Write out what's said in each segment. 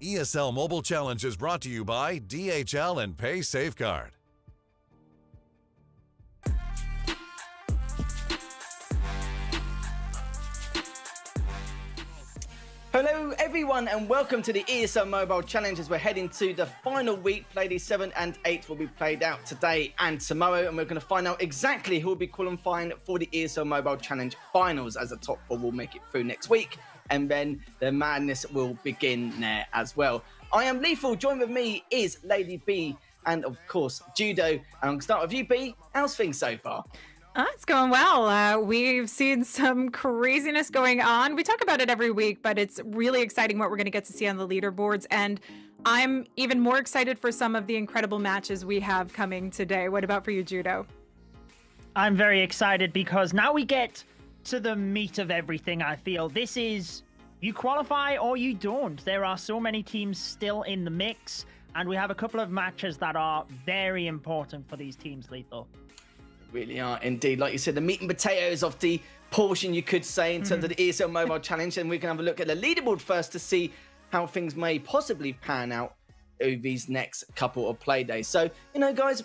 ESL Mobile Challenge is brought to you by DHL and Pay Safeguard. Hello everyone and welcome to the ESL Mobile Challenge as we're heading to the final week. Playdays 7 and 8 will be played out today and tomorrow, and we're going to find out exactly who will be qualifying for the ESL Mobile Challenge finals, as the top 4 will make it through next week, and then the madness will begin there as well. I am Lethal, joined with me is Lady B and of course Judo, and I'm going to start with you, B. How's things so far? It's going well. We've seen some craziness going on. We talk about it every week, but it's really exciting what we're going to get to see on the leaderboards. And I'm even more excited for some of the incredible matches we have coming today. What about for you, Judo? I'm very excited because now we get to the meat of everything, I feel. This is, you qualify or you don't. There are so many teams still in the mix, and we have a couple of matches that are very important for these teams, Lethal. Really are indeed. Like you said, the meat and potatoes of the portion, you could say, in terms of the ESL Mobile Challenge. And we can have a look at the leaderboard first to see how things may possibly pan out over these next couple of play days. So, you know, guys,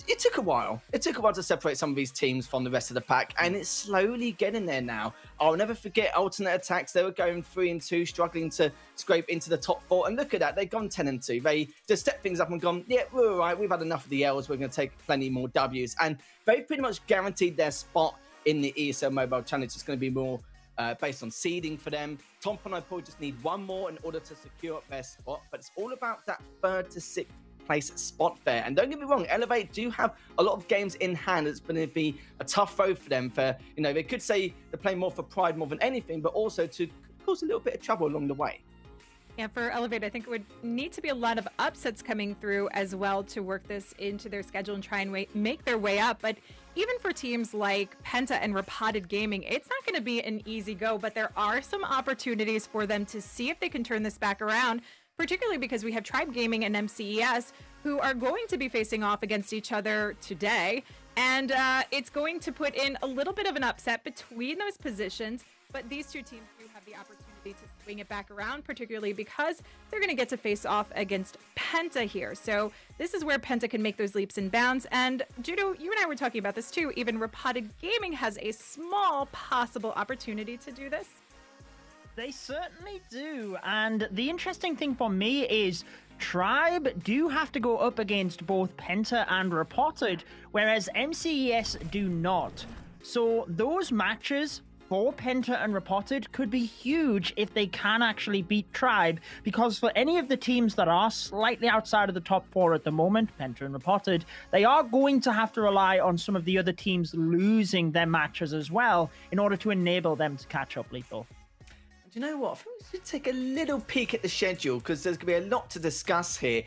it took a while. It took a while to separate some of these teams from the rest of the pack, and it's slowly getting there now. I'll never forget Alternate Attacks. They were going 3 and 2, struggling to scrape into the top 4. And look at that, they've gone 10 and 2. They just stepped things up and gone, yeah, we're all right. We've had enough of the L's. We're going to take plenty more W's. And they've pretty much guaranteed their spot in the ESL Mobile Challenge. It's going to be more based on seeding for them. Tompinai probably just need one more in order to secure their spot, but it's all about that 3rd to 6th place spot there. And don't get me wrong, Elevate do have a lot of games in hand. It's going to be a tough road for them. For, you know, they could say they're playing more for pride more than anything, but also to cause a little bit of trouble along the way. Yeah, for Elevate, I think it would need to be a lot of upsets coming through as well to work this into their schedule and try and make their way up. But even for teams like Penta and Repotted Gaming, it's not going to be an easy go, but there are some opportunities for them to see if they can turn this back around, particularly because we have Tribe Gaming and MCES who are going to be facing off against each other today. And it's going to put in a little bit of an upset between those positions, but these two teams do have the opportunity to swing it back around, particularly because they're going to get to face off against Penta here. So this is where Penta can make those leaps and bounds. And Judo, you and I were talking about this too. Even Repotted Gaming has a small possible opportunity to do this. They certainly do. And the interesting thing for me is Tribe do have to go up against both Penta and Repotted, whereas MCES do not. So those matches for Penta and Repotted could be huge if they can actually beat Tribe, because for any of the teams that are slightly outside of the top 4 at the moment, Penta and Repotted, they are going to have to rely on some of the other teams losing their matches as well in order to enable them to catch up, Lethal. Do you know what? I think we should take a little peek at the schedule, because there's going to be a lot to discuss here.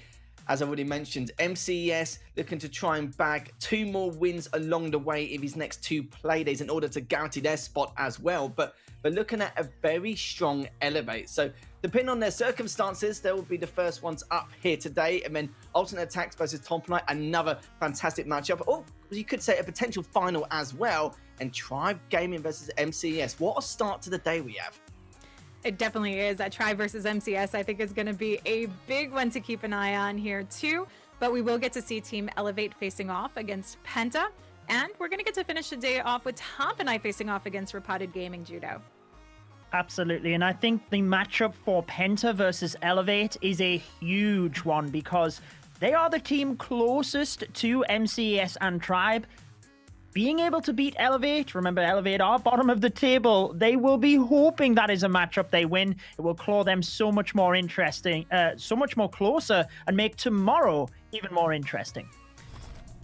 As I've already mentioned, MCES looking to try and bag 2 more wins along the way in these next 2 play days in order to guarantee their spot as well. But we're looking at a very strong Elevate. So depending on their circumstances, they will be the first ones up here today. And then Alternate Attacks versus Tompinai, another fantastic matchup. Or you could say a potential final as well. And Tribe Gaming versus MCES. What a start to the day we have. It definitely is. That Tribe versus MCS, I think, is going to be a big one to keep an eye on here, too. But we will get to see Team Elevate facing off against Penta. And we're going to get to finish the day off with Tompinai facing off against Repotted Gaming, Judo. Absolutely. And I think the matchup for Penta versus Elevate is a huge one, because they are the team closest to MCES and Tribe. Being able to beat Elevate, remember Elevate are bottom of the table, they will be hoping that is a matchup they win. It will claw them so much more interesting, so much more closer, and make tomorrow even more interesting.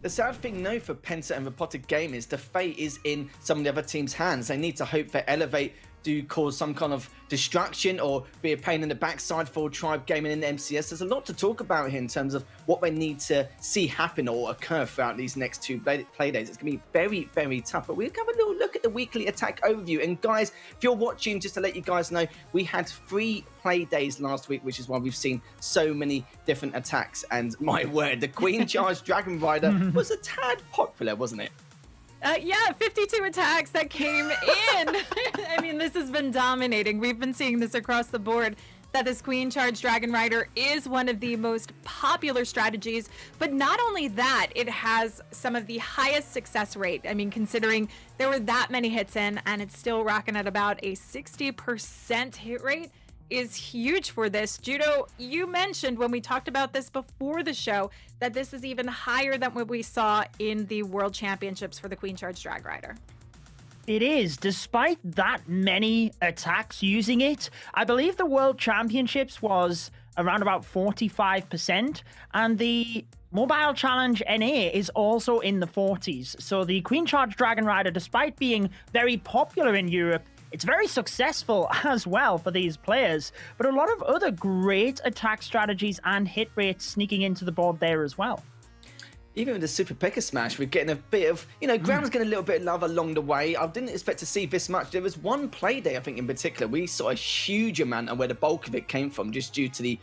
The sad thing, though, for Penta and Repotted Game is the fate is in some of the other teams' hands. They need to hope that Elevate do cause some kind of distraction or be a pain in the backside for Tribe Gaming and MCS. There's a lot to talk about here in terms of what they need to see happen or occur throughout these next 2 play days. It's going to be very, very tough. But we'll have a little look at the weekly attack overview. And guys, if you're watching, just to let you guys know, we had 3 play days last week, which is why we've seen so many different attacks. And my word, the Queen Charge Dragon Rider was a tad popular, wasn't it? Yeah, 52 attacks that came in. I mean, this has been dominating. We've been seeing this across the board. that this Queen Charge Dragon Rider is one of the most popular strategies, but not only that, it has some of the highest success rate. I mean, considering there were that many hits in and it's still rocking at about a 60% hit rate is huge for this. Judo, you mentioned when we talked about this before the show that this is even higher than what we saw in the World Championships for the Queen Charge Drag Rider. It is, despite that many attacks using it. I believe the World Championships was around about 45%, and the Mobile Challenge NA is also in the 40s. So the Queen Charge Dragon Rider, despite being very popular in Europe, it's very successful as well for these players, but a lot of other great attack strategies and hit rates sneaking into the board there as well. Even with the Super Pekka Smash, we're getting a bit of, Ground's getting a little bit of love along the way. I didn't expect to see this much. There was one play day, I think, in particular. We saw a huge amount of where the bulk of it came from, just due to the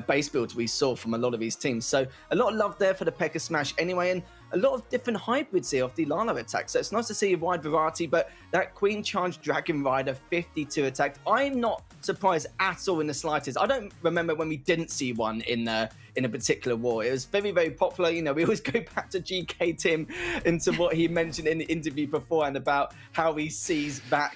base builds we saw from a lot of these teams. So a lot of love there for the Pekka Smash anyway, and a lot of different hybrids here of the Lala attack. So it's nice to see a wide variety, but that Queen Charge Dragon Rider 52 attack, I'm not surprised at all in the slightest. I don't remember when we didn't see one in a particular war. It was very, very popular. We always go back to GK Tim into what he mentioned in the interview beforehand about how he sees that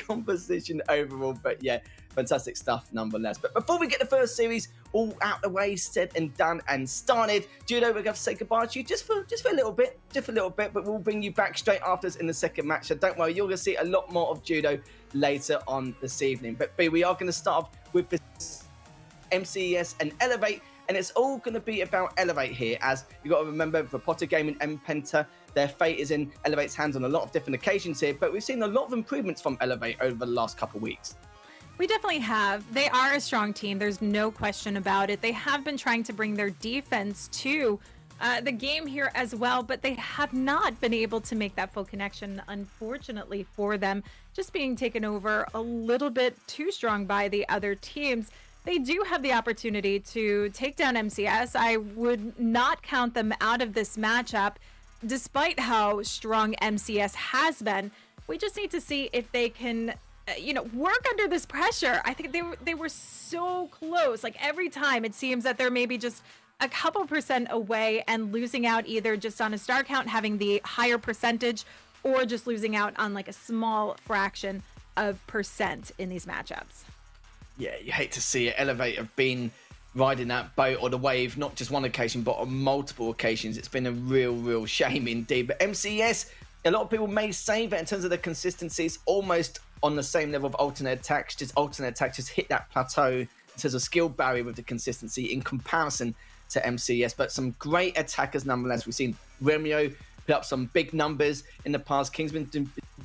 composition overall. But yeah, fantastic stuff nonetheless. But before we get the first series all out the way, said and done and started, Judo, we're going to have to say goodbye to you just for a little bit, but we'll bring you back straight after us in the second match. So don't worry, you're going to see a lot more of Judo later on this evening. But we are going to start off with this MCES and Elevate, and it's all going to be about Elevate here, as you've got to remember, for Potter Gaming and Penta, their fate is in Elevate's hands on a lot of different occasions here, but we've seen a lot of improvements from Elevate over the last couple of weeks. We definitely have. They are a strong team. There's no question about it. They have been trying to bring their defense to the game here as well, but they have not been able to make that full connection, unfortunately for them, just being taken over a little bit too strong by the other teams. They do have the opportunity to take down MCS. I would not count them out of this matchup, despite how strong MCS has been. We just need to see if they can work under this pressure. I think they were so close. Like every time it seems that they're maybe just a couple percent away and losing out, either just on a star count, having the higher percentage, or just losing out on like a small fraction of percent in these matchups. Yeah, you hate to see it. Elevate have been riding that boat or the wave, not just one occasion, but on multiple occasions. It's been a real shame indeed. But MCES, a lot of people may say that in terms of the consistency, it's almost on the same level of alternate attacks. Just alternate attacks just hit that plateau in terms of skill barrier with the consistency in comparison to MCES. But some great attackers nonetheless. We've seen Romeo put up some big numbers in the past. Kingsman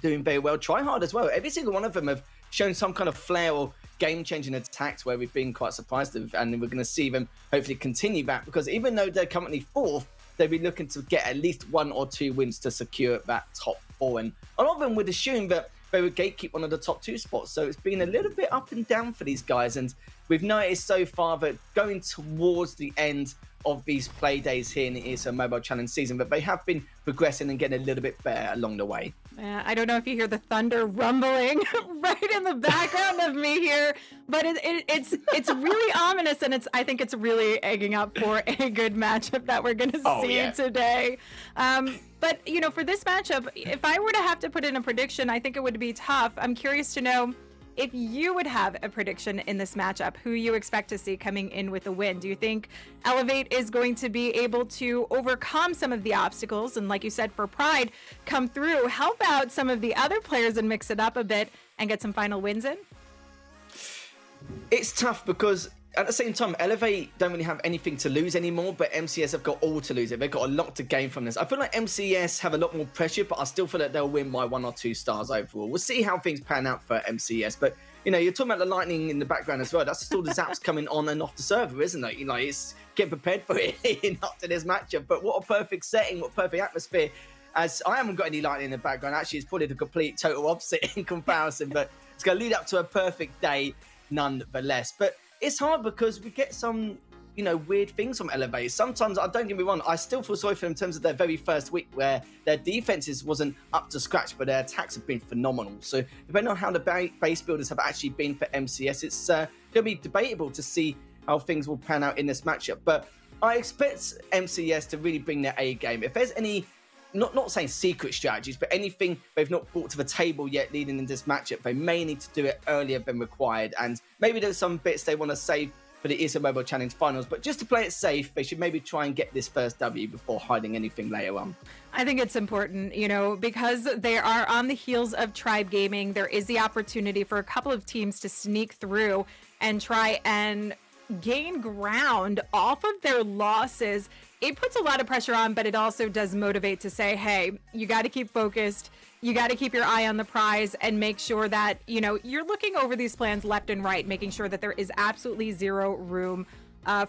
doing very well. Tryhard as well. Every single one of them have shown some kind of flair or game-changing attacks where we've been quite surprised of, and we're going to see them hopefully continue that, because even though they're currently fourth, they'll be looking to get at least 1 or 2 wins to secure that top 4, and a lot of them would assume that they would gatekeep one of the top 2 spots. So it's been a little bit up and down for these guys, and we've noticed so far that going towards the end of these play days here in the ESL Mobile Challenge season, but they have been progressing and getting a little bit better along the way. I don't know if you hear the thunder rumbling right in the background of me here, but it's really ominous, and I think it's really egging up for a good matchup that we're going to see today. But for this matchup, if I were to have to put in a prediction, I think it would be tough. I'm curious to know if you would have a prediction in this matchup, who you expect to see coming in with a win. Do you think Elevate is going to be able to overcome some of the obstacles and, like you said, for Pride, come through, help out some of the other players and mix it up a bit and get some final wins in? It's tough because at the same time, Elevate don't really have anything to lose anymore, but MCES have got all to lose. They've got a lot to gain from this. I feel like MCES have a lot more pressure, but I still feel like they'll win by 1 or 2 stars overall. We'll see how things pan out for MCES, but you're talking about the lightning in the background as well. That's just all the zaps coming on and off the server, isn't it? It's getting prepared for it up to this matchup. But what a perfect setting, what a perfect atmosphere. As I haven't got any lightning in the background. Actually, it's probably the complete total opposite in comparison, but it's going to lead up to a perfect day nonetheless. But it's hard because we get some weird things from Elevate. Sometimes, don't get me wrong, I still feel sorry for them in terms of their very first week where their defenses wasn't up to scratch, but their attacks have been phenomenal. So depending on how the base builders have actually been for MCS, it's going to be debatable to see how things will pan out in this matchup. But I expect MCES to really bring their A game. If there's any, not saying secret strategies, but anything they've not brought to the table yet leading in this matchup, they may need to do it earlier than required. And maybe there's some bits they want to save for the ESL Mobile Challenge finals, but just to play it safe, they should maybe try and get this first W before hiding anything later on. I think it's important, because they are on the heels of Tribe Gaming. There is the opportunity for a couple of teams to sneak through and try and gain ground off of their losses. It puts a lot of pressure on, but it also does motivate to say, hey, you got to keep focused. You got to keep your eye on the prize and make sure that, you're looking over these plans left and right, making sure that there is absolutely zero room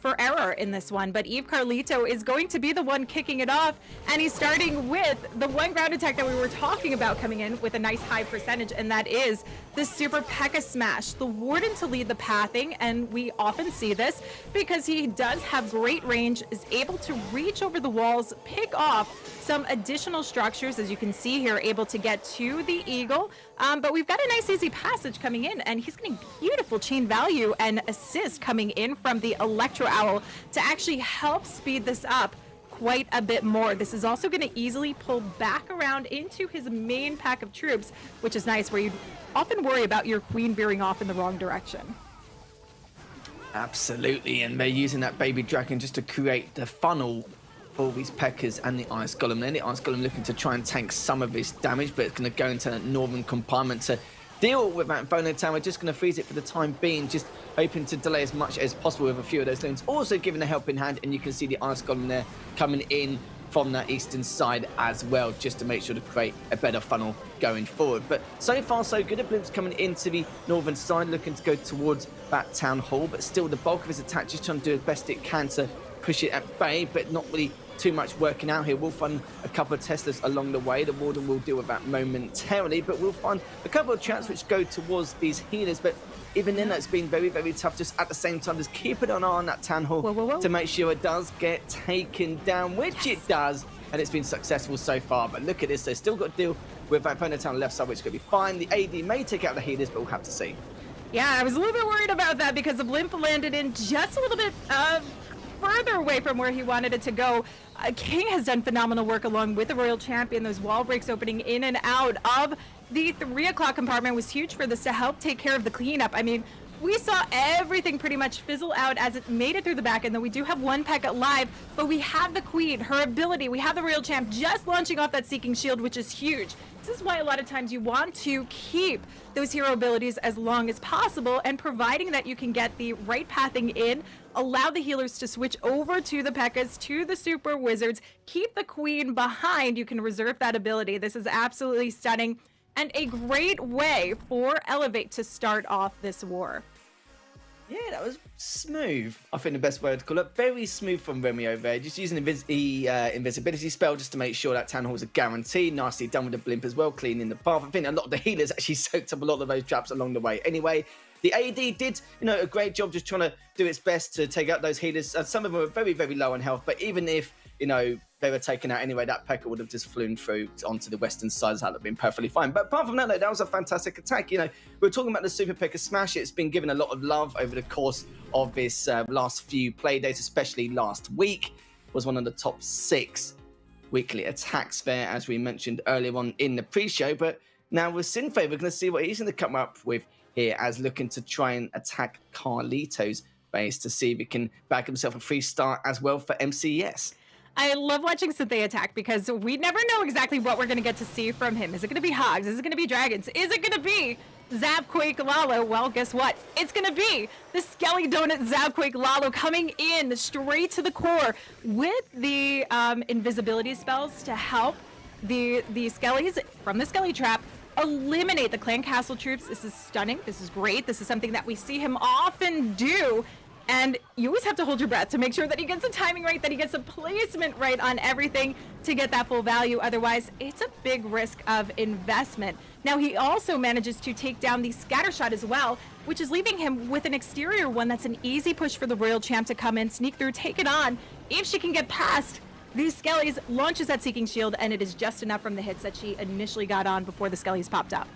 for error in this one. But Karlito is going to be the one kicking it off, and he's starting with the one ground attack that we were talking about coming in with a nice high percentage, and that is the Super P.E.K.K.A Smash, the Warden to lead the pathing, and we often see this because he does have great range, is able to reach over the walls, pick off some additional structures, as you can see here, able to get to the Eagle. But we've got a nice easy passage coming in, and he's getting beautiful chain value and assist coming in from the Electro Owl to actually help speed this up quite a bit more. This is also going to easily pull back around into his main pack of troops, which is nice, where you often worry about your queen veering off in the wrong direction. Absolutely, and they're using that baby dragon just to create the funnel for these P.E.K.K.As and the Ice Golem. Then the Ice Golem looking to try and tank some of this damage, but it's going to go into that northern compartment to deal with that Inferno Tower. We're just going to freeze it for the time being, just hoping to delay as much as possible with a few of those lanes. Also giving a helping hand, and you can see the Ice Golem there coming in from that eastern side as well, just to make sure to create a better funnel going forward. But so far so good. A Blimp's coming into the northern side, looking to go towards that town hall, but still the bulk of his attack just trying to do the best it can to push it at bay, but not really too much working out here. We'll find a couple of Teslas along the way. The Warden will deal with that momentarily, but we'll find a couple of traps which go towards these healers. But even then, that's been very, very tough. Just at the same time, just keep it on that town hall to make sure it does get taken down, which it does, and it's been successful so far. But look at this, they've still got to deal with that opponent town left side, which could be fine. The AD may take out the healers, but we'll have to see. Yeah, I was a little bit worried about that because the Blimp landed in just a little bit further away from where he wanted it to go. King has done phenomenal work along with the Royal Champion. Those wall breaks opening in and out of the 3 o'clock compartment was huge for this to help take care of the cleanup. I mean, we saw everything pretty much fizzle out as it made it through the back end, though we do have one P.E.K.K.A live, but we have the Queen, her ability, we have the Royal Champ just launching off that Seeking Shield, which is huge. This is why a lot of times you want to keep those hero abilities as long as possible, and providing that you can get the right pathing in, allow the healers to switch over to the P.E.K.K.As, to the Super Wizards, keep the Queen behind, you can reserve that ability. This is absolutely stunning, and a great way for Elevate to start off this war. Yeah, that was smooth. I think the best word to call it. Very smooth from Romeo there. Just using the invisibility spell just to make sure that Town Hall is a guarantee. Nicely done with the Blimp as well, cleaning the path. I think a lot of the healers actually soaked up a lot of those traps along the way. Anyway, the AD did, a great job just trying to do its best to take out those healers. Some of them were very, very low on health, but even if, they were taken out anyway, that P.E.K.K.A would have just flown through onto the western side. That would have been perfectly fine. But apart from that, that was a fantastic attack. We were talking about the Super P.E.K.K.A Smash. It's been given a lot of love over the course of this last few play days, especially last week. Was one of the top 6 weekly attacks there, as we mentioned earlier on in the pre-show. But now with Synfade, we're going to see what he's going to come up with here, as looking to try and attack Karlito's base to see if he can bag himself a 3-star as well for MCES. I love watching Synfade attack because we never know exactly what we're going to get to see from him. Is it going to be Hogs? Is it going to be Dragons? Is it going to be Zapquake Lalo? Well, guess what? It's going to be the Skelly Donut Zapquake Lalo coming in straight to the core with the invisibility spells to help the Skellies from the Skelly Trap eliminate the Clan Castle troops. This is stunning. This is great. This is something that we see him often do. And you always have to hold your breath to make sure that he gets the timing right, that he gets the placement right on everything to get that full value. Otherwise, it's a big risk of investment. Now, he also manages to take down the scatter shot as well, which is leaving him with an exterior one that's an easy push for the Royal Champ to come in, sneak through, take it on. If she can get past these Skellies, launches that Seeking Shield, and it is just enough from the hits that she initially got on before the Skellies popped up.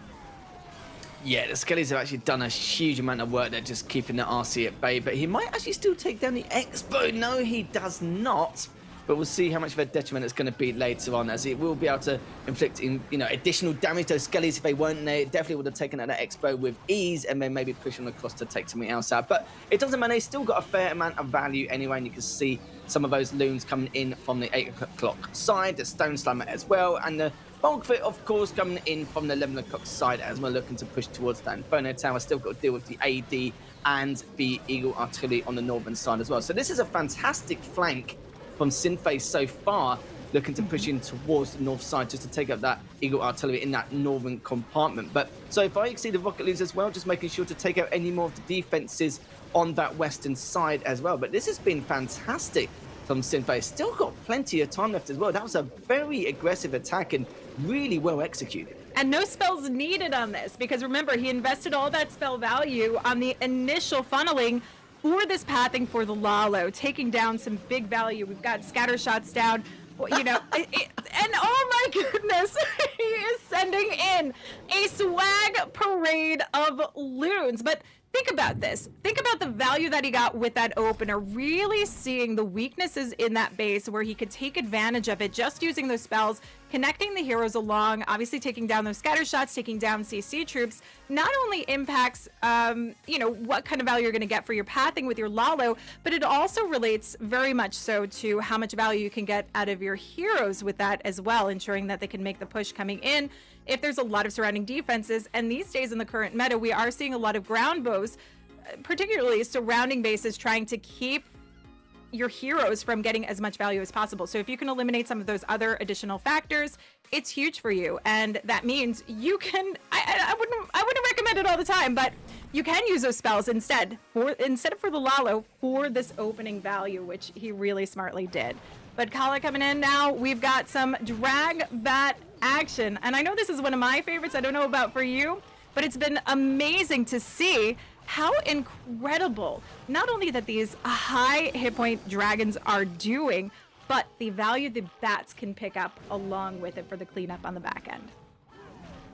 Yeah, the Skellies have actually done a huge amount of work there just keeping the RC at bay, but he might actually still take down the Expo. No, he does not. But we'll see how much of a detriment it's going to be later on, as it will be able to inflict additional damage. Those Skellies, if they weren't there, definitely would have taken out that Expo with ease and then maybe push them across to take something else out. But it doesn't matter, he's still got a fair amount of value anyway, and you can see some of those loons coming in from the 8 o'clock side, the Stone Slammer as well, and the bulk of it, of course, coming in from the 11 o'clock side as we're looking to push towards that Inferno Tower. Still got to deal with the AD and the Eagle Artillery on the northern side as well. So this is a fantastic flank from Synfade so far, looking to push in towards the north side just to take up that Eagle Artillery in that northern compartment. But so far, you can see the Rocket Loons as well, just making sure to take out any more of the defenses on that western side as well. But this has been fantastic from Synfade. Still got plenty of time left as well. That was a very aggressive attack and really well executed. And no spells needed on this, because remember, he invested all that spell value on the initial funneling for this pathing for the Lalo, taking down some big value. We've got scatter shots down, and oh my goodness, he is sending in a swag parade of loons. But think about this. Think about the value that he got with that opener, really seeing the weaknesses in that base where he could take advantage of it, just using those spells, connecting the heroes along, obviously taking down those scatter shots, taking down CC troops, not only impacts, what kind of value you're going to get for your pathing with your Lalo, but it also relates very much so to how much value you can get out of your heroes with that as well, ensuring that they can make the push coming in if there's a lot of surrounding defenses. And these days in the current meta, we are seeing a lot of ground bows, particularly surrounding bases, trying to keep your heroes from getting as much value as possible. So if you can eliminate some of those other additional factors, it's huge for you. And that means you can, I wouldn't recommend it all the time, but you can use those spells instead for the Lalo for this opening value, which he really smartly did. But Kala coming in now, we've got some drag bat action. And I know this is one of my favorites. I don't know about for you, but it's been amazing to see how incredible, not only that these high hit point dragons are doing, but the value the bats can pick up along with it for the cleanup on the back end.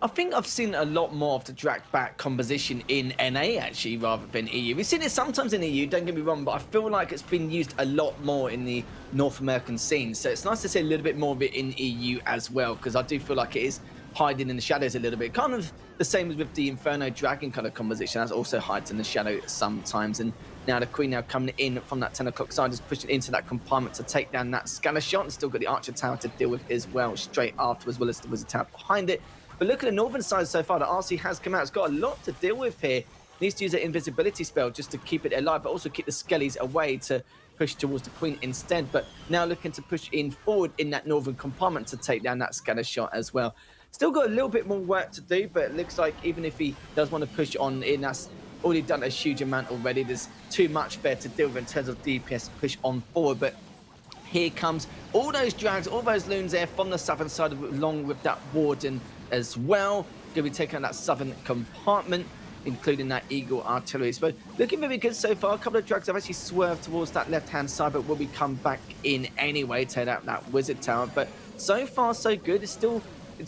I think I've seen a lot more of the drag bat composition in NA actually rather than EU. We've seen it sometimes in EU, don't get me wrong, but I feel like it's been used a lot more in the North American scene. So it's nice to see a little bit more of it in EU as well, because I do feel like it is hiding in the shadows a little bit. Kind of the same as with the Inferno Dragon kind of composition, that also hides in the shadow sometimes. And now the Queen now coming in from that 10 o'clock side, just pushing into that compartment to take down that scanner shot, and still got the Archer Tower to deal with as well, straight after, as well as the Wizard Tower behind it. But look at the northern side so far, the RC has come out. It's got a lot to deal with here. Needs to use an invisibility spell just to keep it alive, but also keep the Skellies away to push towards the Queen instead. But now looking to push in forward in that northern compartment to take down that scatter shot as well. Still got a little bit more work to do, but it looks like even if he does want to push on in, that's already done a huge amount already. There's too much there to deal with in terms of DPS to push on forward. But here comes all those drags, all those loons there from the southern side, along with that Warden as well. Going to be taking out that southern compartment, including that Eagle Artillery. So looking very good so far. A couple of drags have actually swerved towards that left-hand side, but will be come back in anyway, take out that Wizard Tower. But so far, so good. It's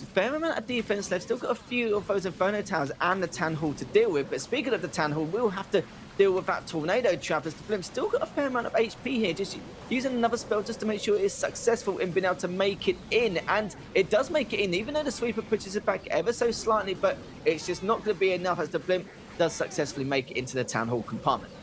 a fair amount of defense left. Still got a few of those Inferno Towers and the Town Hall to deal with. But speaking of the Town Hall, we'll have to deal with that Tornado Trap as the Blimp still got a fair amount of HP here. Just using another spell just to make sure it is successful in being able to make it in. And it does make it in, even though the Sweeper pushes it back ever so slightly. But it's just not going to be enough as the Blimp does successfully make it into the Town Hall compartment.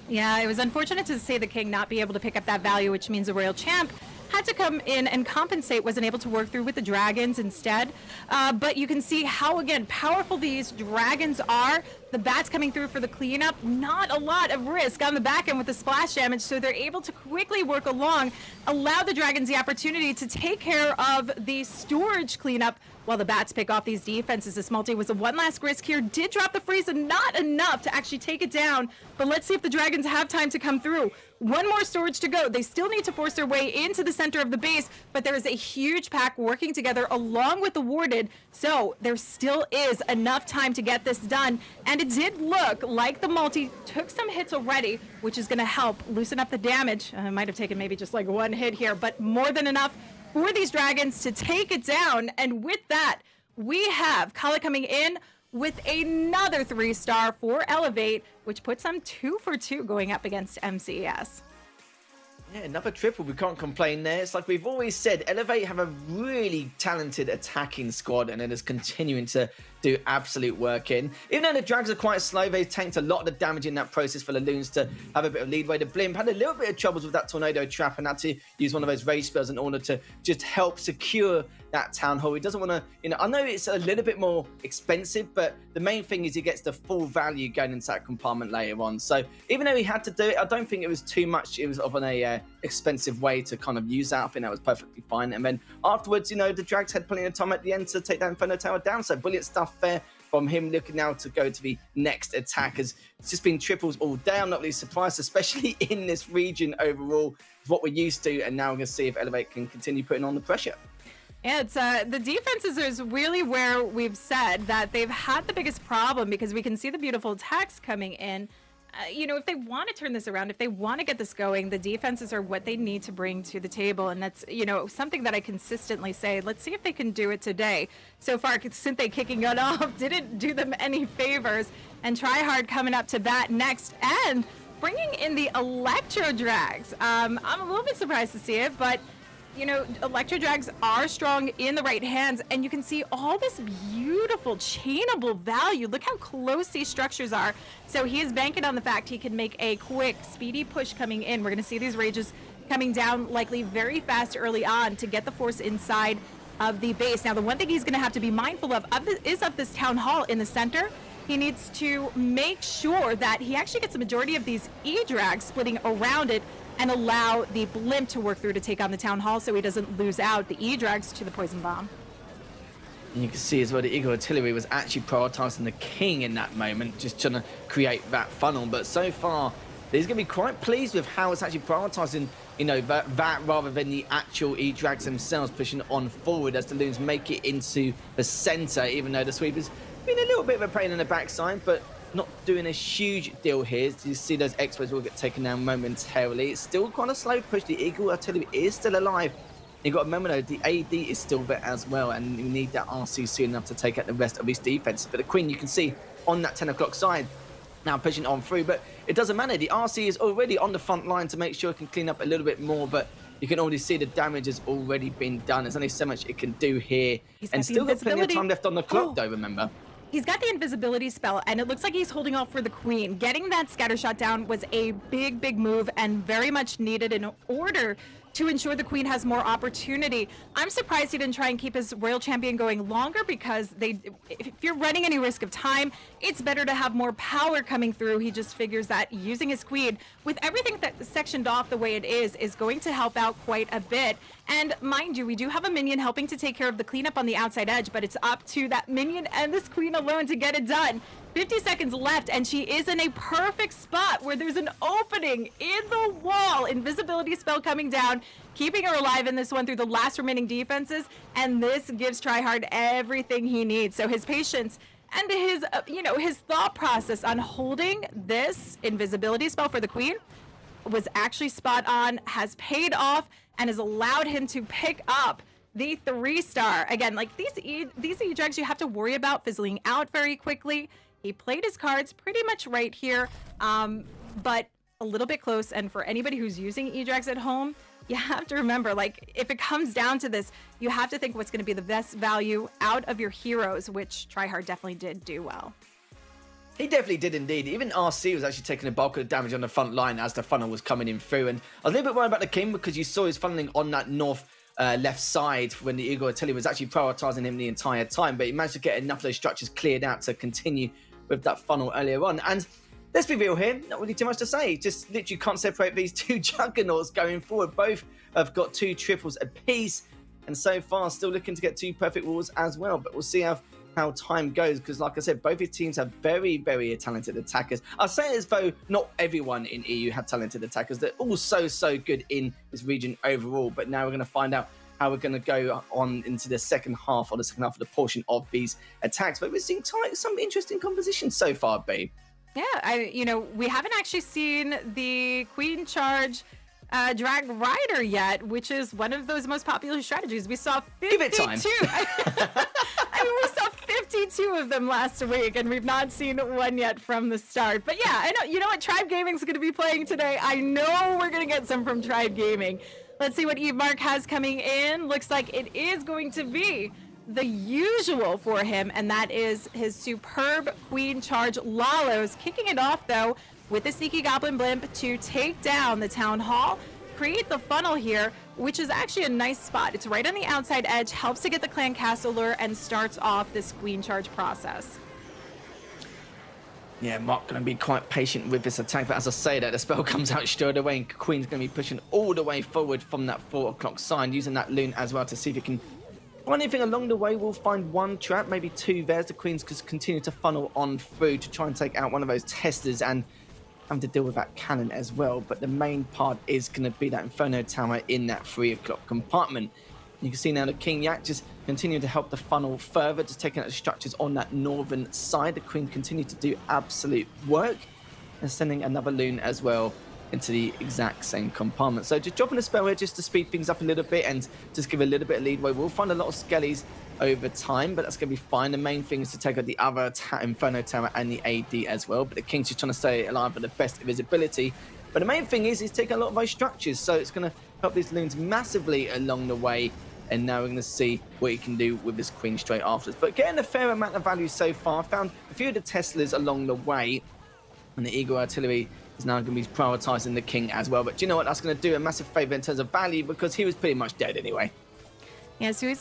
Yeah, it was unfortunate to see the King not be able to pick up that value, which means the Royal Champ had to come in and compensate, wasn't able to work through with the dragons instead. But you can see how, again, powerful these dragons are. The bats coming through for the cleanup, not a lot of risk on the back end with the splash damage, so they're able to quickly work along, allow the dragons the opportunity to take care of the storage cleanup while the bats pick off these defenses. This multi was a one last risk here, did drop the freeze, and not enough to actually take it down. But let's see if the Dragons have time to come through. One more storage to go. They still need to force their way into the center of the base, but there is a huge pack working together along with the warded, so there still is enough time to get this done. And it did look like the multi took some hits already, which is going to help loosen up the damage. Might have taken maybe just like one hit here, but more than enough for these Dragons to take it down. And with that, we have Kala coming in with another 3-star for Elevate, which puts them 2 for 2 going up against MCES. Yeah, another triple. We can't complain there. It's like we've always said, Elevate have a really talented attacking squad, and it is continuing to do absolute work in. Even though the Drags are quite slow, they tanked a lot of the damage in that process for the Loons to have a bit of leadway. The Blimp had a little bit of troubles with that Tornado Trap and had to use one of those rage spells in order to just help secure that Town Hall. He doesn't want to, I know it's a little bit more expensive, but the main thing is he gets the full value going into that compartment later on. So even though he had to do it, I don't think it was too much. It was of an expensive way to kind of use that. I think that was perfectly fine. And then afterwards, the Drags had plenty of time at the end to take that Inferno Tower down. So brilliant stuff there from him, looking now to go to the next attack. It's just been triples all day. I'm not really surprised, especially in this region overall. It's what we're used to, and now we're going to see if Elevate can continue putting on the pressure. Yeah, it's the defenses is really where we've said that they've had the biggest problem, because we can see the beautiful attacks coming in. If they want to turn this around, if they want to get this going, the defenses are what they need to bring to the table. And that's, something that I consistently say, let's see if they can do it today. So far, Synfade kicking it off didn't do them any favors. And Tryhard coming up to bat next and bringing in the Electro Drags. I'm a little bit surprised to see it, but Electro Drags are strong in the right hands, and you can see all this beautiful chainable value. Look how close these structures are. So he is banking on the fact he can make a quick, speedy push coming in. We're going to see these rages coming down likely very fast early on to get the force inside of the base. Now, the one thing he's going to have to be mindful of is this town hall in the center. He needs to make sure that he actually gets the majority of these E-Drags splitting around it and allow the Blimp to work through to take on the Town Hall so he doesn't lose out the E-Drags to the Poison Bomb. And you can see as well the Eagle Artillery was actually prioritizing the King in that moment, just trying to create that funnel. But so far, he's going to be quite pleased with how it's actually prioritizing, that rather than the actual E-Drags themselves pushing on forward as the Loons make it into the center, even though the sweep has been a little bit of a pain in the backside, but not doing a huge deal here. You see those Expos will get taken down momentarily. It's still quite a slow push. The Eagle Artillery is still alive. You've got to remember though, the AD is still there as well, and you need that RC soon enough to take out the rest of his defense. But the Queen, you can see on that 10 o'clock side, now pushing on through, but it doesn't matter. The RC is already on the front line to make sure it can clean up a little bit more, but you can already see the damage has already been done. There's only so much it can do here, and still got plenty of time left on the clock though, remember. He's got the invisibility spell, and it looks like he's holding off for the Queen. Getting that scatter shot down was a big, big move and very much needed in order to ensure the Queen has more opportunity. I'm surprised he didn't try and keep his Royal Champion going longer, because if you're running any risk of time, it's better to have more power coming through. He just figures that using his Queen, with everything that sectioned off the way it is going to help out quite a bit. And mind you, we do have a minion helping to take care of the cleanup on the outside edge, but it's up to that minion and this Queen alone to get it done. 50 seconds left, and she is in a perfect spot where there's an opening in the wall. Invisibility spell coming down, keeping her alive in this one through the last remaining defenses, and this gives Tryhard everything he needs. So his patience and his, his thought process on holding this invisibility spell for the Queen was actually spot on, has paid off, and has allowed him to pick up the 3-star. Again, like these E-Drags you have to worry about fizzling out very quickly. He played his cards pretty much right here, but a little bit close. And for anybody who's using E-Drags at home, you have to remember, like, if it comes down to this, you have to think what's going to be the best value out of your heroes, which Tryhard definitely did do well. He definitely did indeed. Even RC was actually taking a bulk of the damage on the front line as the funnel was coming in through. And I was a little bit worried about the King, because you saw his funneling on that north left side when the Eagle Artillery was actually prioritizing him the entire time. But he managed to get enough of those structures cleared out to continue with that funnel earlier on. And let's be real here, not really too much to say. Just literally can't separate these two juggernauts going forward. Both have got 2 triples apiece. And so far, still looking to get 2 perfect walls as well. But we'll see how time goes, because like I said, both these teams have very, very talented attackers. I'll say as though not everyone in EU have talented attackers. They're all so good in this region overall. But now we're going to find out how we're going to go on into the second half of the portion of these attacks. But we're seeing some interesting compositions so far, babe. Yeah, we haven't actually seen the Queen Charge drag rider yet, which is one of those most popular strategies. We saw 52. Give it time. We saw 52 of them last week, and we've not seen one yet from the start. But yeah, I know. You know what? Tribe Gaming's going to be playing today. I know we're going to get some from Tribe Gaming. Let's see what Eve Mark has coming in. Looks like it is going to be the usual for him, and that is his superb Queen Charge Lalos. Kicking it off, though, with the Sneaky Goblin Blimp to take down the Town Hall, create the funnel here, which is actually a nice spot. It's right on the outside edge, helps to get the Clan Castle lure, and starts off this Queen Charge process. Yeah, Mark going to be quite patient with this attack, but as I say that, the spell comes out straight away, and Queen's going to be pushing all the way forward from that 4 o'clock sign, using that loon as well to see if it can find anything along the way. We'll find 1 trap, maybe 2 there. The Queen's just continue to funnel on through to try and take out one of those testers and having to deal with that cannon as well. But the main part is going to be that Inferno Tower in that 3 o'clock compartment. You can see now the King Yak just continue to help the funnel further, just taking out the structures on that northern side. The Queen continue to do absolute work, and sending another loon as well into the exact same compartment. So just dropping a spell here just to speed things up a little bit and just give a little bit of leadway. We'll find a lot of skellies over time, but that's going to be fine. The main thing is to take out the other Inferno Tower and the AD as well, but the King's just trying to stay alive for the best of his ability. But the main thing is he's taking a lot of those structures, so it's going to help these loons massively along the way. And now we're going to see what he can do with this Queen straight after this. But getting a fair amount of value so far. Found a few of the Teslas along the way, and the Eagle Artillery is now going to be prioritising the King as well. But do you know what? That's going to do a massive favour in terms of value, because he was pretty much dead anyway. Yeah, so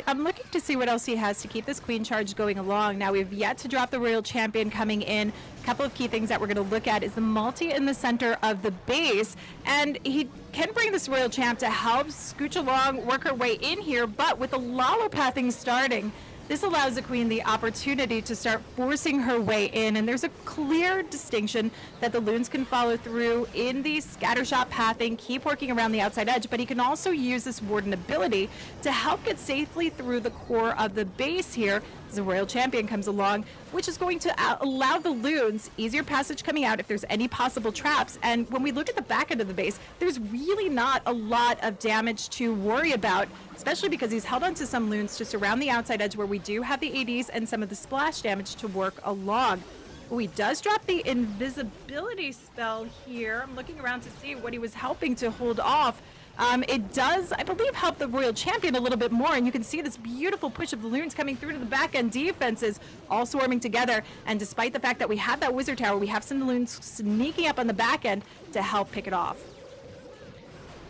I'm looking to see what else he has to keep this Queen Charge going along. Now, we've yet to drop the Royal Champion coming in. A couple of key things that we're going to look at is the multi in the center of the base. And he can bring this Royal Champ to help scooch along, work her way in here. But with the lollopathing starting, this allows the Queen the opportunity to start forcing her way in, and there's a clear distinction that the loons can follow through in the scattershot pathing, keep working around the outside edge, but he can also use this Warden ability to help get safely through the core of the base here as the Royal Champion comes along, which is going to allow the loons easier passage coming out if there's any possible traps. And when we look at the back end of the base, there's really not a lot of damage to worry about, especially because he's held onto some loons just around the outside edge where we do have the ADs and some of the splash damage to work along. Oh, he does drop the invisibility spell here. I'm looking around to see what he was helping to hold off. It does, I believe, help the Royal Champion a little bit more, and you can see this beautiful push of the loons coming through to the back end defenses, all swarming together. And despite the fact that we have that Wizard Tower, we have some loons sneaking up on the back end to help pick it off.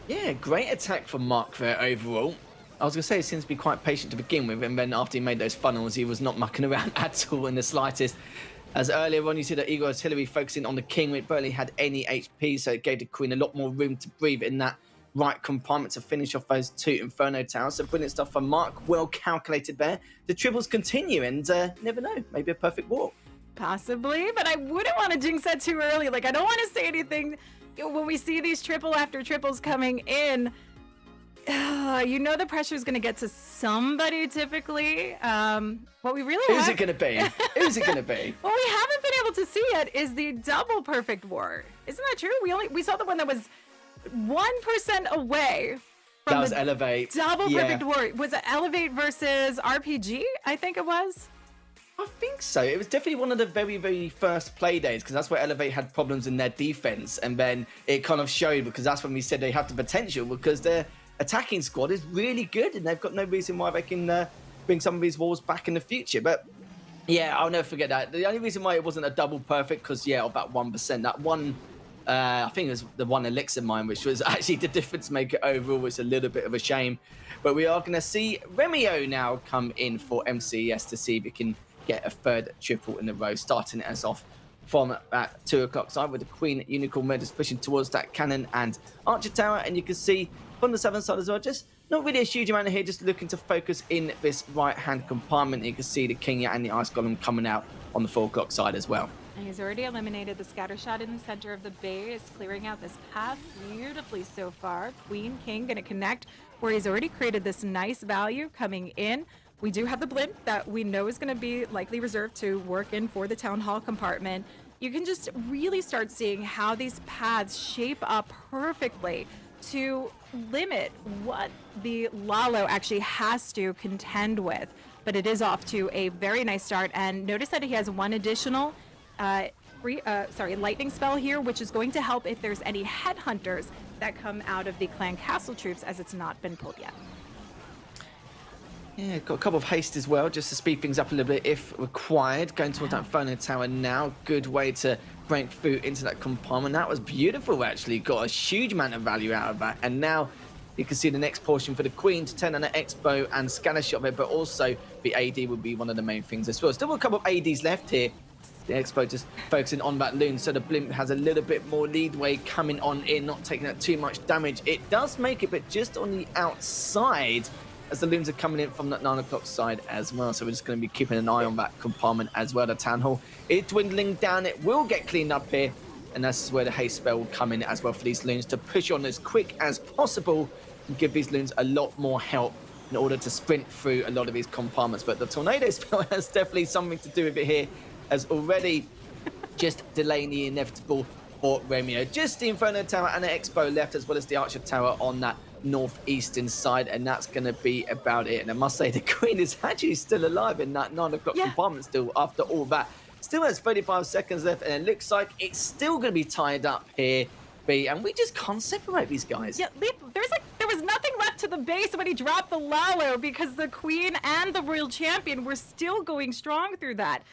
Yeah, great attack from Mark there overall. I was going to say he seems to be quite patient to begin with, and then after he made those funnels, he was not mucking around at all in the slightest. As earlier on, you see the Eagle Artillery focusing on the King, which barely had any HP, so it gave the Queen a lot more room to breathe in that right compartment to finish off those 2 Inferno Towers. So brilliant stuff from Mark, well calculated there. The triples continue, and never know, maybe a perfect war. Possibly, but I wouldn't want to jinx that too early. Like, I don't want to say anything when we see these triple after triples coming in. You know the pressure is going to get to somebody typically. What we really Who's it going to be? Who's it going to be? What we haven't been able to see yet is the double perfect war. Isn't that true? We saw the one that was 1% away from that was Elevate. Double perfect war. Was it Elevate versus RPG? I think it was. I think so. It was definitely one of the very, very first play days, because that's where Elevate had problems in their defense, and then it kind of showed, because that's when we said they have the potential, because their attacking squad is really good, and they've got no reason why they can bring some of these walls back in the future. But yeah, I'll never forget that. The only reason why it wasn't a double perfect, because of that 1%, that one, I think it was the one elixir mine, which was actually the difference maker overall. It's a little bit of a shame. But we are going to see Romeo now come in for MCES to see if he can get a third triple in a row, starting us off from that 2 o'clock side with the Queen Unicorn Murders pushing towards that cannon and Archer Tower. And you can see from the 7 side as well, just not really a huge amount here, just looking to focus in this right-hand compartment. You can see the King and the Ice Golem coming out on the 4 o'clock side as well. And he's already eliminated the scatter shot in the center of the base, clearing out this path beautifully so far. Queen, King gonna connect where he's already created this nice value coming in. We do have the blimp that we know is gonna be likely reserved to work in for the Town Hall compartment. You can just really start seeing how these paths shape up perfectly to limit what the Lalo actually has to contend with. But it is off to a very nice start, and notice that he has one additional lightning spell here, which is going to help if there's any headhunters that come out of the clan castle troops, as it's not been pulled yet. Yeah, got a couple of haste as well, just to speed things up a little bit if required. Going towards that Inferno Tower now. Good way to break through into that compartment. That was beautiful, actually. Got a huge amount of value out of that. And now you can see the next portion for the Queen to turn on an Expo and scanner shot there, but also the AD would be one of the main things as well. Still a couple of ADs left here. The Expo just focusing on that loon, so the blimp has a little bit more leadway coming on in, not taking that too much damage. It does make it, but just on the outside, as the loons are coming in from that 9 o'clock side as well. So we're just going to be keeping an eye on that compartment as well. The Town Hall is dwindling down. It will get cleaned up here. And that's where the haste spell will come in as well for these loons to push on as quick as possible and give these loons a lot more help in order to sprint through a lot of these compartments. But the tornado spell has definitely something to do with it here, as already just delaying the inevitable for Romeo. Just the Inferno Tower and the Expo left, as well as the Archer Tower on that northeastern side, and that's going to be about it. And I must say, the Queen is actually still alive in that 9 o'clock compartment still after all that. Still has 35 seconds left, and it looks like it's still going to be tied up here, B, and we just can't separate these guys. Yeah, there was nothing left to the base when he dropped the Lalo, because the Queen and the Royal Champion were still going strong through that.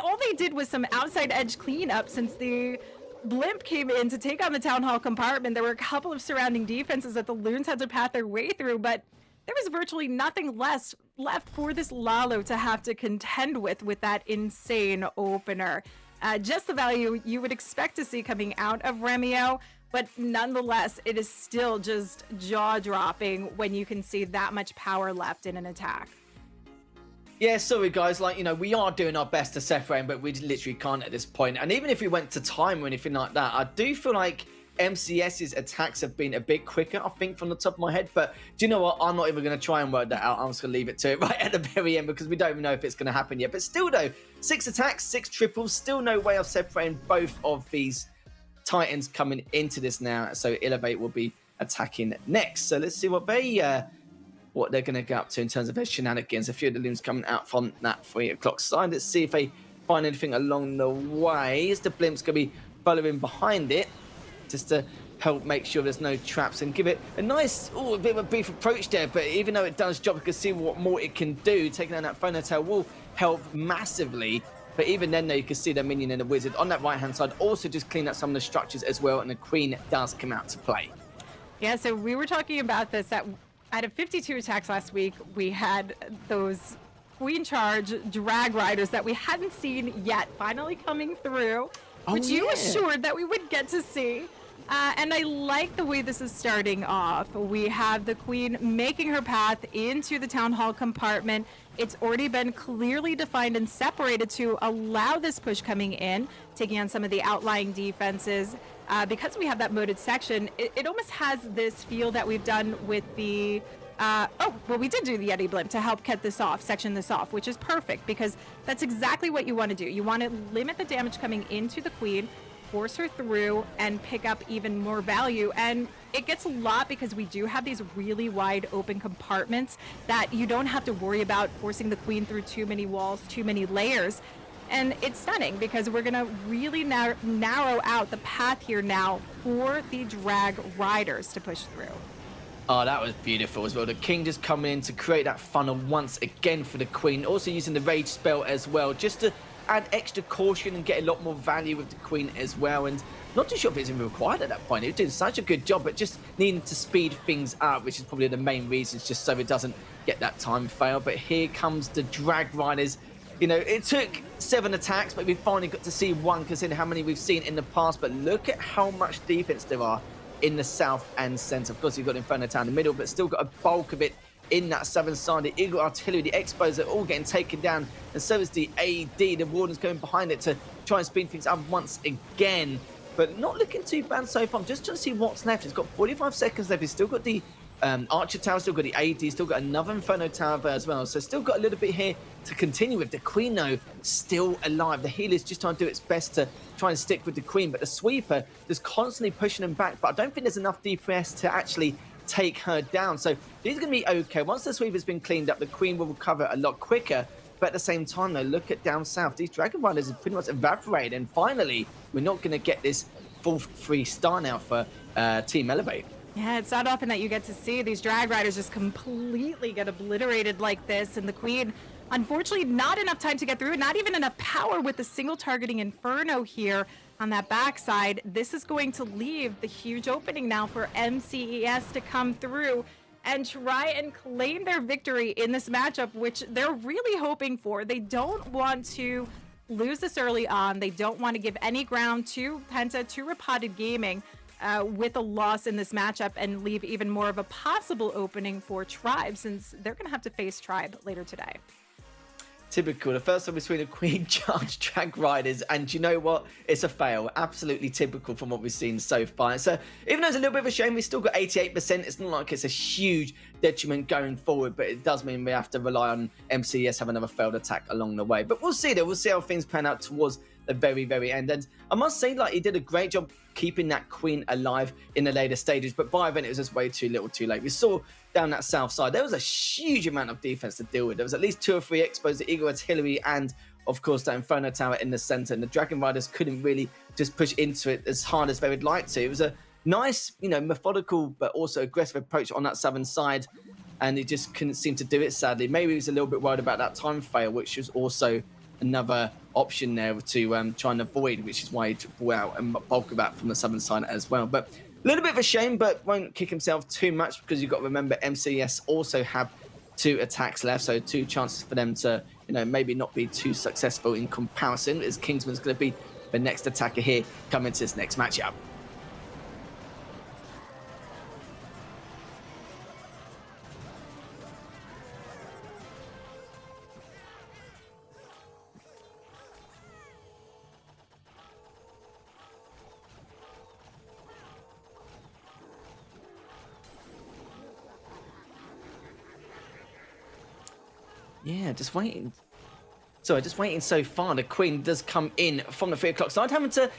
All they did was some outside edge cleanup since the blimp came in to take on the Town Hall compartment. There were a couple of surrounding defenses that the loons had to path their way through, but there was virtually nothing left for this Lalo to have to contend with that insane opener. Just the value you would expect to see coming out of Romeo, but nonetheless, it is still just jaw-dropping when you can see that much power left in an attack. Yeah, sorry guys, like, you know, we are doing our best to separate, but we literally can't at this point. And even if we went to time or anything like that, I do feel like MCS's attacks have been a bit quicker, I think, from the top of my head. But do you know what? I'm not even going to try and work that out. I'm just going to leave it to it right at the very end, because we don't even know if it's going to happen yet. But still, though, 6 attacks, 6 triples, still no way of separating both of these Titans coming into this now. So Elevate will be attacking next. So let's see what they're going to go up to in terms of their shenanigans. A few of the loons coming out from that 3 o'clock side. Let's see if they find anything along the way. Is the blimp's going to be following behind it, just to help make sure there's no traps and give it a nice, a bit of a brief approach there. But even though it does job, you can see what more it can do. Taking down that Inferno Tower will help massively. But even then, though, you can see the minion and the wizard on that right-hand side also just clean up some of the structures as well. And the Queen does come out to play. Yeah, so we were talking about this out of 52 attacks last week. We had those Queen Charge drag riders that we hadn't seen yet finally coming through, which you assured that we would get to see. And I like the way this is starting off. We have the Queen making her path into the Town Hall compartment. It's already been clearly defined and separated to allow this push coming in, taking on some of the outlying defenses. Because we have that moated section, it almost has this feel that we've done with the we did do the Yeti Blimp to help section this off, which is perfect, because that's exactly what you want to do. You want to limit the damage coming into the Queen, force her through, and pick up even more value. And it gets a lot because we do have these really wide open compartments that you don't have to worry about forcing the Queen through too many walls, too many layers. And it's stunning because we're going to really narrow out the path here now for the drag riders to push through. Oh, that was beautiful as well. The King just coming in to create that funnel once again for the Queen. Also using the Rage spell as well, just to add extra caution and get a lot more value with the Queen as well. And not too sure if it's even required at that point. It was doing such a good job, but just needing to speed things up, which is probably the main reason, just so it doesn't get that time fail. But here comes the drag riders. You know, it took 7 attacks, but we finally got to see 1, considering how many we've seen in the past. But look at how much defense there are in the south and center. Of course, you've got Inferno Tower in the middle, but still got a bulk of it in that southern side. The Eagle Artillery, the Expos are all getting taken down, and so is the AD. The Warden's going behind it to try and speed things up once again, but not looking too bad so far. I'm just trying to see what's left. He's got 45 seconds left. He's still got the Archer Tower, still got the AD, still got another Inferno Tower there as well. So still got a little bit here to continue with. The Queen, though, still alive. The healer's just trying to do its best to try and stick with the Queen, but the Sweeper just constantly pushing them back. But I don't think there's enough DPS to actually take her down. So these are going to be okay. Once the Sweeper's been cleaned up, the Queen will recover a lot quicker. But at the same time, though, look at down south. These Dragon Riders have pretty much evaporated. And finally, we're not going to get this full 3-star now for Team Elevate. Yeah, it's not often that you get to see these drag riders just completely get obliterated like this. And the Queen, unfortunately, not enough time to get through, not even enough power with the single targeting Inferno here on that backside. This is going to leave the huge opening now for MCES to come through and try and claim their victory in this matchup, which they're really hoping for. They don't want to lose this early on. They don't want to give any ground to Penta, to Repotted Gaming, with a loss in this matchup, and leave even more of a possible opening for Tribe, since they're going to have to face Tribe later today. Typical. The first one between the Queen charged Drag Riders, and you know what? It's a fail. Absolutely typical from what we've seen so far. So even though it's a little bit of a shame, we still got 88%. It's not like it's a huge detriment going forward, but it does mean we have to rely on MCES have another failed attack along the way. But we'll see though. We'll see how things pan out towards the very, very end. And I must say, like, he did a great job keeping that Queen alive in the later stages, but by then it was just way too little too late. We saw down that south side, there was a huge amount of defense to deal with. There was at least 2 or 3 Expos, the Eagle Artillery, and of course that Inferno Tower in the center, and the Dragon Riders couldn't really just push into it as hard as they would like to. It was a nice, you know, methodical but also aggressive approach on that southern side, and it just couldn't seem to do it, sadly. Maybe he was a little bit worried about that time fail, which was also another option there to try and avoid, which is why he took ball out and bulk of that from the southern side as well. But a little bit of a shame, but won't kick himself too much, because you've got to remember MCES also have 2 attacks left, so 2 chances for them to, you know, maybe not be too successful in comparison, as Kingsman's going to be the next attacker here coming to this next matchup. Yeah, just waiting. Sorry, just waiting so far. The Queen does come in from the 3 o'clock side, having to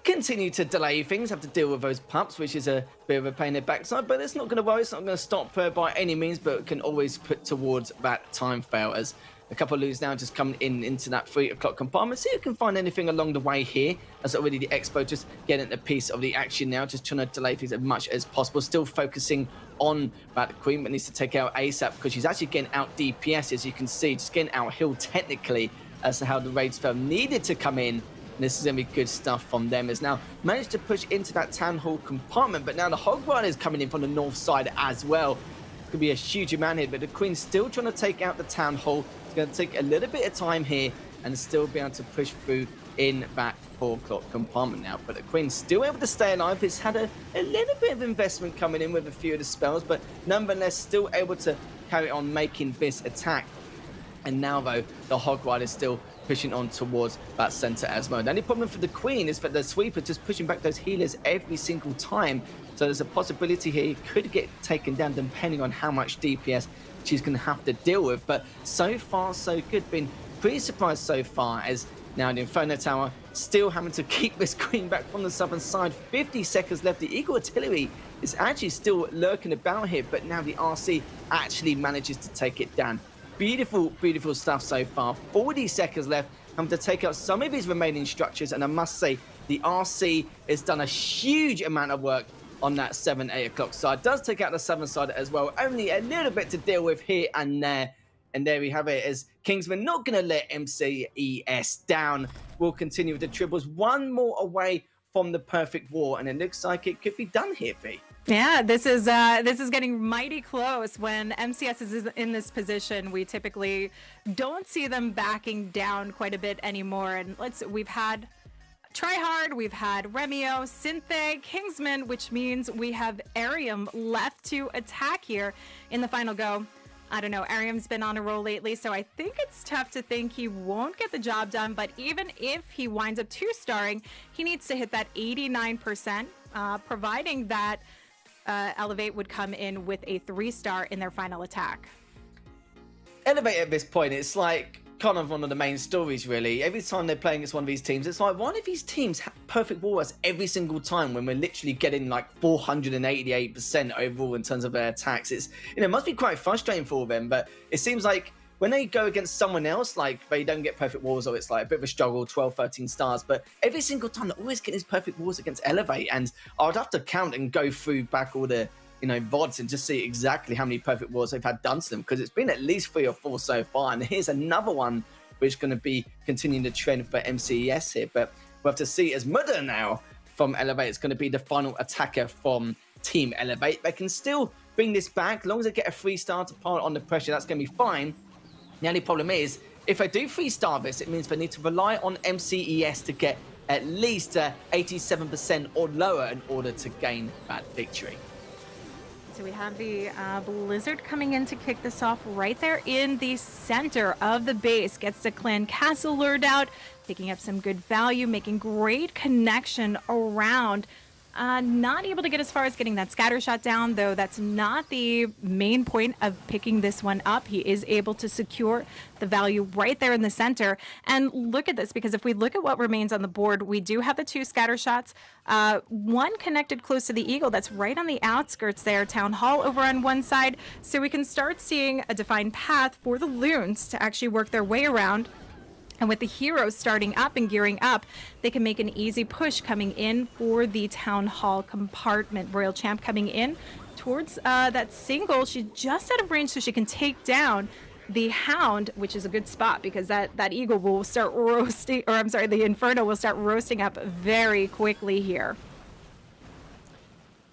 continue to delay things, have to deal with those pups, which is a bit of a pain in the backside, but it's not going to worry. It's not going to stop her by any means, but can always put towards that time fail, as a couple of loos now just coming in into that 3 o'clock compartment. See if you can find anything along the way here, as already the Expo just getting a piece of the action now, just trying to delay things as much as possible, still focusing on that Queen, but needs to take out ASAP, because she's actually getting out DPS, as you can see, just getting out heal technically, as to how the raid spell needed to come in. And this is going to be good stuff from them, as now managed to push into that Town Hall compartment, but now the Hog Rider is coming in from the north side as well. Could be a huge amount here, but the Queen's still trying to take out the Town Hall. It's going to take a little bit of time here and still be able to push through in that 4 o'clock compartment now. But the Queen's still able to stay alive. It's had a little bit of investment coming in with a few of the spells, but nonetheless still able to carry on making this attack. And now, though, the Hog Rider is still pushing on towards that center as well. The only problem for the Queen is that the Sweeper just pushing back those healers every single time. So there's a possibility here he could get taken down depending on how much DPS she's going to have to deal with. But so far, so good. Been pretty surprised so far, as now the Inferno Tower still having to keep this Queen back from the southern side. 50 seconds left. The Eagle Artillery is actually still lurking about here, but now the RC actually manages to take it down. Beautiful, beautiful stuff so far. 40 seconds left. I'm to take out some of his remaining structures, and I must say the RC has done a huge amount of work on that 7-8 o'clock side. Does take out the southern side as well. Only a little bit to deal with here and there. And there we have it, as Kingsman not going to let MCES down. We'll continue with the triples. One more away from the perfect war, and it looks like it could be done here, V. Yeah, this is getting mighty close. When MCS is in this position, we typically don't see them backing down quite a bit anymore. And we've had Tryhard, we've had Romeo, Synfade, Kingsman, which means we have Arium left to attack here in the final go. I don't know, Arium's been on a roll lately, so I think it's tough to think he won't get the job done, but even if he winds up 2-starring, he needs to hit that 89%, providing that Elevate would come in with a 3-star in their final attack. Elevate at this point, it's like kind of one of the main stories, really. Every time they're playing against one of these teams, it's like, one of these teams have perfect wall rush every single time when we're literally getting like 488% overall in terms of their attacks. It's, you know, it must be quite frustrating for them, but it seems like when they go against someone else, like they don't get perfect walls, or it's like a bit of a struggle, 12, 13 stars, but every single time they're always getting these perfect walls against Elevate, and I'd have to count and go through back all the, you know, VODs and just see exactly how many perfect wars they've had done to them, because it's been at least 3 or 4 so far, and here's another one which is going to be continuing the trend for MCES here, but we'll have to see as Mudda now from Elevate is going to be the final attacker from Team Elevate. They can still bring this back, as long as they get a 3-star to pile on the pressure, that's going to be fine. The only problem is, if they do 3-star this, it means they need to rely on MCES to get at least 87% or lower in order to gain that victory. So we have the Blizzard coming in to kick this off right there in the center of the base. Gets the clan castle lured out, picking up some good value, making great connection around. Not able to get as far as getting that scatter shot down, though that's not the main point of picking this one up. He is able to secure the value right there in the center. And look at this, because if we look at what remains on the board, we do have the 2 scatter shots. One connected close to the Eagle that's right on the outskirts there. Town Hall over on one side. So we can start seeing a defined path for the Loons to actually work their way around. And with the heroes starting up and gearing up, they can make an easy push coming in for the Town Hall compartment. Royal Champ coming in towards that single. She's just out of range, so she can take down the Hound, which is a good spot because that Eagle will start roasting, or I'm sorry, the Inferno will start roasting up very quickly here.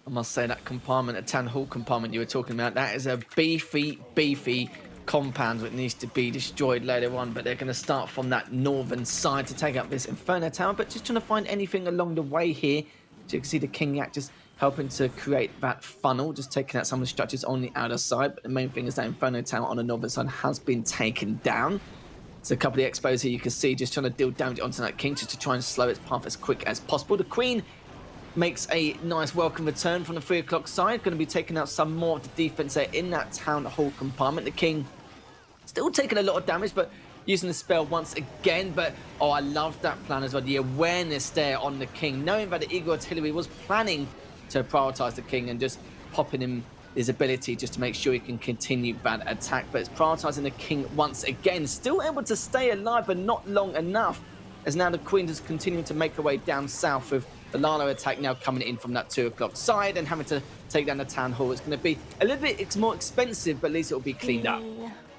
I must say that compartment, the Town Hall compartment you were talking about, that is a beefy compound that needs to be destroyed later on, but they're going to start from that northern side to take up this Inferno Tower, but just trying to find anything along the way here. So you can see the King Yak just helping to create that funnel, just taking out some of the structures on the outer side, but the main thing is that Inferno Tower on the northern side has been taken down. So a couple of the expos here you can see just trying to deal damage onto that King just to try and slow its path as quick as possible. The Queen makes a nice welcome return from the 3 o'clock side, going to be taking out some more of the defense there in that Town Hall compartment. The King still taking a lot of damage, but using the spell once again. But, oh, I love that plan as well. The awareness there on the King, knowing that the Eagle Artillery was planning to prioritize the King and just popping him his ability just to make sure he can continue that attack. But it's prioritizing the King once again. Still able to stay alive, but not long enough, as now the Queen is continuing to make her way down south with the Lalo attack now coming in from that 2 o'clock side and having to take down the Town Hall. It's going to be a little bit more expensive, but at least it will be cleaned up.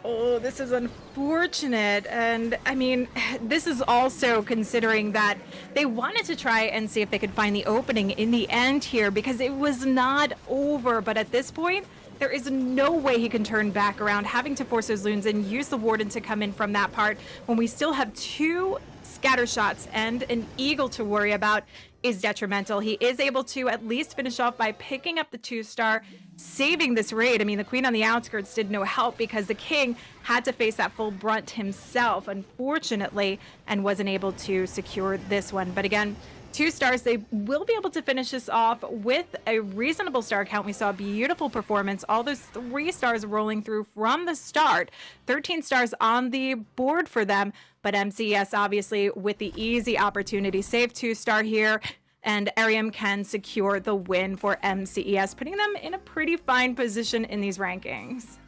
Oh, this is unfortunate. And I mean, this is also considering that they wanted to try and see if they could find the opening in the end here, because it was not over. But at this point, there is no way he can turn back around, having to force those Loons and use the Warden to come in from that part when we still have 2 scatter shots and an Eagle to worry about is detrimental. He is able to at least finish off by picking up the 2-star, saving this raid. I mean, the Queen on the outskirts did no help because the King had to face that full brunt himself, unfortunately, and wasn't able to secure this one. But again, 2 stars, they will be able to finish this off with a reasonable star count. We saw a beautiful performance, all those 3 stars rolling through from the start, 13 stars on the board for them. But MCES obviously with the easy opportunity, save 2-star here, and Arium can secure the win for MCES, putting them in a pretty fine position in these rankings.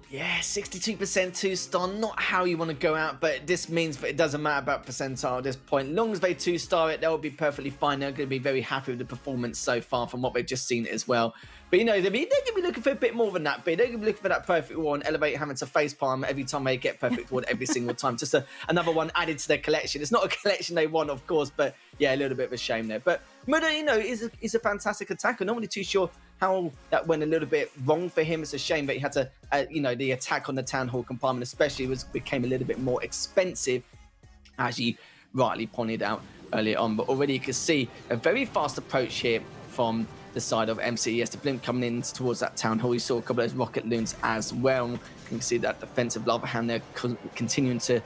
Yeah, 62% 2-star, not how you want to go out, but this means that it doesn't matter about percentile at this point. As long as they 2-star it, they'll be perfectly fine. They're going to be very happy with the performance so far from what they've just seen as well. But, you know, they're going to be looking for a bit more than that, but they're going to be looking for that perfect wall and Elevate having to facepalm every time they get perfect ward every single time. Just another one added to their collection. It's not a collection they want, of course, but, yeah, a little bit of a shame there. But Muda, you know, is a fantastic attacker. Not really too sure how that went a little bit wrong for him. It's a shame that he had to, you know, the attack on the Town Hall compartment especially became a little bit more expensive, as you rightly pointed out. earlier on. But already you can see a very fast approach here from the side of MCES. The blimp coming in towards that town hall. You saw a couple of those rocket loons as well. You can see that defensive lava hand there continuing to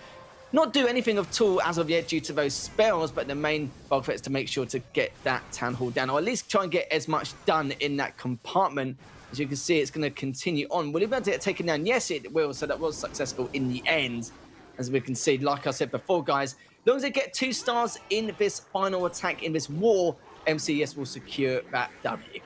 not do anything of all as of yet due to those spells, but the main bulk of it is to make sure to get that town hall down, or at least try and get as much done in that compartment. As you can see, it's going to continue on. Will it be able to get taken down? Yes, it will. So that was successful in the end. As we can see, like I said before, guys, as long as they get 2 stars in this final attack, in this war, MCES will secure that W.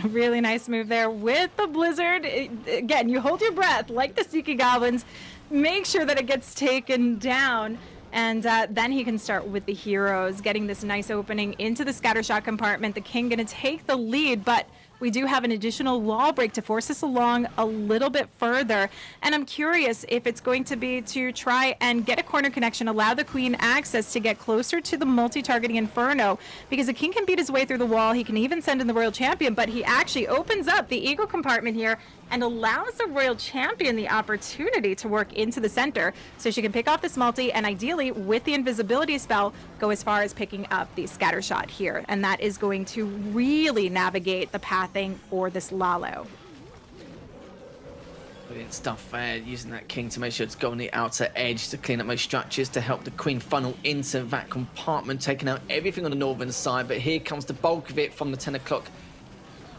Really nice move there with the Blizzard. Again, you hold your breath like the Seeking Goblins. Make sure that it gets taken down. And then he can start with the heroes, getting this nice opening into the scattershot compartment. The King going to take the lead, but we do have an additional wall break to force us along a little bit further. And I'm curious if it's going to be to try and get a corner connection, allow the Queen access to get closer to the multi-targeting Inferno, because the King can beat his way through the wall. He can even send in the Royal Champion, but he actually opens up the Eagle compartment here and allows the Royal Champion the opportunity to work into the center so she can pick off this multi and ideally with the invisibility spell go as far as picking up the scatter shot here, and that is going to really navigate the pathing for this Lalo. Brilliant stuff there, using that King to make sure it's going on the outer edge to clean up those structures, to help the Queen funnel into that compartment, taking out everything on the northern side. But here comes the bulk of it from the 10 o'clock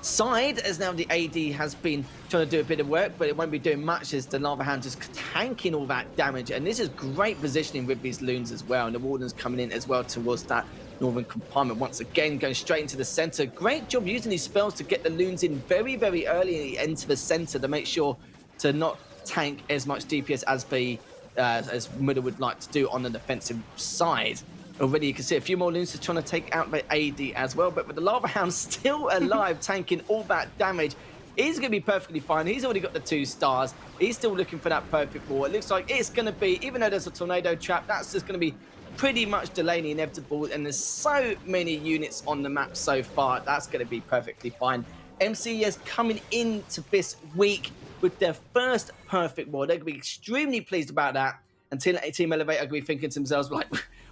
side, as now the AD has been trying to do a bit of work, but it won't be doing much as the lava hand just tanking all that damage. And this is great positioning with these loons as well, and the Warden's coming in as well towards that northern compartment once again, going straight into the center. Great job using these spells to get the loons in very, very early into the center to make sure to not tank as much DPS as the as Muda would like to do on the defensive side. Already you can see a few more loons are trying to take out the AD as well, but with the lava hound still alive, tanking all that damage, he's going to be perfectly fine. He's already got the 2 stars. He's still looking for that perfect wall. It looks like it's going to be, even though there's a tornado trap, that's just going to be pretty much delaying the inevitable, and there's so many units on the map so far, that's going to be perfectly fine. MCES coming into this week with their first perfect wall. They're going to be extremely pleased about that, and Team Elevate are going to be thinking to themselves, like,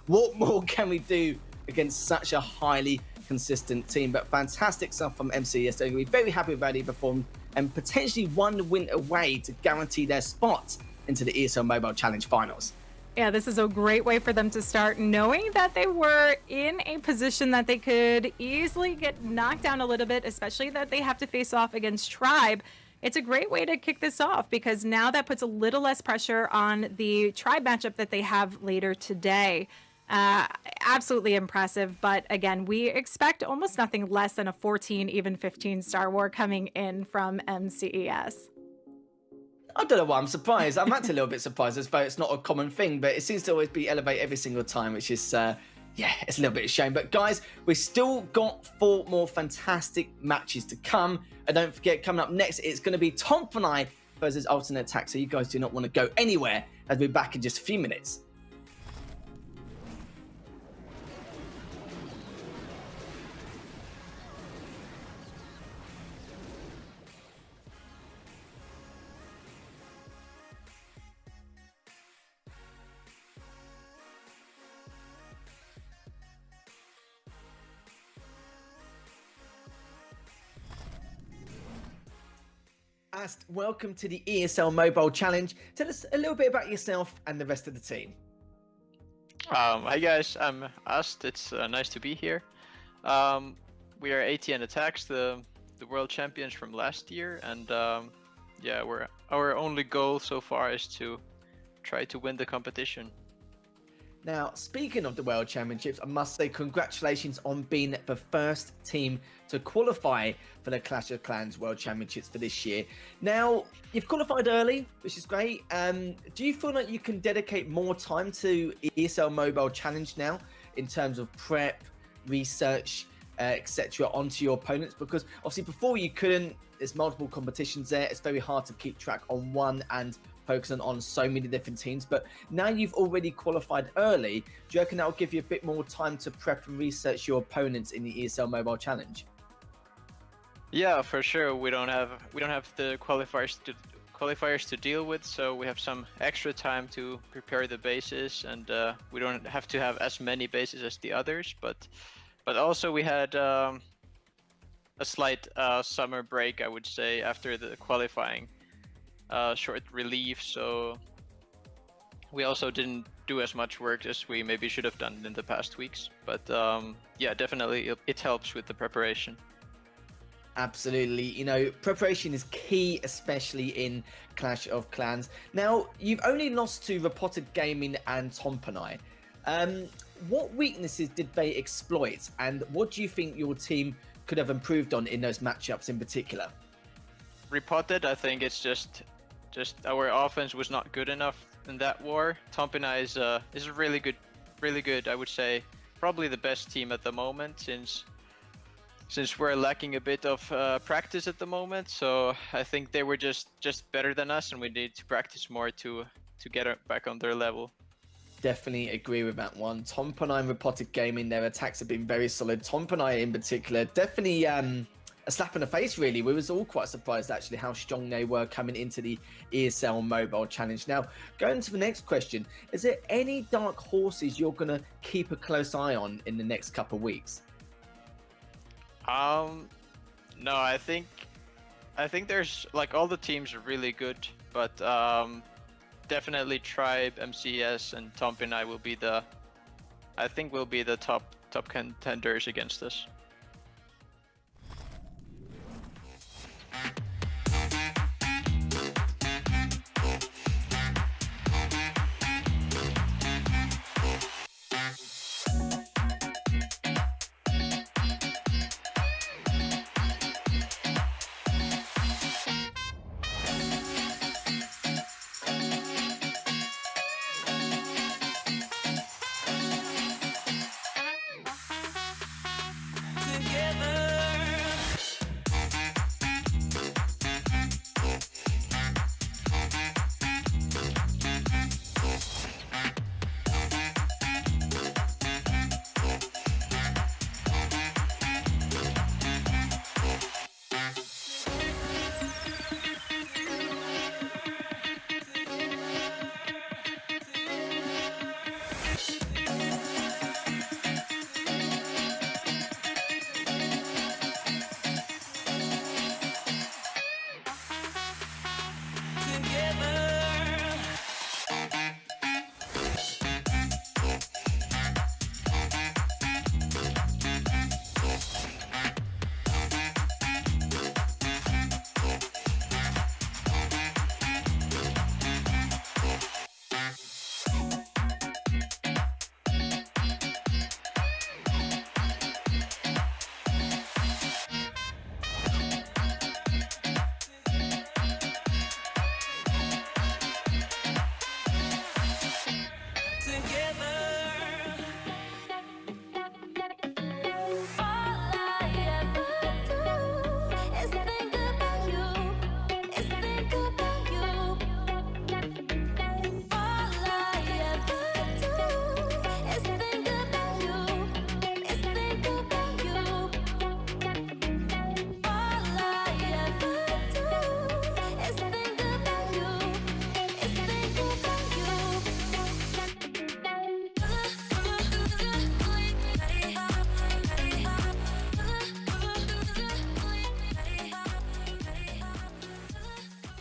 what more can we do against such a highly consistent team? But fantastic stuff from MCES. They're going to be very happy with how they performed and potentially 1 win away to guarantee their spot into the ESL Mobile Challenge Finals. Yeah, this is a great way for them to start, knowing that they were in a position that they could easily get knocked down a little bit, especially that they have to face off against Tribe. It's a great way to kick this off, because now that puts a little less pressure on the Tribe matchup that they have later today. Absolutely impressive, but again, we expect almost nothing less than a 14, even 15 star war coming in from MCES. I don't know why I'm surprised. I'm actually a little bit surprised, as though it's not a common thing, but it seems to always be Elevate every single time, which is, yeah, it's a little bit of a shame. But guys, we've still got 4 more fantastic matches to come. And don't forget, coming up next, it's going to be Tompinai versus Alternate Attack. So you guys do not want to go anywhere, as we'll be back in just a few minutes. Welcome to the ESL Mobile Challenge. Tell us a little bit about yourself and the rest of the team. Hi guys, I'm Ast. It's nice to be here. We are ATN Attacks, the world champions from last year, and yeah, our only goal so far is to try to win the competition. Now, speaking of the World Championships, I must say congratulations on being the first team to qualify for the Clash of Clans World Championships for this year. Now, you've qualified early, which is great. Do you feel like you can dedicate more time to ESL Mobile Challenge now in terms of prep, research, etc. onto your opponents? Because obviously before you couldn't, there's multiple competitions there. It's very hard to keep track on one and focusing on so many different teams, but now you've already qualified early. Do you reckon that will give you a bit more time to prep and research your opponents in the ESL Mobile Challenge? Yeah, for sure. We don't have the qualifiers to deal with, so we have some extra time to prepare the bases, and we don't have to have as many bases as the others. But also we had a slight summer break, I would say, after the qualifying short relief, so we also didn't do as much work as we maybe should have done in the past weeks. But yeah, definitely it helps with the preparation. Absolutely. You know, preparation is key, especially in Clash of Clans. Now, you've only lost to Reported Gaming and Tompinai. What weaknesses did they exploit, and what do you think your team could have improved on in those matchups in particular? Reported, I think it's just our offense was not good enough in that war. Tompinai is really good. I would say probably the best team at the moment, since we're lacking a bit of practice at the moment. So I think they were just better than us, and we need to practice more to get back on their level. Definitely agree with that one. Tompinai and Reported Gaming, their attacks have been very solid. Tompinai in particular, definitely a slap in the face, really. We was all quite surprised, actually, how strong they were coming into the ESL Mobile Challenge. Now, going to the next question, is there any dark horses you're going to keep a close eye on in the next couple of weeks? No, I think there's, like, all the teams are really good, but definitely Tribe, MCES, and Tompinai will be the top contenders against us.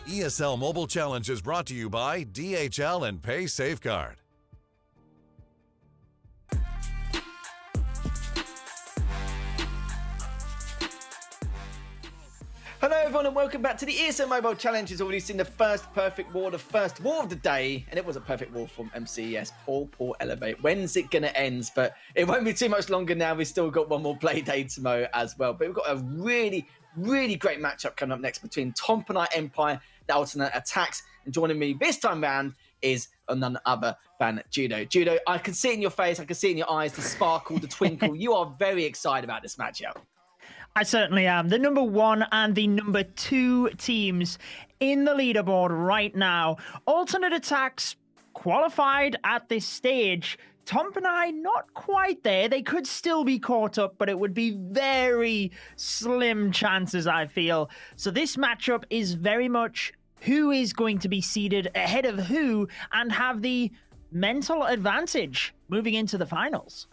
ESL Mobile Challenge is brought to you by DHL and Pay Safeguard. Hello everyone and welcome back to the ESL Mobile Challenge. It's already seen the first perfect war, the first war of the day, and it was a perfect war from MCES. Poor Elevate. When's it going to end? But it won't be too much longer now. We've still got one more play day tomorrow as well. But we've got a really great matchup coming up next between Tompinai Empire, the alternate attacks. And joining me this time round is none other than Judo. Judo, I can see it in your face, I can see it in your eyes, the sparkle, the twinkle. You are very excited about this matchup. I certainly am. The number 1 and the number 2 teams in the leaderboard right now. Alternate attacks qualified at this stage. Tompinai not quite there. They could still be caught up, but it would be very slim chances, I feel. So this matchup is very much who is going to be seeded ahead of who and have the mental advantage moving into the finals.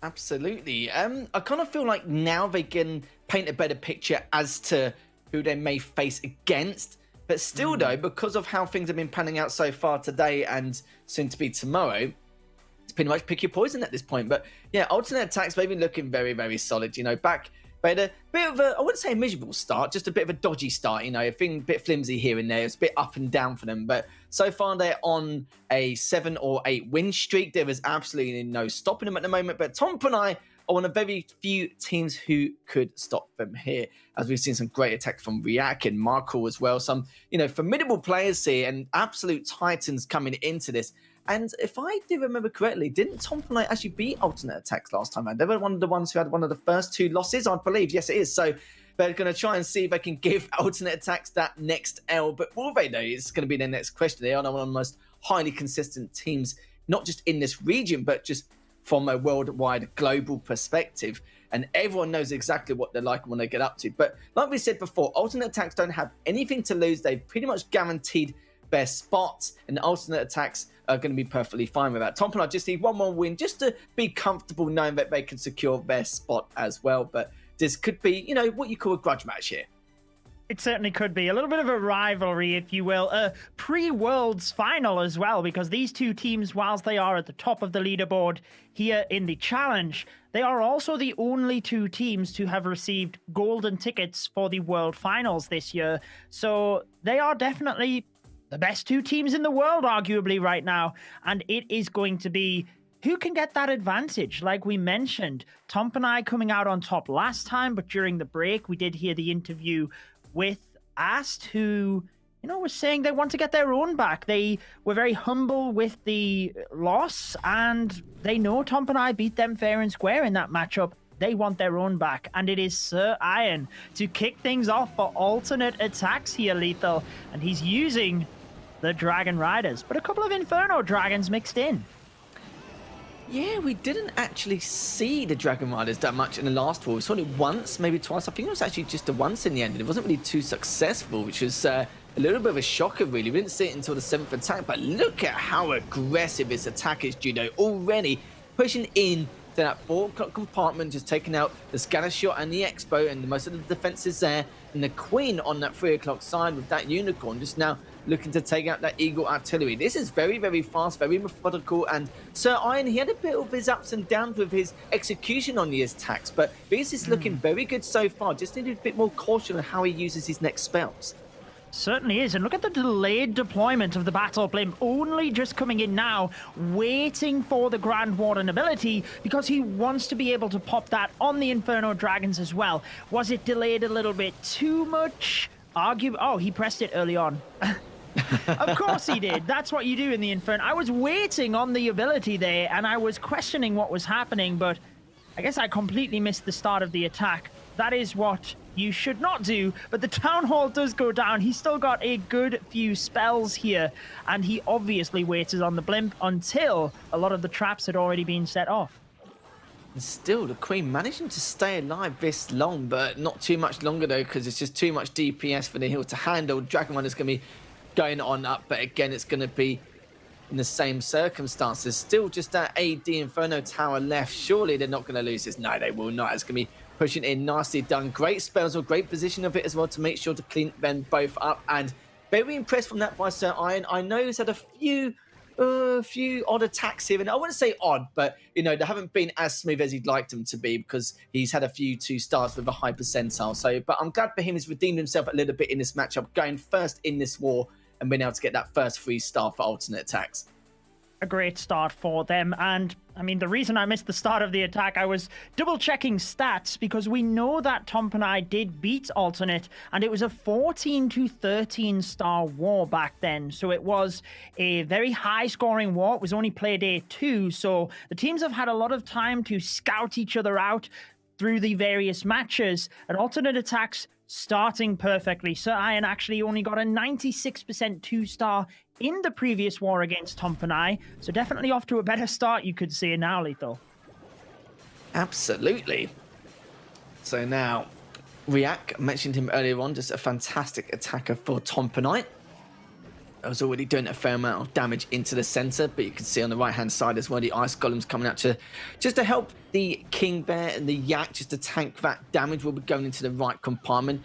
Absolutely. I kind of feel like now they can paint a better picture as to who they may face against. But still, though, because of how things have been panning out so far today and soon to be tomorrow, it's pretty much pick your poison at this point. But yeah, alternate attacks, they've been looking very, very solid. You know, they had a bit of a, I wouldn't say a miserable start, just a bit of a dodgy start, you know, a bit flimsy here and there. It's a bit up and down for them. But so far, they're on a 7 or 8 win streak. There is absolutely no stopping them at the moment. But Tompinai are one of very few teams who could stop them here, as we've seen some great attacks from React and Marco as well. Some, you know, formidable players here and absolute titans coming into this. And if I do remember correctly, didn't Tompinai actually beat alternate attacks last time? They were one of the ones who had one of the first 2 losses, I believe. Yes, it is. So they're going to try and see if they can give alternate attacks that next L. But will they, though? It's going to be their next question. They are one of the most highly consistent teams, not just in this region, but just from a worldwide global perspective. And everyone knows exactly what they're like and what they get up to. But like we said before, alternate attacks don't have anything to lose. They've pretty much guaranteed their spots, and alternate attacks are going to be perfectly fine with that. Tompinai just need one more win just to be comfortable knowing that they can secure their spot as well. But this could be, you know, what you call a grudge match here. It certainly could be a little bit of a rivalry, if you will, a pre-Worlds final as well, because these two teams, whilst they are at the top of the leaderboard here in the challenge, they are also the only 2 teams to have received golden tickets for the World Finals this year. So they are definitely the best 2 teams in the world, arguably, right now. And it is going to be who can get that advantage. Like we mentioned, Tompinai coming out on top last time, but during the break, we did hear the interview with Ast, who, you know, was saying they want to get their own back. They were very humble with the loss, and they know Tompinai beat them fair and square in that matchup. They want their own back, and it is Sir Iron to kick things off for alternate attacks here, Lethal, and he's using the Dragon Riders, but a couple of Inferno Dragons mixed in. Yeah, we didn't actually see the Dragon Riders that much in the last war. We saw it once, maybe twice. I think it was actually just the once in the end. It wasn't really too successful, which was a little bit of a shocker, really. We didn't see it until the 7th attack, but look at how aggressive this attack is, Judo. Already pushing in to that 4 o'clock compartment, just taking out the scanner shot and the Expo, and most of the defenses there. And the Queen on that 3 o'clock side with that Unicorn just now looking to take out that Eagle artillery. This is very, very fast, very methodical, and Sir Iron, he had a bit of his ups and downs with his execution on the attacks, but this is looking very good so far. Just needed a bit more caution on how he uses his next spells. Certainly is, and look at the delayed deployment of the Battle Blimp, only just coming in now, waiting for the Grand Warden ability, because he wants to be able to pop that on the Inferno Dragons as well. Was it delayed a little bit too much? Oh, he pressed it early on. Of course he did. That's what you do in the Inferno. I was waiting on the ability there, and I was questioning what was happening, but I guess I completely missed the start of the attack. That is what you should not do, but the Town Hall does go down. He's still got a good few spells here, and he obviously waited on the blimp until a lot of the traps had already been set off. And still, the Queen managing to stay alive this long, but not too much longer, though, because it's just too much DPS for the hill to handle. Dragon Runner's going to be going on up, but again, it's going to be in the same circumstances. Still just that AD Inferno Tower left. Surely they're not going to lose this. No, they will not. It's going to be pushing in, nicely done. Great spells, or great position of it as well to make sure to clean them both up. And very impressed from that by Sir Iron. I know he's had a few odd attacks here, and I wouldn't say odd, but you know, they haven't been as smooth as he'd like them to be, because he's had a few 2 stars with a high percentile. So, but I'm glad for him, he's redeemed himself a little bit in this matchup, going first in this war and being able to get that first 3 star for alternate attacks. A great start for them. And I mean, the reason I missed the start of the attack, I was double checking stats, because we know that Tompinai did beat alternate, and it was a 14 to 13 star war back then. So it was a very high scoring war. It was only play day 2. So the teams have had a lot of time to scout each other out through the various matches, and alternate attacks starting perfectly. Sir Iron actually only got a 96% 2-star in the previous war against Tompinai, so definitely off to a better start, you could say now, Lethal. Absolutely. So now, Riak, mentioned him earlier on, just a fantastic attacker for Tompinai. was already doing a fair amount of damage into the center, but you can see on the right hand side as well the ice golems coming out to just to help the king bear and the yak just to tank that damage. Will be going into the right compartment,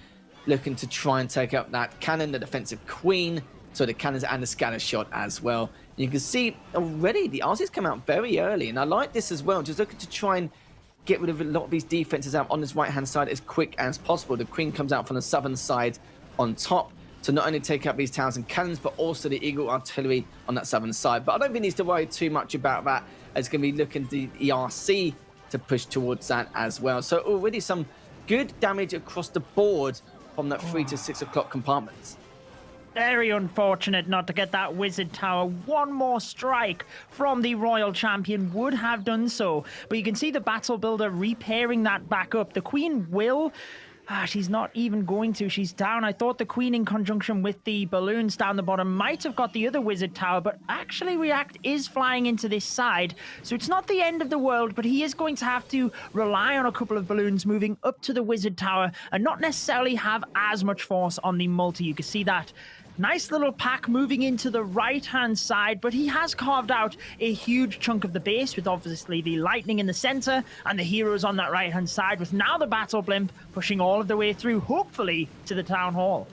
looking to try and take out that cannon, the defensive queen, so the cannons and the scatter shot as well. And you can see already the RCs come out very early, and I like this as well, just looking to try and get rid of a lot of these defenses out on this right hand side as quick as possible. The queen comes out from the southern side on top to not only take out these towers and cannons, but also the eagle artillery on that southern side. But I don't think he needs to worry too much about that. It's going to be looking to the ERC to push towards that as well. So already some good damage across the board from that 3 to 6 o'clock compartments. Very unfortunate not to get that wizard tower. One more strike from the royal champion would have done so. But you can see the battle builder repairing that back up. The queen will... she's not even going to. She's down. I thought the queen in conjunction with the balloons down the bottom might have got the other wizard tower, but actually React is flying into this side. So it's not the end of the world, but he is going to have to rely on a couple of balloons moving up to the wizard tower and not necessarily have as much force on the multi. You can see that. Nice little pack moving into the right-hand side, but he has carved out a huge chunk of the base with obviously the lightning in the center and the heroes on that right-hand side, with now the battle blimp pushing all of the way through, hopefully, to the town hall.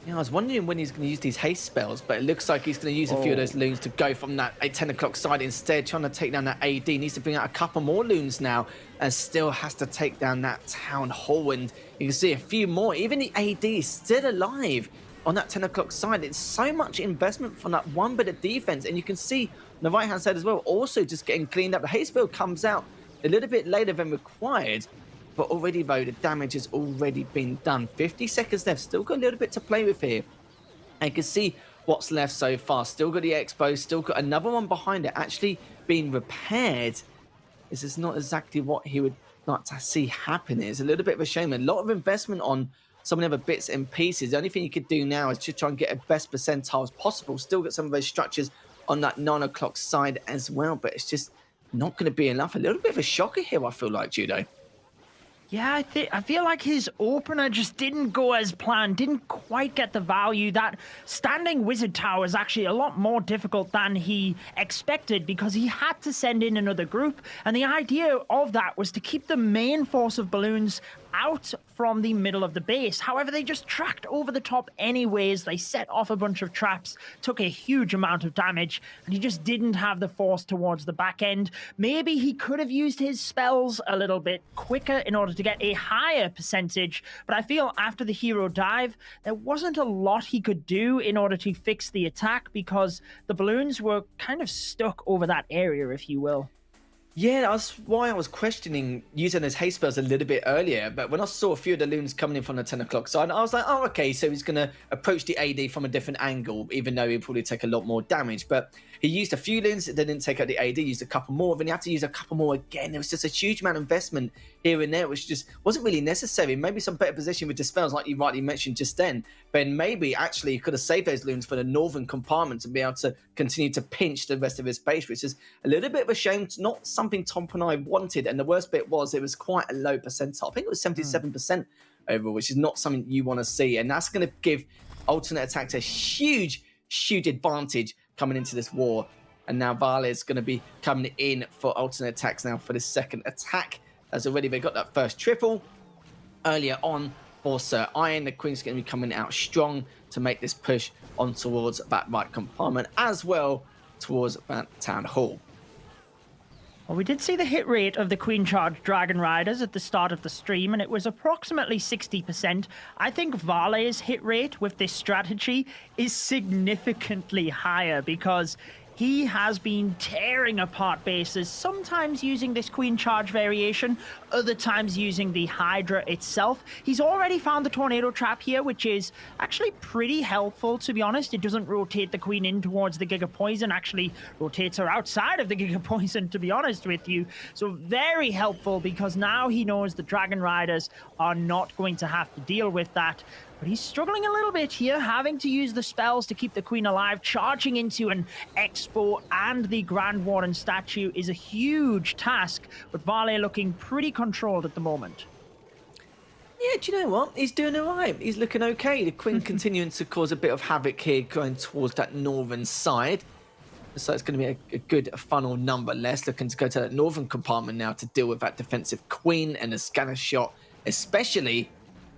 Yeah, I was wondering when he's going to use these haste spells, but it looks like he's going to use a few of those loons to go from that 10 o'clock side instead, trying to take down that AD. Needs to bring out a couple more loons now, and still has to take down that town hall, and you can see a few more. Even the AD is still alive on that 10 o'clock side. It's so much investment from that one bit of defense, and you can see on the right hand side as well, also just getting cleaned up. The haste build comes out a little bit later than required, but already though the damage has already been done. 50 seconds left, still got a little bit to play with here, and you can see what's left so far. Still got the expo, still got another one behind it actually being repaired. This is not exactly what he would like to see happen. It's a little bit of a shame. A lot of investment on some of the other bits and pieces. The only thing you could do now is just try and get a best percentiles possible. Still get some of those structures on that 9 o'clock side as well, but it's just not going to be enough. A little bit of a shocker here, I feel like, Judo. Yeah, I feel like his opener just didn't go as planned, didn't quite get the value. That standing wizard tower is actually a lot more difficult than he expected because he had to send in another group, and the idea of that was to keep the main force of balloons out from the middle of the base. However, they just tracked over the top anyways. They set off a bunch of traps, took a huge amount of damage, and he just didn't have the force towards the back end. Maybe he could have used his spells a little bit quicker in order to get a higher percentage, but I feel after the hero dive, there wasn't a lot he could do in order to fix the attack because the balloons were kind of stuck over that area, if you will. Yeah, that's why I was questioning using his haste spells a little bit earlier. But when I saw a few of the loons coming in from the 10 o'clock side, I was like, oh, okay, so he's going to approach the AD from a different angle, even though he'll probably take a lot more damage. But he used a few loons, they didn't take out the AD, used a couple more, then he had to use a couple more again. There was just a huge amount of investment here and there, which just wasn't really necessary. Maybe some better position with the spells, like you rightly mentioned just then. But maybe actually he could have saved those loons for the northern compartments and be able to continue to pinch the rest of his base, which is a little bit of a shame. It's not something Tompinai wanted. And the worst bit was it was quite a low percentile. I think it was 77% overall, which is not something you want to see. And that's going to give alternate attacks a huge advantage coming into this war. And now Vale is going to be coming in for alternate attacks now for the second attack. As already they got that first triple earlier on for Sir Iron. The Queen's going to be coming out strong to make this push on towards that right compartment as well towards that town hall. Well, we did see the hit rate of the Queen Charge Dragon Riders at the start of the stream, and it was approximately 60%. I think Vale's hit rate with this strategy is significantly higher because he has been tearing apart bases, sometimes using this Queen Charge variation, other times using the Hydra itself. He's already found the Tornado Trap here, which is actually pretty helpful, to be honest. It doesn't rotate the Queen in towards the Giga Poison, actually rotates her outside of the Giga Poison, to be honest with you. So very helpful because now he knows the Dragon Riders are not going to have to deal with that. But he's struggling a little bit here, having to use the spells to keep the Queen alive. Charging into an Expo and the Grand Warden statue is a huge task, but Vale looking pretty controlled at the moment. Yeah, do you know what? He's doing all right. He's looking okay. The Queen continuing to cause a bit of havoc here, going towards that northern side. So it's going to be a good funnel numberless. Looking to go to that northern compartment now to deal with that defensive Queen and a scanner shot, especially.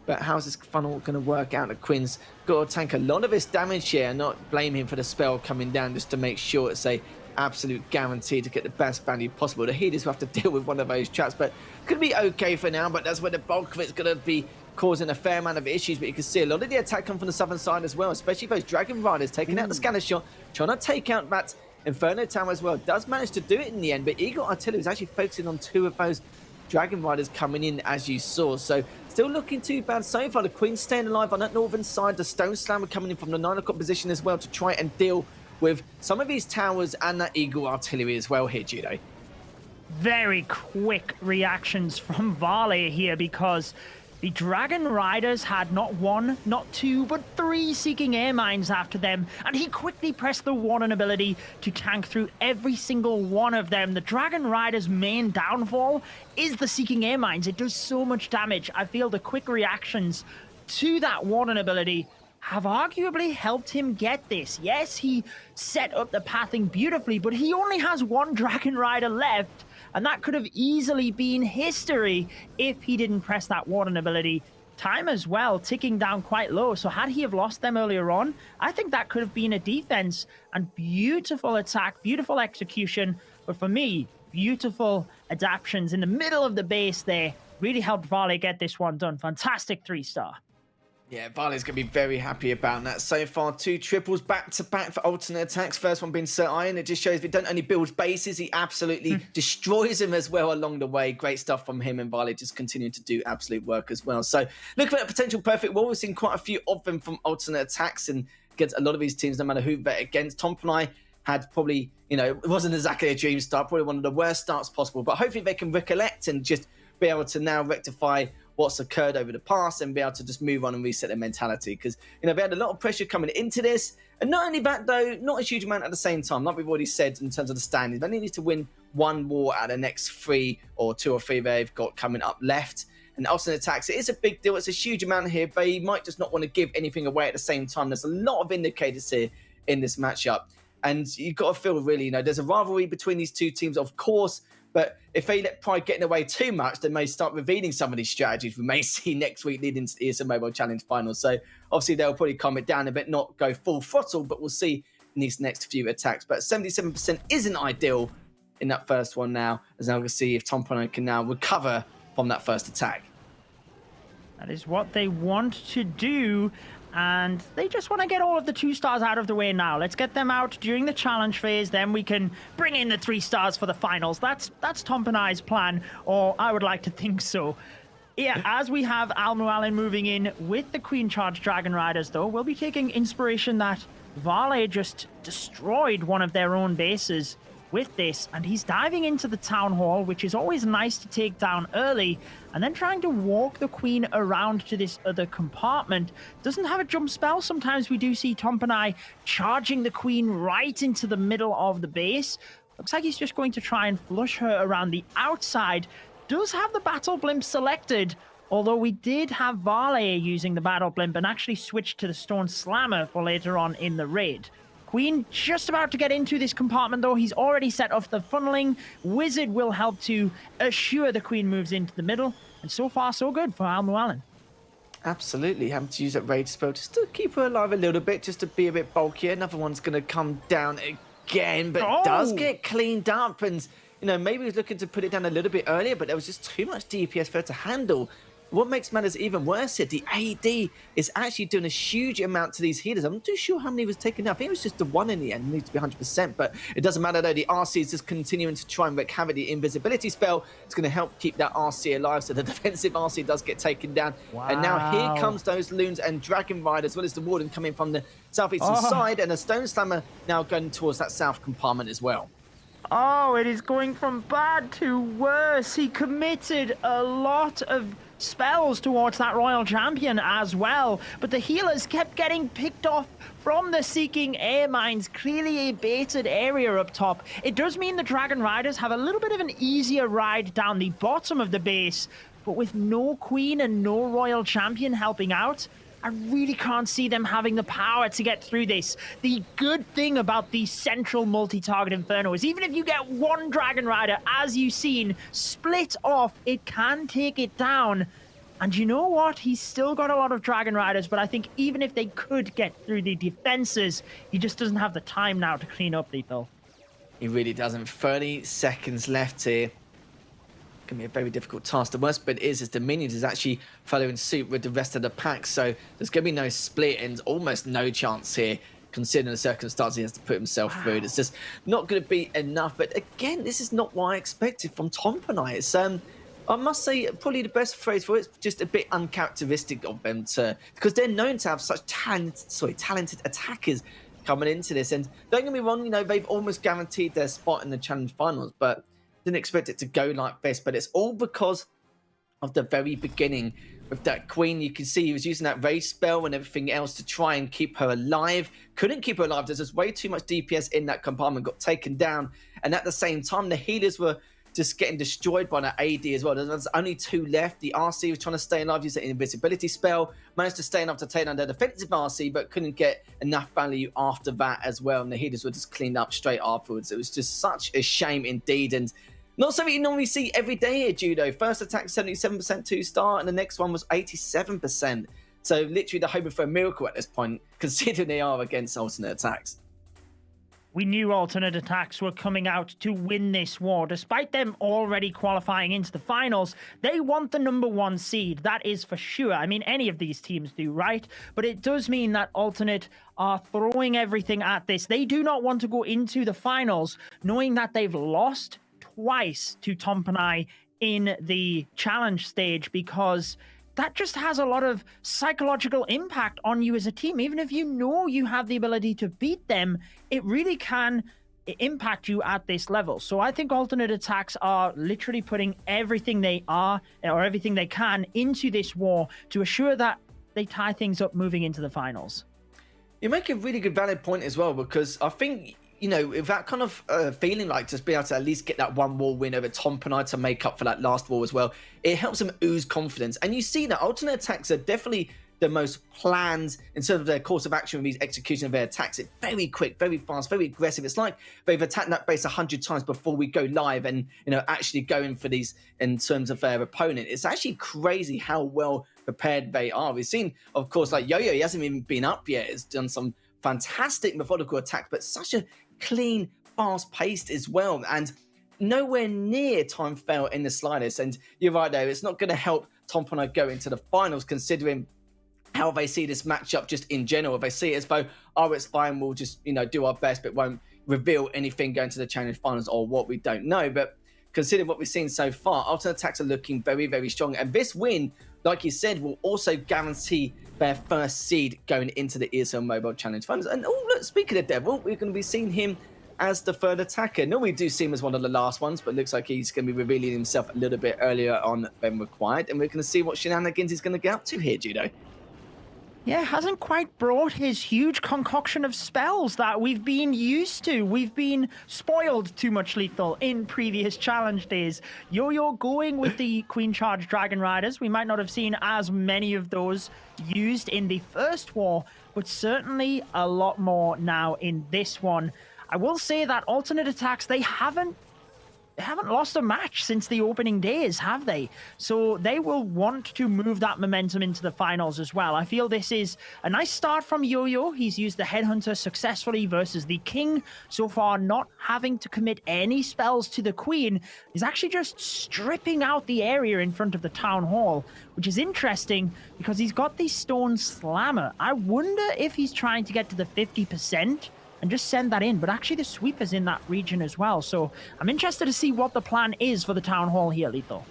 But how's this funnel going to work out? The Queen's got to tank a lot of his damage here and not blame him for the spell coming down, just to make sure it's a absolute guarantee to get the best value possible. The healers will have to deal with one of those traps, but could be okay for now. But that's where the bulk of it's going to be causing a fair amount of issues. But you can see a lot of the attack come from the southern side as well, especially those Dragon Riders taking out the scanner shot, trying to take out that Inferno Tower as well. Does manage to do it in the end, but Eagle Artillery is actually focusing on 2 of those Dragon Riders coming in, as you saw. So still looking too bad so far. The Queen's staying alive on that northern side. The Stone Slammer coming in from the 9 o'clock position as well to try and deal with some of these towers and that Eagle Artillery as well here, Judo. Very quick reactions from Vale here, because the Dragon Riders had not 1, not 2, but 3 Seeking Air Mines after them, and he quickly pressed the Warden ability to tank through every single one of them. The Dragon Riders' main downfall is the Seeking Air Mines. It does so much damage. I feel the quick reactions to that Warden ability have arguably helped him get this. Yes, he set up the pathing beautifully, but he only has 1 Dragon Rider left, and that could have easily been history if he didn't press that Warden ability. Time as well, ticking down quite low, so had he have lost them earlier on, I think that could have been a defense. And beautiful attack, beautiful execution, but for me, beautiful adaptions in the middle of the base there really helped Vale get this one done. Fantastic 3-star. Yeah, Vale's going to be very happy about that. So far, 2 triples back-to-back for alternate attacks. First one being Sir Iron. It just shows if he don't only build bases, he absolutely destroys them as well along the way. Great stuff from him, and Vale just continuing to do absolute work as well. So looking at a potential perfect wall, we've seen quite a few of them from alternate attacks and against a lot of these teams, no matter who they're against. Tompinai had probably, it wasn't exactly a dream start, probably one of the worst starts possible, but hopefully they can recollect and just be able to now rectify what's occurred over the past and be able to just move on and reset their mentality, because they had a lot of pressure coming into this, and not only that though, not a huge amount at the same time. Like we've already said in terms of the standings, they need to win 1 war out of the next 3 or 2 or 3 they've got coming up left. And alternate attacks, it is a big deal. It's a huge amount here. They might just not want to give anything away at the same time. There's a lot of indicators here in this matchup, and you've got to feel really, there's a rivalry between these 2 teams, of course. But if they let Pride get in the way too much, they may start revealing some of these strategies we may see next week leading to the ESL Mobile Challenge Finals. So obviously they'll probably calm it down a bit, not go full throttle, but we'll see in these next few attacks. But 77% isn't ideal in that first one now, as now we'll see if Tompinai can now recover from that first attack. That is what they want to do, and they just want to get all of the 2-stars out of the way now. Let's get them out during the challenge phase, then we can bring in the 3 stars for the finals. That's Tompinai's plan, or I would like to think so. Yeah, as we have Almualin moving in with the Queen Charge Dragon Riders, though, we'll be taking inspiration that Vale just destroyed one of their own bases with this, and he's diving into the town hall, which is always nice to take down early, and then trying to walk the Queen around to this other compartment. Doesn't have a jump spell. Sometimes we do see Tompinai charging the Queen right into the middle of the base. Looks like he's just going to try and flush her around the outside. Does have the battle blimp selected, although we did have Vale using the battle blimp and actually switched to the Stone Slammer for later on in the raid. Queen just about to get into this compartment, though. He's already set off the funneling. Wizard will help to assure the Queen moves into the middle. And so far, so good for Almualin. Absolutely. Having to use that rage spell just to keep her alive a little bit, just to be a bit bulkier. Another one's going to come down again, but does get cleaned up. And, maybe he was looking to put it down a little bit earlier, but there was just too much DPS for her to handle. What makes matters even worse here, the AD is actually doing a huge amount to these healers. I'm not too sure how many was taken out. I think it was just the 1 in the end. It needs to be 100%, but it doesn't matter though. The RC is just continuing to try and wreak havoc. The invisibility spell is going to help keep that RC alive, so the defensive RC does get taken down. Wow. And now here comes those loons and Dragon Rider, as well as the Warden coming from the southeastern side, and a Stone Slammer now going towards that south compartment as well. Oh, it is going from bad to worse. He committed a lot of spells towards that Royal Champion as well, but the healers kept getting picked off from the Seeking Air Mines. Clearly a baited area up top. It does mean the Dragon Riders have a little bit of an easier ride down the bottom of the base, but with no Queen and no Royal Champion helping out, I really can't see them having the power to get through this. The good thing about the central multi-target Inferno is even if you get one Dragon Rider, as you've seen, split off, it can take it down. And you know what? He's still got a lot of Dragon Riders, but I think even if they could get through the defenses, he just doesn't have the time now to clean up, Lethal. He really doesn't. 30 seconds left here. Going to be a very difficult task. The worst bit is the minions is actually following suit with the rest of the pack, so there's going to be no split and almost no chance here, considering the circumstances he has to put himself through. It's just not going to be enough. But again, this is not what I expected from Tompinai. It's I must say, probably the best phrase for it's just a bit uncharacteristic of them because they're known to have such talented attackers coming into this. And don't get me wrong, you know, they've almost guaranteed their spot in the challenge finals, but didn't expect it to go like this. But it's all because of the very beginning with that Queen. You can see he was using that rage spell and everything else to try and keep her alive. Couldn't keep her alive. There's just way too much DPS in that compartment, got taken down. And at the same time, the healers were just getting destroyed by the AD as well. There's only 2 left. The RC was trying to stay alive, using an invisibility spell. Managed to stay enough to take down their defensive RC, but couldn't get enough value after that as well. And the healers were just cleaned up straight afterwards. It was just such a shame indeed. And not something you normally see every day here, Judo. First attack, 77% 2-star, and the next one was 87%. So literally they're hoping for a miracle at this point, considering they are against alternate attacks. We knew alternate attacks were coming out to win this war. Despite them already qualifying into the finals, they want the #1 seed. That is for sure. I mean, any of these teams do, right? But it does mean that alternate are throwing everything at this. They do not want to go into the finals knowing that they've lost twice to Tompinai in the challenge stage, because that just has a lot of psychological impact on you as a team. Even if you know you have the ability to beat them, it really can impact you at this level. So I think alternate attacks are literally putting everything they are, or everything they can, into this war to assure that they tie things up moving into the finals. You make a really good valid point as well, because I think, you know, with that kind of feeling, like just being able to at least get that one war win over Tompinai to make up for that last war as well, it helps them ooze confidence. And you see that alternate attacks are definitely the most planned in terms of their course of action with these execution of their attacks. It's very quick, very fast, very aggressive. It's like they've attacked that base 100 times before we go live and, you know, actually going for these in terms of their opponent. It's actually crazy how well prepared they are. We've seen, of course, like Yoyo, he hasn't even been up yet. He's done some fantastic methodical attacks, but such a clean, fast-paced as well, and nowhere near time fail in the slightest. And you're right though, it's not going to help Tompinai go into the finals, considering how they see this matchup just in general. They see it as though, oh, it's fine, we'll just, you know, do our best, but won't reveal anything going to the challenge finals or what we don't know. But considering what we've seen so far, alternate attacks are looking very, very strong, and this win, like you said, will also guarantee their first seed going into the ESL Mobile Challenge Finals. And oh, look, speaking of Devil, we're going to be seeing him as the third attacker. Normally we do see him as one of the last ones, but it looks like he's going to be revealing himself a little bit earlier on than required. And we're going to see what shenanigans he's going to get up to here, Judo. Yeah, hasn't quite brought his huge concoction of spells that we've been used to. We've been spoiled too much, Lethal, in previous challenge days. Yoyo going with the Queen Charge Dragon Riders. We might not have seen as many of those used in the first war, but certainly a lot more now in this one. I will say that alternate attacks, they haven't lost a match since the opening days, have they? So they will want to move that momentum into the finals as well. I feel this is a nice start from Yoyo. He's used the Headhunter successfully versus the King. So far, not having to commit any spells to the Queen. He's actually just stripping out the area in front of the Town Hall, which is interesting because he's got the Stone Slammer. I wonder if he's trying to get to the 50% and just send that in, but actually the sweeper's in that region as well. So I'm interested to see what the plan is for the Town Hall here, Lethal.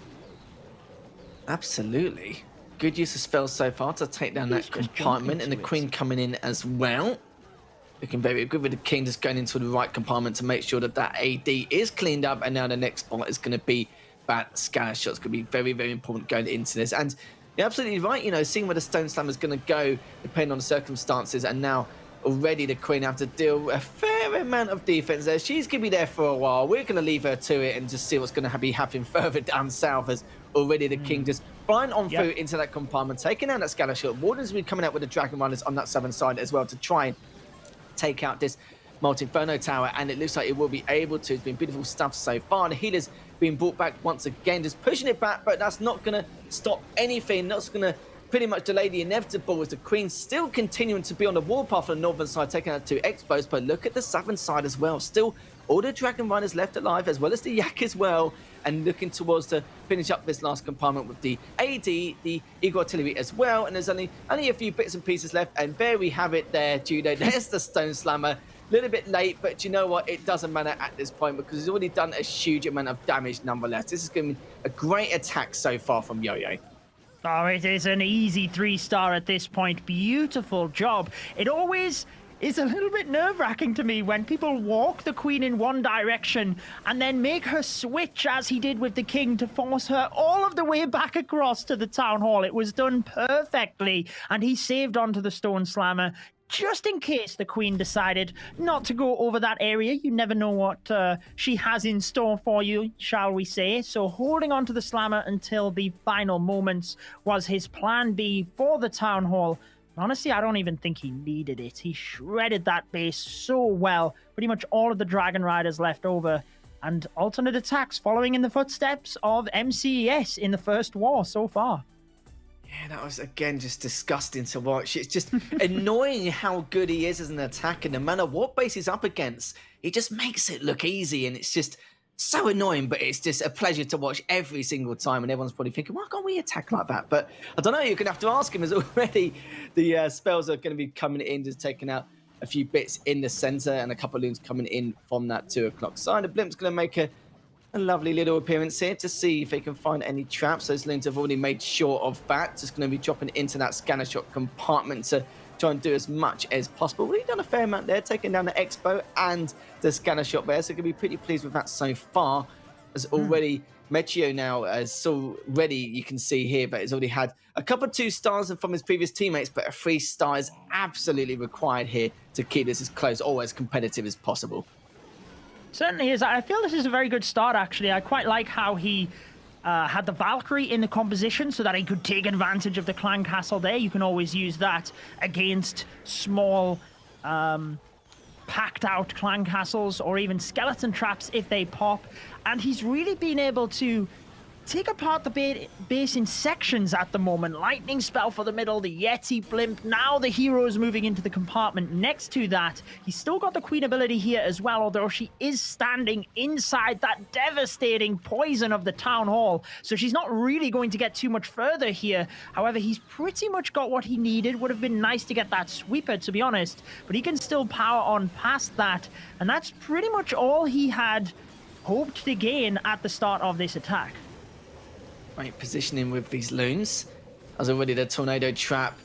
Absolutely. Good use of spells so far to take down that compartment, and the Queen coming in as well. Looking very good with the King just going into the right compartment to make sure that that AD is cleaned up, and now the next spot is going to be that scatter shot. It's going to be very, very important going into this. And you're absolutely right, you know, seeing where the Stone Slammer is going to go, depending on the circumstances, and now already the Queen have to deal a fair amount of defense there. She's going to be there for a while. We're going to leave her to it and just see what's going to be happening further down south as already the King just flying on through into that compartment, taking out that scatter shot. Warden's been coming out with the Dragon Runners on that southern side as well to try and take out this Multi-Inferno Tower, and it looks like it will be able to. It's been beautiful stuff so far. The healer's being brought back once again, just pushing it back, but that's not going to stop anything. That's going to pretty much delay the inevitable as the Queen's still continuing to be on the warpath on the northern side, taking out 2 Expos, but look at the southern side as well. Still all the Dragon Runners left alive, as well as the Yak as well, and looking towards to finish up this last compartment with the AD, the Eagle Artillery as well, and there's only a few bits and pieces left, and there we have it there, Judo. There's the Stone Slammer. A little bit late, but you know what? It doesn't matter at this point because he's already done a huge amount of damage nonetheless. This is going to be a great attack so far from Yoyo. Oh, it is an easy 3-star at this point. Beautiful job. It always is a little bit nerve-wracking to me when people walk the Queen in one direction and then make her switch, as he did with the King, to force her all of the way back across to the Town Hall. It was done perfectly, and he saved onto the Stone Slammer, just in case the Queen decided not to go over that area. You never know what she has in store for you, shall we say. So holding on to the Slammer until the final moments was his plan B for the Town Hall. Honestly, I don't even think he needed it. He shredded that base so well. Pretty much all of the Dragon Riders left over, and alternate attacks following in the footsteps of MCES in the first war so far. Yeah, that was, again, just disgusting to watch. It's just annoying how good he is as an attacker. No matter what base he's up against, he just makes it look easy, and it's just so annoying, but it's just a pleasure to watch every single time, and everyone's probably thinking, why can't we attack like that? But I don't know, you're going to have to ask him, as already the spells are going to be coming in, just taking out a few bits in the center, and a couple of loons coming in from that 2 o'clock side. The Blimp's going to make a lovely little appearance here to see if they can find any traps. Those loons have already made sure of that. Just going to be dropping into that scanner shot compartment to try and do as much as possible. We've done a fair amount there, taking down the Expo and the scanner shot there, so going to be pretty pleased with that so far. As already Meteo now, as already you can see here, but he's already had a couple of 2 stars from his previous teammates, but a 3-star is absolutely required here to keep this as close or as competitive as possible. Certainly is. I feel this is a very good start, actually. I quite like how he had the Valkyrie in the composition so that he could take advantage of the clan castle there. You can always use that against small, packed out clan castles or even skeleton traps if they pop. And he's really been able to take apart the base in sections at the moment. Lightning spell for the middle, the Yeti Blimp. Now the hero is moving into the compartment next to that. He's still got the Queen ability here as well, although she is standing inside that devastating poison of the Town Hall. So she's not really going to get too much further here. However, he's pretty much got what he needed. Would have been nice to get that sweeper, to be honest, but he can still power on past that. And that's pretty much all he had hoped to gain at the start of this attack. Great positioning with these loons. As already the tornado trap.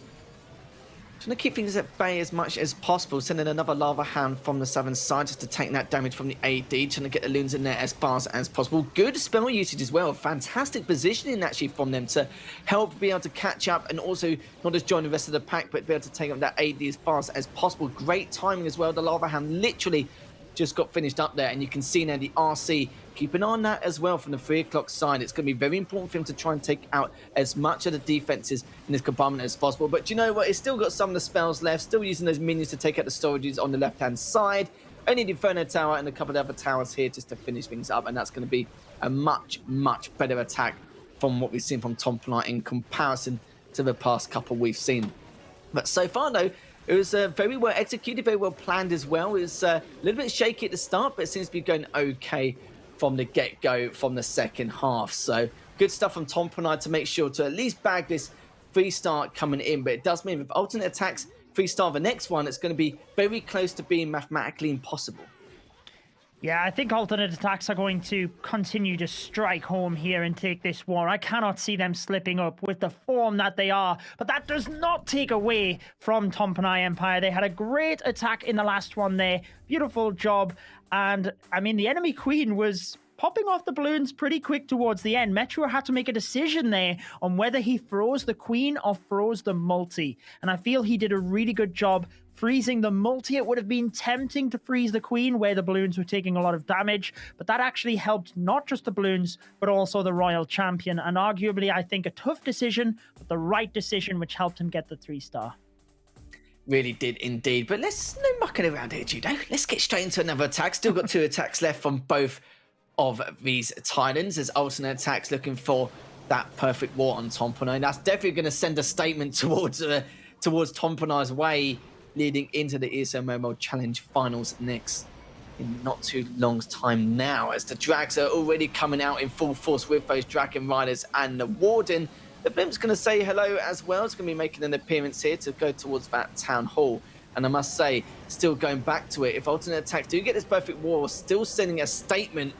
Trying to keep things at bay as much as possible. Sending another lava hand from the southern side just to take that damage from the AD. Trying to get the loons in there as fast as possible. Good spell usage as well. Fantastic positioning actually from them to help be able to catch up and also not just join the rest of the pack, but be able to take up that AD as fast as possible. Great timing as well. The lava hand literally just got finished up there, and you can see now the RC keep an eye on that as well from the 3 o'clock side. It's going to be very important for him to try and take out as much of the defenses in this compartment as possible. But you know what? He's still got some of the spells left, still using those minions to take out the storages on the left-hand side. Only the Inferno Tower and a couple of other towers here just to finish things up, and that's going to be a much, much better attack from what we've seen from Tompinai in comparison to the past couple we've seen. But so far, though, it was very well executed, very well planned as well. It was a little bit shaky at the start, but it seems to be going okay from the get-go from the second half. So good stuff from Tompinai to make sure to at least bag this 3-star coming in. But it does mean with alternate attacks, 3-star the next one, it's going to be very close to being mathematically impossible. Yeah, I think alternate attacks are going to continue to strike home here and take this war. I cannot see them slipping up with the form that they are. But that does not take away from Tompinai Empire. They had a great attack in the last one there. Beautiful job. And, I mean, the enemy queen was popping off the balloons pretty quick towards the end. Metro had to make a decision there on whether he froze the queen or froze the multi. And I feel he did a really good job freezing the multi. It would have been tempting to freeze the queen where the balloons were taking a lot of damage, but that actually helped not just the balloons, but also the Royal Champion. And arguably, I think a tough decision, but the right decision, which helped him get the 3-star. Really did indeed. But let's no mucking around here, Judo. Let's get straight into another attack. Still got 2 attacks left from both of these Titans. There's alternate attacks looking for that perfect war on Tompinai. That's definitely going to send a statement towards Tompinai's way, leading into the ESL Mobile Challenge finals next in not too long's time now, as the Drags are already coming out in full force with those Dragon Riders and the Warden. The Blimp's going to say hello as well. It's going to be making an appearance here to go towards that Town Hall. And I must say, still going back to it, if alternate attacks do get this perfect war, still sending a statement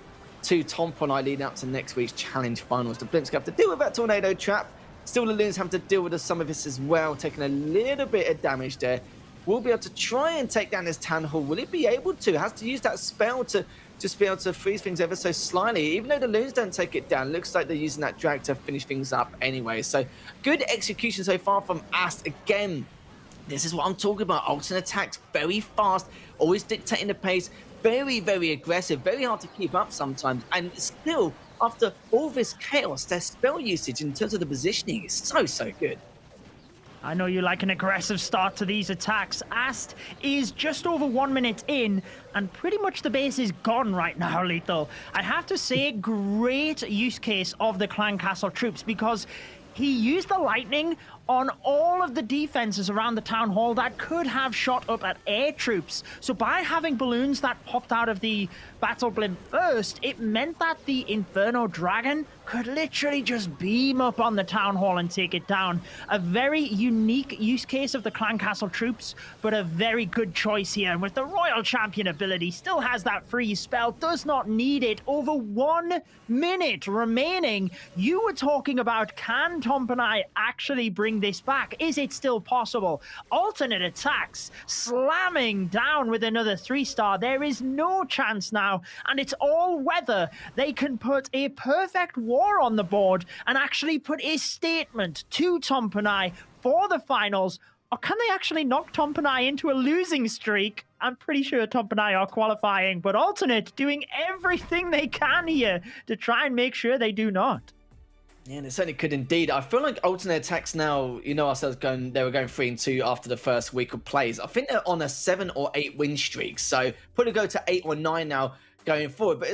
to Tompinai leading up to next week's challenge finals. The Blimp's going to have to deal with that tornado trap. Still, the Loons have to deal with some of this as well, taking a little bit of damage there. Will be able to try and take down this Town Hall. Will it be able to? Has to use that spell to just be able to freeze things ever so slightly. Even though the Loons don't take it down, looks like they're using that drag to finish things up anyway. So good execution so far from Ast. Again, this is what I'm talking about. Alternate attacks, very fast, always dictating the pace, very, very aggressive, very hard to keep up sometimes. And still, after all this chaos, their spell usage in terms of the positioning is so good. I know you like an aggressive start to these attacks. Ast is just over 1 minute in, and pretty much the base is gone right now, Lethal. I have to say, great use case of the Clan Castle troops, because he used the lightning on all of the defenses around the town hall that could have shot up at air troops. So by having balloons that popped out of the battle blimp first, it meant that the Inferno Dragon could literally just beam up on the town hall and take it down. A very unique use case of the Clan Castle troops, but a very good choice here. And with the Royal Champion ability, still has that freeze spell, does not need it. Over 1 minute remaining. You were talking about, can Tompinai actually bring this back? Is it still possible? Alternate attacks, slamming down with another 3-star. There is no chance now, and it's all weather. They can put a perfect war on the board and actually put a statement to Tompinai for the finals. Or can they actually knock Tompinai into a losing streak? I'm pretty sure Tompinai are qualifying, but Alternate doing everything they can here to try and make sure they do not. Yeah, and it certainly could indeed. I feel like alternate attacks now, you know, ourselves they were going 3-2 after the first week of plays. I think they're on a 7 or 8 win streak. So probably go to 8 or 9 now going forward. But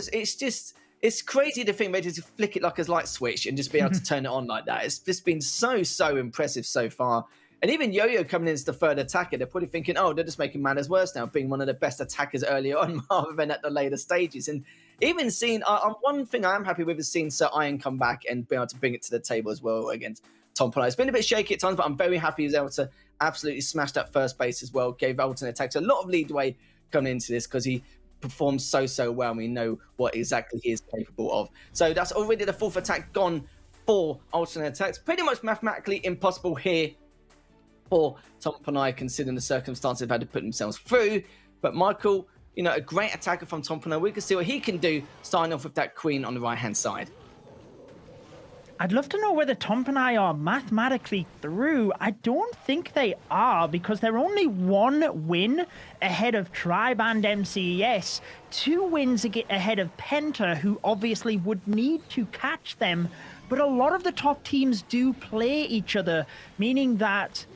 it's crazy to think they just flick it like a light switch and just be able to turn it on like that. It's just been so impressive so far. And even Yoyo coming in as the third attacker, they're probably thinking, oh, they're just making matters worse now, being one of the best attackers early on rather than at the later stages. And even seeing, one thing I am happy with is seeing Sir Iron come back and be able to bring it to the table as well against Tompinai. It's been a bit shaky at times, but I'm very happy he was able to absolutely smash that first base as well. Gave alternate attacks a lot of leadway coming into this because he performed so well. And we know what exactly he is capable of. So that's already the fourth attack gone for alternate attacks. Pretty much mathematically impossible here for Tompinai, considering the circumstances they've had to put themselves through. But Michael, you know, a great attacker from Tompinai. We can see what he can do, starting off with that queen on the right-hand side. I'd love to know whether Tompinai are mathematically through. I don't think they are, because they're only 1 win ahead of Tribe and MCES, 2 wins ahead of Penta, who obviously would need to catch them. But a lot of the top teams do play each other, meaning that,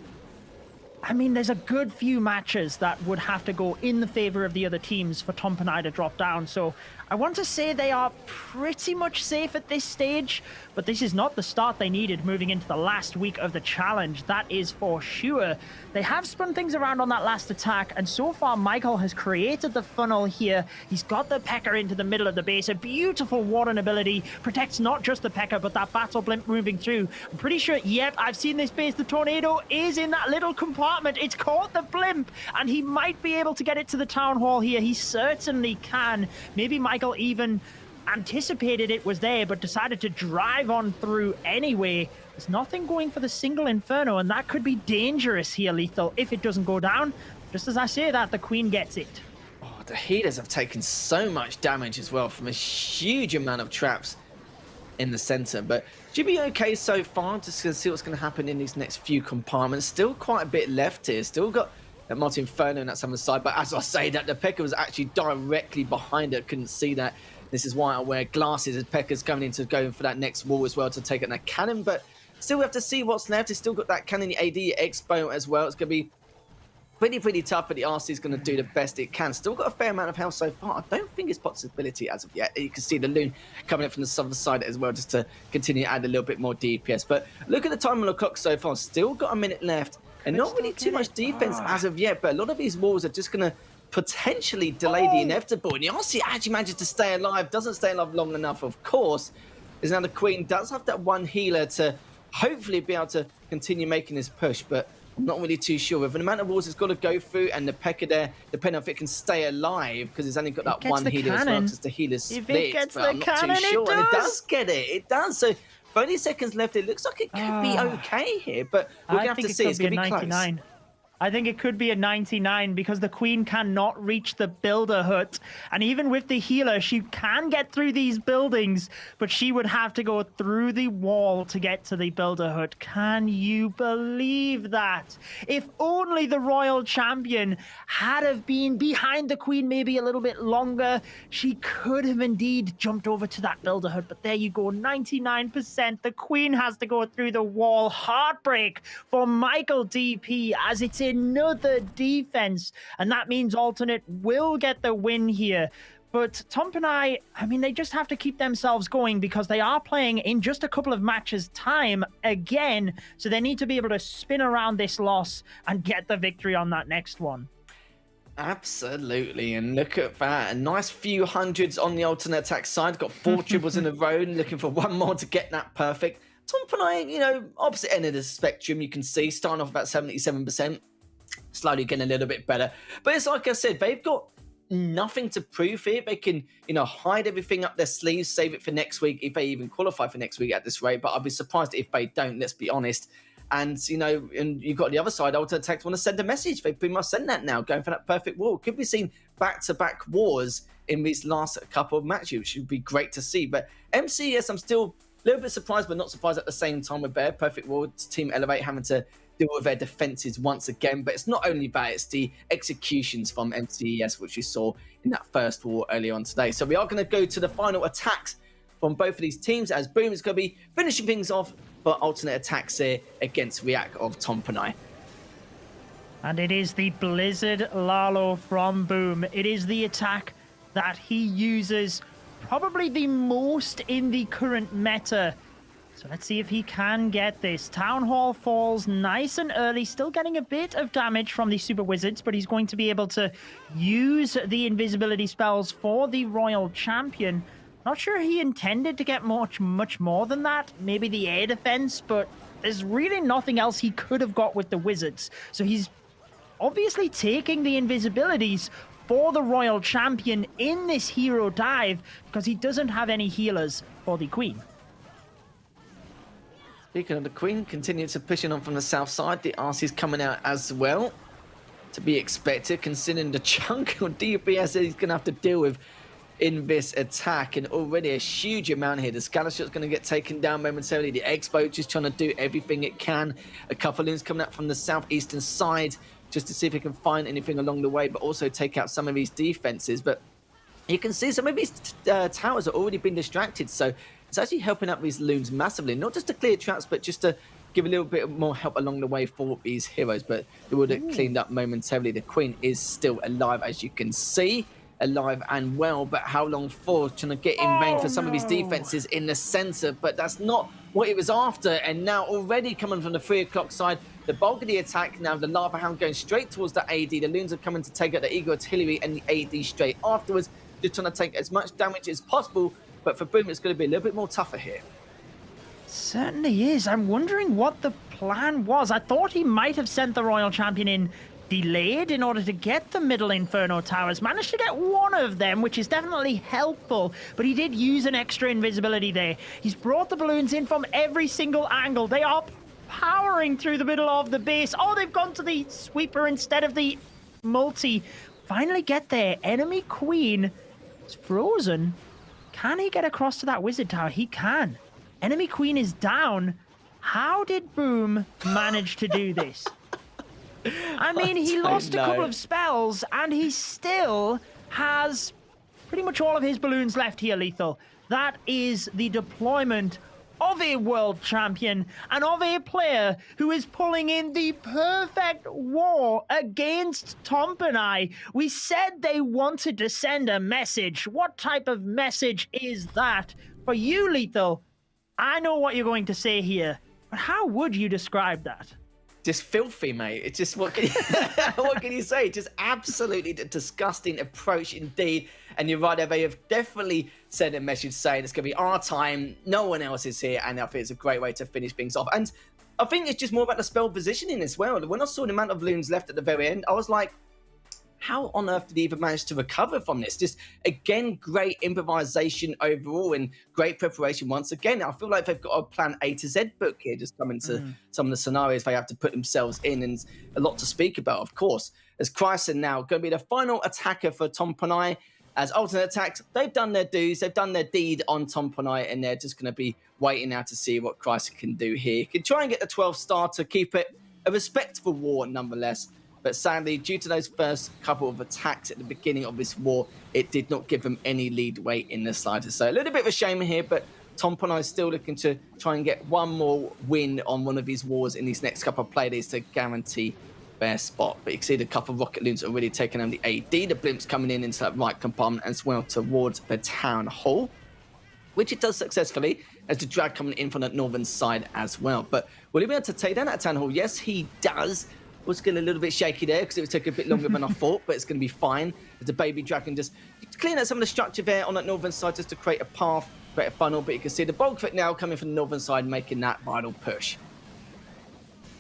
I mean, there's a good few matches that would have to go in the favor of the other teams for Tompinai to drop down. So I want to say they are pretty much safe at this stage, but this is not the start they needed moving into the last week of the challenge. That is for sure. They have spun things around on that last attack, and so far Michael has created the funnel here. He's got the P.E.K.K.A into the middle of the base. A beautiful Warden ability. Protects not just the P.E.K.K.A, but that Battle Blimp moving through. I'm pretty sure, yep, I've seen this base. The Tornado is in that little compartment. It's caught the Blimp, and he might be able to get it to the Town Hall here. He certainly can. Maybe Michael even anticipated it was there, but decided to drive on through anyway. There's nothing going for the single Inferno, and that could be dangerous here, Lethal, if it doesn't go down. Just as I say that, the Queen gets it. Oh, the healers have taken so much damage as well from a huge amount of traps in the center. But should be okay so far. Just gonna see what's going to happen in these next few compartments. Still quite a bit left here. Still got that multi-inferno on that other side. But as I say that, the P.E.K.K.A was actually directly behind it. Couldn't see that. This is why I wear glasses as P.E.K.K.A's coming in to go for that next wall as well to take out that cannon. But still we have to see what's left. He's still got that cannon, the AD Expo as well. It's going to be pretty tough, but the RC is going to do the best it can. Still got a fair amount of health so far. I don't think it's possibility as of yet. You can see the Loon coming up from the southern side as well, just to continue to add a little bit more DPS. But look at the time on the clock so far. Still got a minute left, and not really too much defense as of yet. But a lot of these walls are just going to potentially delay the inevitable. And the RC actually manages to stay alive. Doesn't stay alive long enough, of course. Is now the Queen does have that one healer to hopefully be able to continue making this push, but I'm not really too sure. With the amount of walls it's got to go through and the P.E.K.K.A there, depending on if it can stay alive, because it's only got that one healer as well, because the healer's split. If it gets the cannon, and it does get it. It does. So 30 seconds left. It looks like it could be okay here, but we're going to have to see. It's going to be close. I think it could be a 99 because the Queen cannot reach the builder hut. And even with the healer, she can get through these buildings, but she would have to go through the wall to get to the builder hut. Can you believe that? If only the Royal Champion had have been behind the Queen maybe a little bit longer, she could have indeed jumped over to that builder hut. But there you go, 99%. The Queen has to go through the wall. Heartbreak for Michael DP as it's another defense, and that means alternate will get the win here. But Tompinai, I mean, they just have to keep themselves going because they are playing in just a couple of matches time again, so they need to be able to spin around this loss and get the victory on that next one. Absolutely, and look at that, a nice few hundreds on the alternate attack side. Got 4 triples in a row and looking for one more to get that perfect. Tompinai, you know, opposite end of the spectrum, you can see starting off about 77%. Slowly getting a little bit better, but it's like I said, they've got nothing to prove here. They can, you know, hide everything up their sleeves, save it for next week if they even qualify for next week at this rate. But I'd be surprised if they don't, let's be honest. And you know, and you've got the other side, alternate attacks want to send a message. They pretty much send that now, going for that perfect wall. Could be seen back-to-back wars in these last couple of matches, which would be great to see. But MCES, I'm still a little bit surprised, but not surprised at the same time with their perfect wall. Team Elevate having to deal with their defenses once again. But it's not only that, it's the executions from MCES, which you saw in that first war earlier on today. So we are going to go to the final attacks from both of these teams, as Boom is going to be finishing things off for alternate attacks here against React of Tompinai. And it is the Blizzard Lalo from Boom. It is the attack that he uses probably the most in the current meta. So let's see if he can get this. Town Hall falls nice and early, still getting a bit of damage from the Super Wizards, but he's going to be able to use the invisibility spells for the Royal Champion. Not sure he intended to get much more than that. Maybe the air defense, but there's really nothing else he could have got with the Wizards. So he's obviously taking the invisibilities for the Royal Champion in this hero dive because he doesn't have any healers for the Queen. Speaking of the Queen, continuing to pushing on from the south side. The RC's coming out as well. To be expected, considering the chunk of DPS that he's going to have to deal with in this attack. And already a huge amount here. The Scalashot's going to get taken down momentarily. The Expo just trying to do everything it can. A couple of loons coming out from the southeastern side just to see if it can find anything along the way, but also take out some of these defenses. But you can see some of these towers have already been distracted. So it's actually helping out these loons massively, not just to clear traps, but just to give a little bit more help along the way for these heroes. But they would have cleaned up momentarily. The Queen is still alive, as you can see, alive and well. But how long for? Trying to get in range for some of these defenses in the center, but that's not what it was after. And now already coming from the 3 o'clock side, the bulk of the attack now, the Lava Hound going straight towards the AD. The loons are coming to take out the Eagle Artillery and the AD straight afterwards, just trying to take as much damage as possible. But for Boom, it's going to be a little bit more tougher here. Certainly is. I'm wondering what the plan was. I thought he might have sent the Royal Champion in delayed in order to get the middle Inferno Towers. Managed to get one of them, which is definitely helpful, but he did use an extra invisibility there. He's brought the balloons in from every single angle. They are powering through the middle of the base. Oh, they've gone to the sweeper instead of the multi. finally get there. Enemy Queen is frozen. Can he get across to that wizard tower? He can. Enemy Queen is down. How did Boom manage to do this? I mean, he lost a couple of spells, and he still has pretty much all of his balloons left here, Lethal. That is the deployment of a world champion and of a player who is pulling in the perfect war against Tompinai. We said they wanted to send a message. What type of message is that? For you, Lethal, I know what you're going to say here, but how would you describe that? Just filthy, mate. It's just, what can you, what can you say? Just absolutely disgusting approach indeed. And you're right there, they have definitely sent a message saying it's going to be our time, no one else is here, and I think it's a great way to finish things off. And I think it's just more about the spell positioning as well. When I saw the amount of balloons left at the very end, I was like, how on earth did he even manage to recover from this? Just, again, great improvisation overall and great preparation once again. I feel like they've got a plan A to Z book here, just coming to some of the scenarios they have to put themselves in, and a lot to speak about, of course. As Chrysler now going to be the final attacker for Tompinai. As alternate attacks, they've done their dues, they've done their deed on Tompinai, and they're just going to be waiting now to see what Chrysler can do here. He can try and get the 12 star to keep it a respectable war nonetheless. But sadly, due to those first couple of attacks at the beginning of this war, it did not give them any lead weight in the slightest. So a little bit of a shame here, but Tompinai is still looking to try and get one more win on one of these wars in these next couple of playdays to guarantee their spot. But you can see the couple of rocket loons already taking on the AD. The blimps coming in into that right compartment as well towards the town hall, which it does successfully, as the drag coming in from the northern side as well. But will he be able to take down that town hall? Yes, he does. Was getting a little bit shaky there because it was taking a bit longer than I thought, but it's going to be fine. As the baby dragon just clean out some of the structure there on that northern side just to create a path, create a funnel. But you can see the bulk of it now coming from the northern side, making that vital push.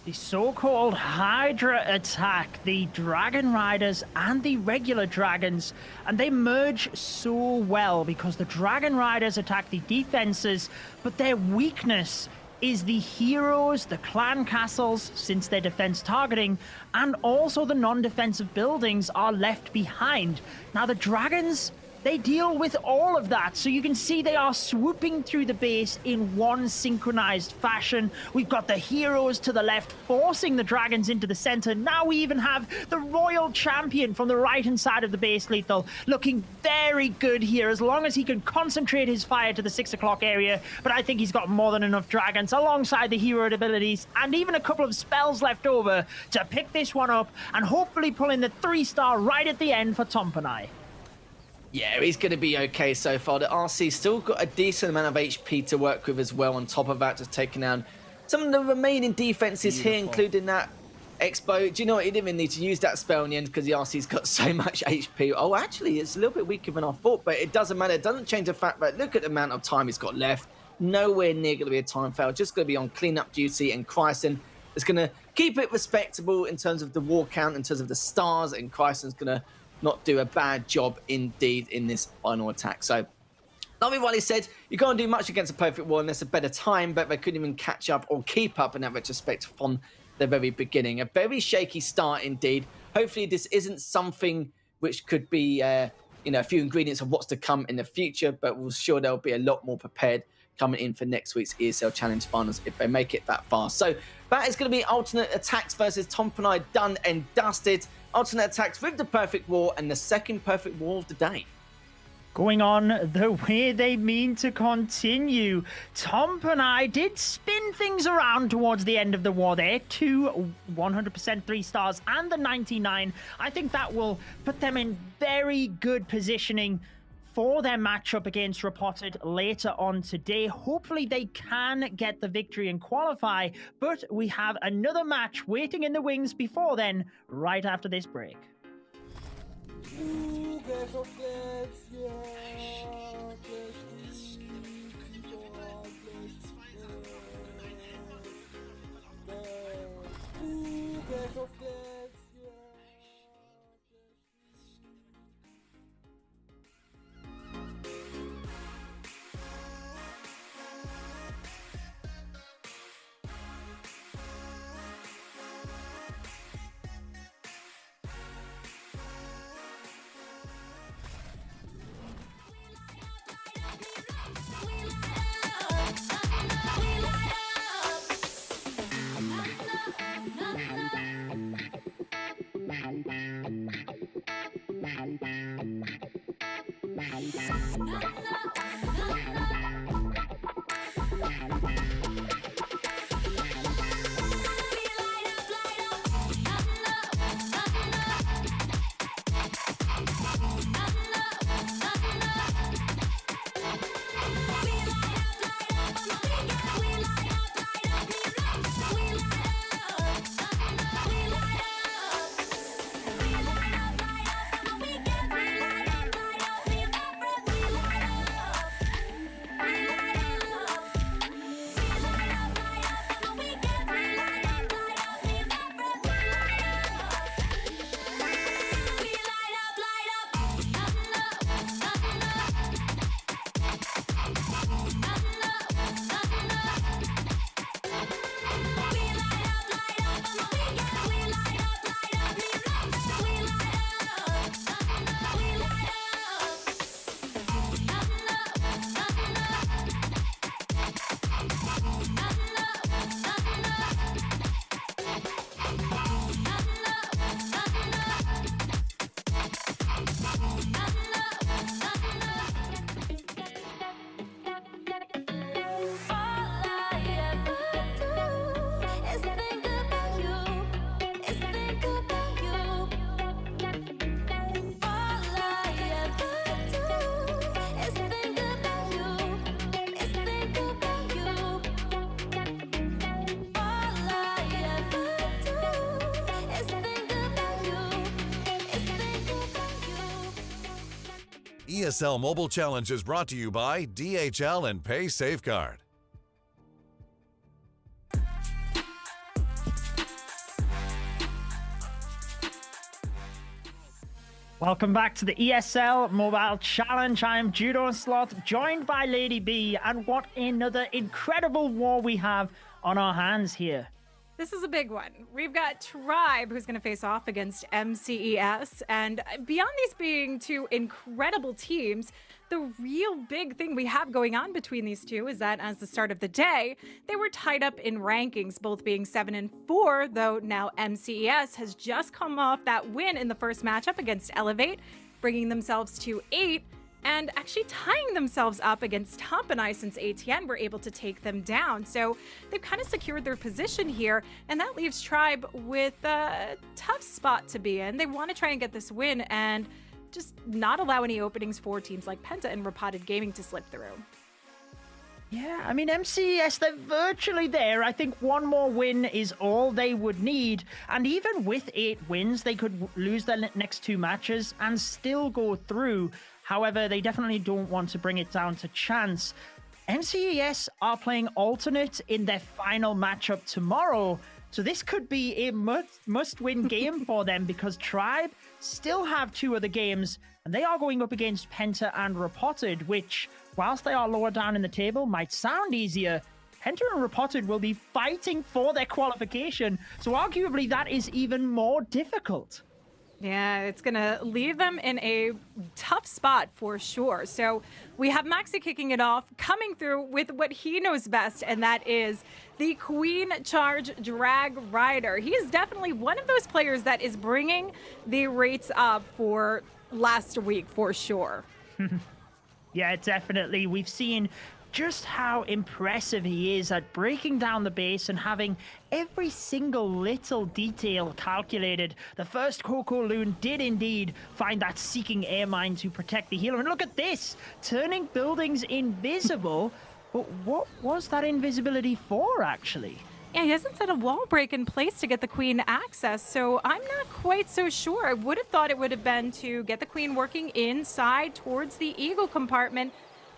The so-called Hydra attack, the Dragon Riders and the regular dragons, and they merge so well because the Dragon Riders attack the defenses, but their weakness is the heroes, the clan castles, since their defense targeting, and also the non-defensive buildings are left behind. Now the dragons, they deal with all of that, so you can see they are swooping through the base in one synchronized fashion. We've got the heroes to the left forcing the dragons into the center. Now we even have the royal champion from the right-hand side of the base, Lethal, looking very good here as long as he can concentrate his fire to the 6 o'clock area. But I think he's got more than enough dragons alongside the hero abilities and even a couple of spells left over to pick this one up and hopefully pull in the 3-star right at the end for Tompinai. Yeah, he's going to be okay so far. The RC still got a decent amount of HP to work with as well. On top of that, just taking down some of the remaining defenses here, including that Expo. Do you know what? He didn't even need to use that spell in the end because the RC's got so much HP. Oh, actually, it's a little bit weaker than I thought, but it doesn't matter. It doesn't change the fact that look at the amount of time he's got left. Nowhere near going to be a time fail. Just going to be on cleanup duty, and Chrysler is going to keep it respectable in terms of the war count, in terms of the stars, and Chrysler's going to not do a bad job indeed in this final attack. So, like Wally said, you can't do much against a perfect war unless a better time, but they couldn't even catch up or keep up in that retrospect from the very beginning. A very shaky start indeed. Hopefully this isn't something which could be a few ingredients of what's to come in the future, but we're sure they'll be a lot more prepared coming in for next week's ESL Challenge Finals if they make it that far. So that is going to be alternate attacks versus Tompinai done and dusted. Alternate attacks with the perfect war and the second perfect war of the day. Going on the way they mean to continue. Tompinai did spin things around towards the end of the war there. 2 100% 3 stars and the 99. I think that will put them in very good positioning for their matchup against Reported later on today. Hopefully they can get the victory and qualify, but we have another match waiting in the wings before then, right after this break. ESL Mobile Challenge is brought to you by DHL and Pay Safeguard. Welcome back to the ESL Mobile Challenge. I am Judo Sloth, joined by Lady B, and what another incredible war we have on our hands here. This is a big one. We've got Tribe, who's going to face off against MCES. And beyond these being two incredible teams, the real big thing we have going on between these two is that as the start of the day, they were tied up in rankings, both being 7 and 4, though now MCES has just come off that win in the first matchup against Elevate, bringing themselves to 8. And actually tying themselves up against Tompinai since ATN were able to take them down. So they've kind of secured their position here, and that leaves Tribe with a tough spot to be in. They want to try and get this win and just not allow any openings for teams like Penta and Reported Gaming to slip through. Yeah, I mean, MCES, they're virtually there. I think one more win is all they would need. And even with 8 wins, they could lose their next 2 matches and still go through. However, they definitely don't want to bring it down to chance. MCES are playing alternate in their final matchup tomorrow. So this could be a must-win game for them because Tribe still have 2 other games, and they are going up against Penta and Reported, which, whilst they are lower down in the table, might sound easier. Penta and Reported will be fighting for their qualification, so arguably that is even more difficult. Yeah, it's going to leave them in a tough spot for sure. So we have Maxi kicking it off, coming through with what he knows best, and that is the Queen Charge Drag Rider. He is definitely one of those players that is bringing the rates up for last week for sure. Yeah, definitely. We've seen just how impressive he is at breaking down the base and having every single little detail calculated. The first Coco Loon did indeed find that seeking air mine to protect the healer. And look at this, turning buildings invisible. But what was that invisibility for, actually? Yeah, he hasn't set a wall break in place to get the Queen access, so I'm not quite so sure. I would have thought it would have been to get the Queen working inside towards the Eagle compartment.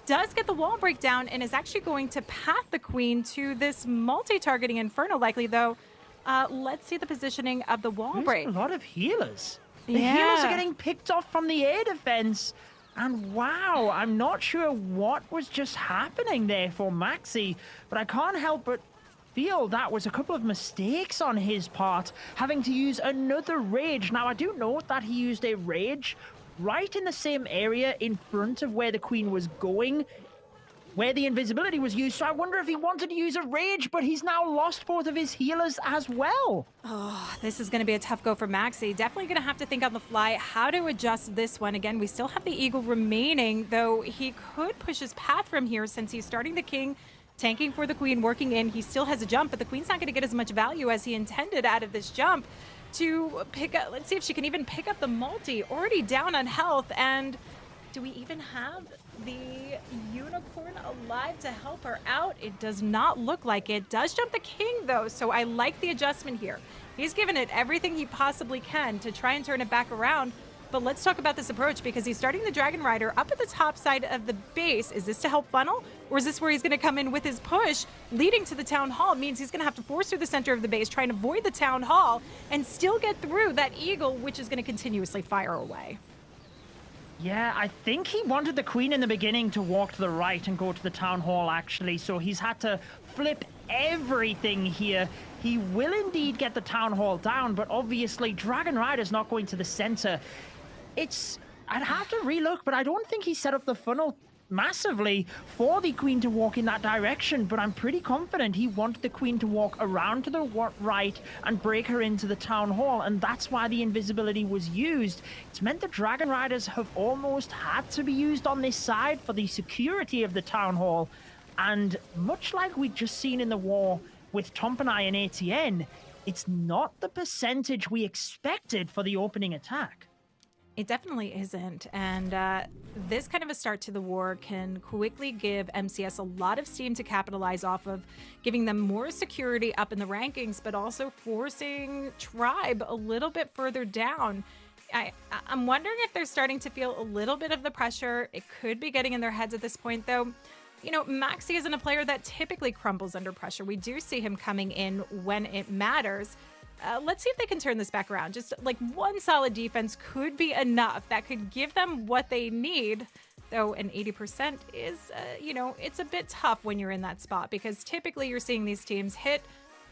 Does get the wall break down and is actually going to path the Queen to this multi-targeting Inferno likely, though. Let's see the positioning of the wall break. A lot of healers. The healers are getting picked off from the air defense. And wow, I'm not sure what was just happening there for Maxi, but I can't help but feel that was a couple of mistakes on his part, having to use another rage. Now, I do note that he used a rage right in the same area in front of where the Queen was going. where the invisibility was used, so I wonder if he wanted to use a rage, but he's now lost both of his healers as well. Oh, this is going to be a tough go for Maxi. Definitely going to have to think on the fly how to adjust this one. Again, we still have the Eagle remaining, though he could push his path from here since he's starting the King, tanking for the Queen, working in. He still has a jump, but the Queen's not going to get as much value as he intended out of this jump to pick up. Let's see if she can even pick up the multi. Already down on health, and do we even have the unicorn alive to help her out? It does not look like it. Does jump the King though, so I like the adjustment here. He's given it everything he possibly can to try and turn it back around. But let's talk about this approach, because he's starting the Dragon Rider up at the top side of the base. Is this to help funnel? Or is this where he's going to come in with his push leading to the Town Hall? It means he's going to have to force through the center of the base, trying to avoid the Town Hall and still get through that Eagle, which is going to continuously fire away. Yeah, I think he wanted the Queen in the beginning to walk to the right and go to the Town Hall, actually, so he's had to flip everything here. He will indeed get the Town Hall down, but obviously Dragon Rider's not going to the center. I'd have to relook, but I don't think he set up the funnel massively for the Queen to walk in that direction, but I'm pretty confident he wanted the Queen to walk around to the right and break her into the Town Hall, and that's why the invisibility was used. It's meant the Dragon Riders have almost had to be used on this side for the security of the Town Hall, and much like we'd just seen in the war with Tompinai and ATN, it's not the percentage we expected for the opening attack. It definitely isn't, and this kind of a start to the war can quickly give MCS a lot of steam to capitalize off of, giving them more security up in the rankings, but also forcing Tribe a little bit further down. I'm wondering if they're starting to feel a little bit of the pressure. It could be getting in their heads at this point, though. You know, Maxi isn't a player that typically crumbles under pressure. We do see him coming in when it matters. Let's see if they can turn this back around. Just like one solid defense could be enough. That could give them what they need. Though an 80% is, you know, it's a bit tough when you're in that spot, because typically you're seeing these teams hit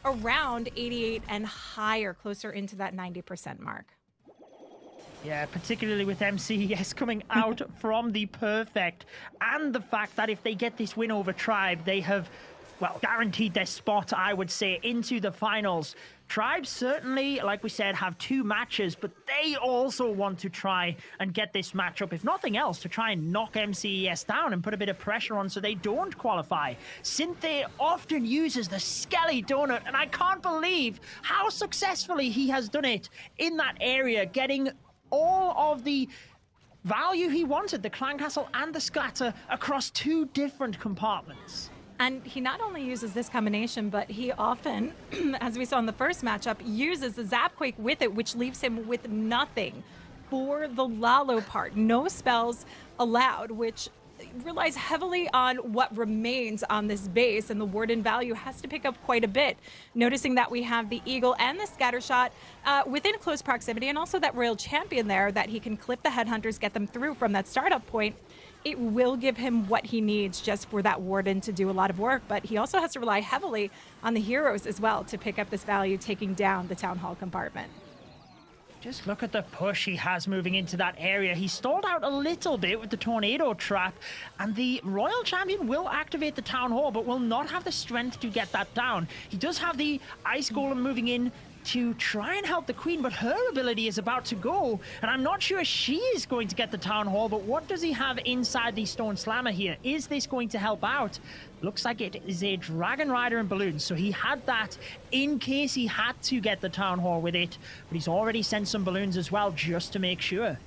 around 88 and higher, closer into that 90% mark. Yeah, particularly with MCES coming out from the perfect, and the fact that if they get this win over Tribe, they have, well, guaranteed their spot, I would say, into the finals. Tribe certainly, like we said, have 2 matches, but they also want to try and get this matchup, if nothing else, to try and knock MCES down and put a bit of pressure on so they don't qualify. Synfade often uses the Skelly Donut, and I can't believe how successfully he has done it in that area, getting all of the value he wanted, the Clan Castle and the Scatter, across 2 different compartments. And he not only uses this combination, but he often, as we saw in the first matchup, uses the Zapquake with it, which leaves him with nothing for the Lalo part. No spells allowed, which relies heavily on what remains on this base, and the Warden value has to pick up quite a bit. Noticing that we have the Eagle and the Scattershot within close proximity, and also that Royal Champion there that he can clip the Headhunters, get them through from that startup point. It will give him what he needs just for that Warden to do a lot of work, but he also has to rely heavily on the heroes as well to pick up this value, taking down the Town Hall compartment. Just look at the push he has moving into that area. He stalled out a little bit with the Tornado Trap, and the Royal Champion will activate the Town Hall, but will not have the strength to get that down. He does have the Ice Golem moving in to try and help the Queen, but her ability is about to go, and I'm not sure she is going to get the Town Hall, but what does he have inside the Stone Slammer here? Is this going to help out? Looks like it is a Dragon Rider and Balloons, so he had that in case he had to get the Town Hall with it, but he's already sent some Balloons as well, just to make sure.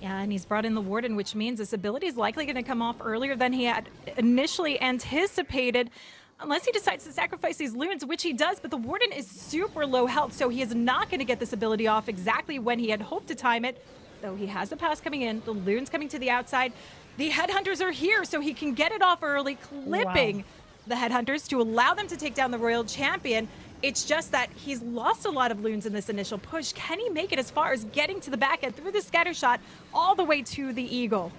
Yeah, and he's brought in the Warden, which means this ability is likely going to come off earlier than he had initially anticipated. Unless he decides to sacrifice these loons, which he does, but the Warden is super low health, so he is not going to get this ability off exactly when he had hoped to time it, though he has the pass coming in, the loons coming to the outside. The Headhunters are here, so he can get it off early, clipping the Headhunters to allow them to take down the Royal Champion. It's just that he's lost a lot of loons in this initial push. Can he make it as far as getting to the back end through the Scattershot all the way to the Eagle?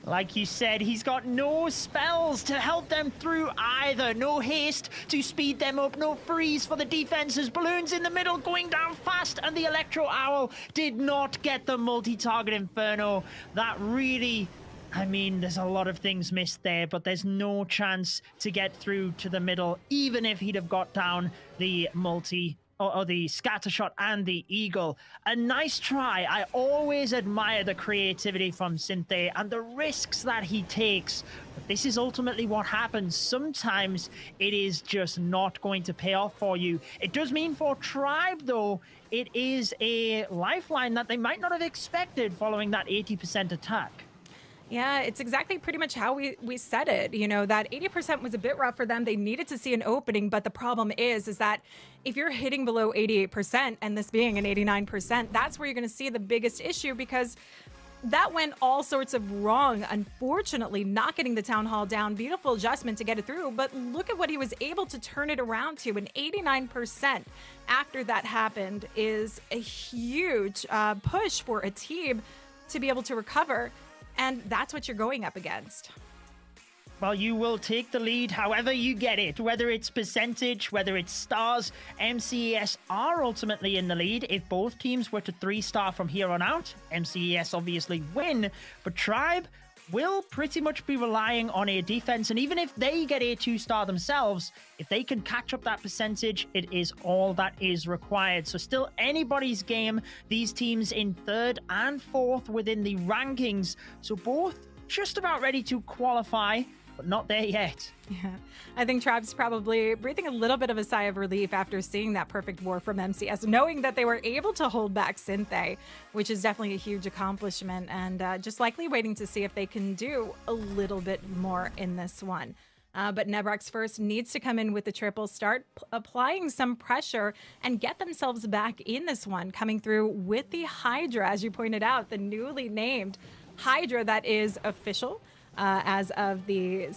Like you said, he's got no spells to help them through either. No haste to speed them up, no freeze for the defenses. Balloons in the middle going down fast, and the Electro Owl did not get the multi-target Inferno. That really I mean, there's a lot of things missed there, but there's no chance to get through to the middle, even if he'd have got down the multi or the scatter shot and the eagle. A nice try. I always admire the creativity from Synfade and the risks that he takes. But this is ultimately what happens. Sometimes it is just not going to pay off for you. It does mean for Tribe, though, it is a lifeline that they might not have expected following that 80% attack. Yeah, it's exactly pretty much how we said it. You know, that 80% was a bit rough for them. They needed to see an opening, but the problem is that if you're hitting below 88% and this being an 89%, that's where you're going to see the biggest issue, because that went all sorts of wrong. Unfortunately, not getting the town hall down, beautiful adjustment to get it through, but look at what he was able to turn it around to. An 89% after that happened is a huge push for a team to be able to recover. And that's what you're going up against. Well, you will take the lead however you get it, whether it's percentage, whether it's stars. MCES are ultimately in the lead. If both teams were to 3-star from here on out, MCES obviously win, but Tribe will pretty much be relying on a defense. And even if they get a 2-star themselves, if they can catch up that percentage, it is all that is required. So still anybody's game. These teams in 3rd and 4th within the rankings. So both just about ready to qualify, but not there yet. Yeah, I think Tribe's probably breathing a little bit of a sigh of relief after seeing that perfect war from MCS, knowing that they were able to hold back Synfade, which is definitely a huge accomplishment, and just likely waiting to see if they can do a little bit more in this one. But Nebrox first needs to come in with the triple, start applying some pressure and get themselves back in this one, coming through with the Hydra, as you pointed out, the newly named Hydra that is official. As of the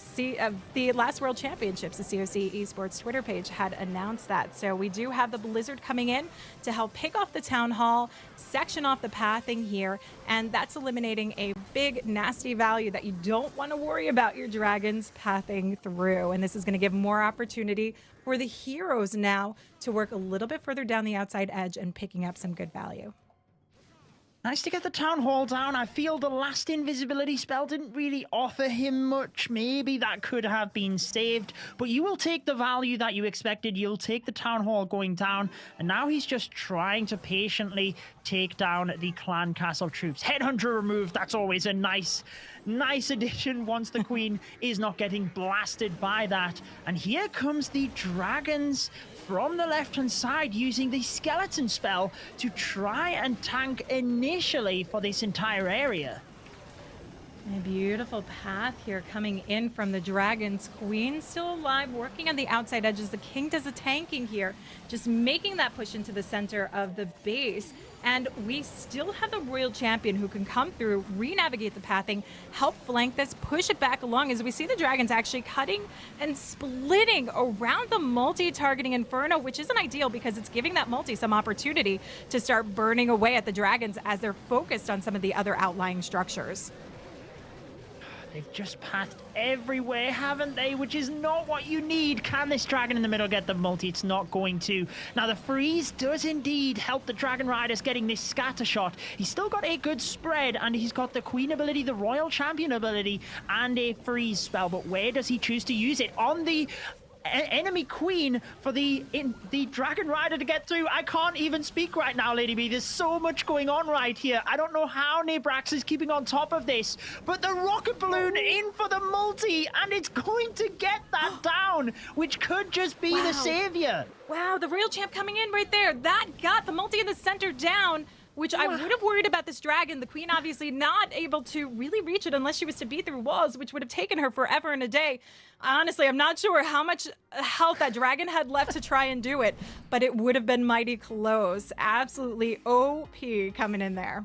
last World Championships, the COC Esports Twitter page had announced that. So we do have the Blizzard coming in to help pick off the Town Hall, section off the pathing here, and that's eliminating a big, nasty value that you don't want to worry about your dragons pathing through. And this is going to give more opportunity for the heroes now to work a little bit further down the outside edge and picking up some good value. Nice to get the Town Hall down. I feel the last invisibility spell didn't really offer him much. Maybe that could have been saved, but you will take the value that you expected. You'll take the Town Hall going down, and now he's just trying to patiently take down the Clan Castle troops. Headhunter removed. That's always a nice addition once the Queen is not getting blasted by that. And here comes the dragons from the left-hand side using the skeleton spell to try and tank initially for this entire area. A beautiful path here coming in from the dragons. Queen still alive, working on the outside edges. The king does the tanking here, just making that push into the center of the base. And we still have the royal champion who can come through, re-navigate the pathing, help flank this, push it back along as we see the dragons actually cutting and splitting around the multi-targeting Inferno, which isn't ideal because it's giving that multi some opportunity to start burning away at the dragons as they're focused on some of the other outlying structures. They've just pathed everywhere, haven't they? Which is not what you need. Can this dragon in the middle get the multi? It's not going to. Now, the freeze does indeed help the Dragon Riders getting this scatter shot. He's still got a good spread, and he's got the Queen ability, the Royal Champion ability, and a freeze spell. But where does he choose to use it? On the enemy Queen for the Dragon Rider to get through. I can't even speak right now, Lady B. There's so much going on right here. I don't know how Nebrox is keeping on top of this, but the rocket balloon in for the multi, and it's going to get that down, which could just be the savior. Wow, the real champ coming in right there. That got the multi in the center down, which I would have worried about this dragon. The Queen obviously not able to really reach it unless she was to be through walls, which would have taken her forever and a day. Honestly, I'm not sure how much health that dragon had left to try and do it, but it would have been mighty close. Absolutely OP coming in there.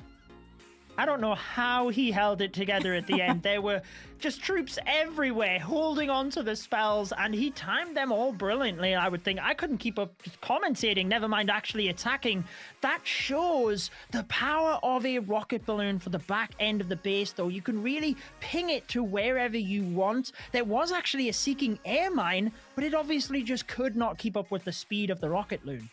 I don't know how he held it together at the end. There were just troops everywhere holding on to the spells, and he timed them all brilliantly, I would think. I couldn't keep up commentating, never mind actually attacking. That shows the power of a rocket balloon for the back end of the base, though. You can really ping it to wherever you want. There was actually a seeking air mine, but it obviously just could not keep up with the speed of the rocket balloon.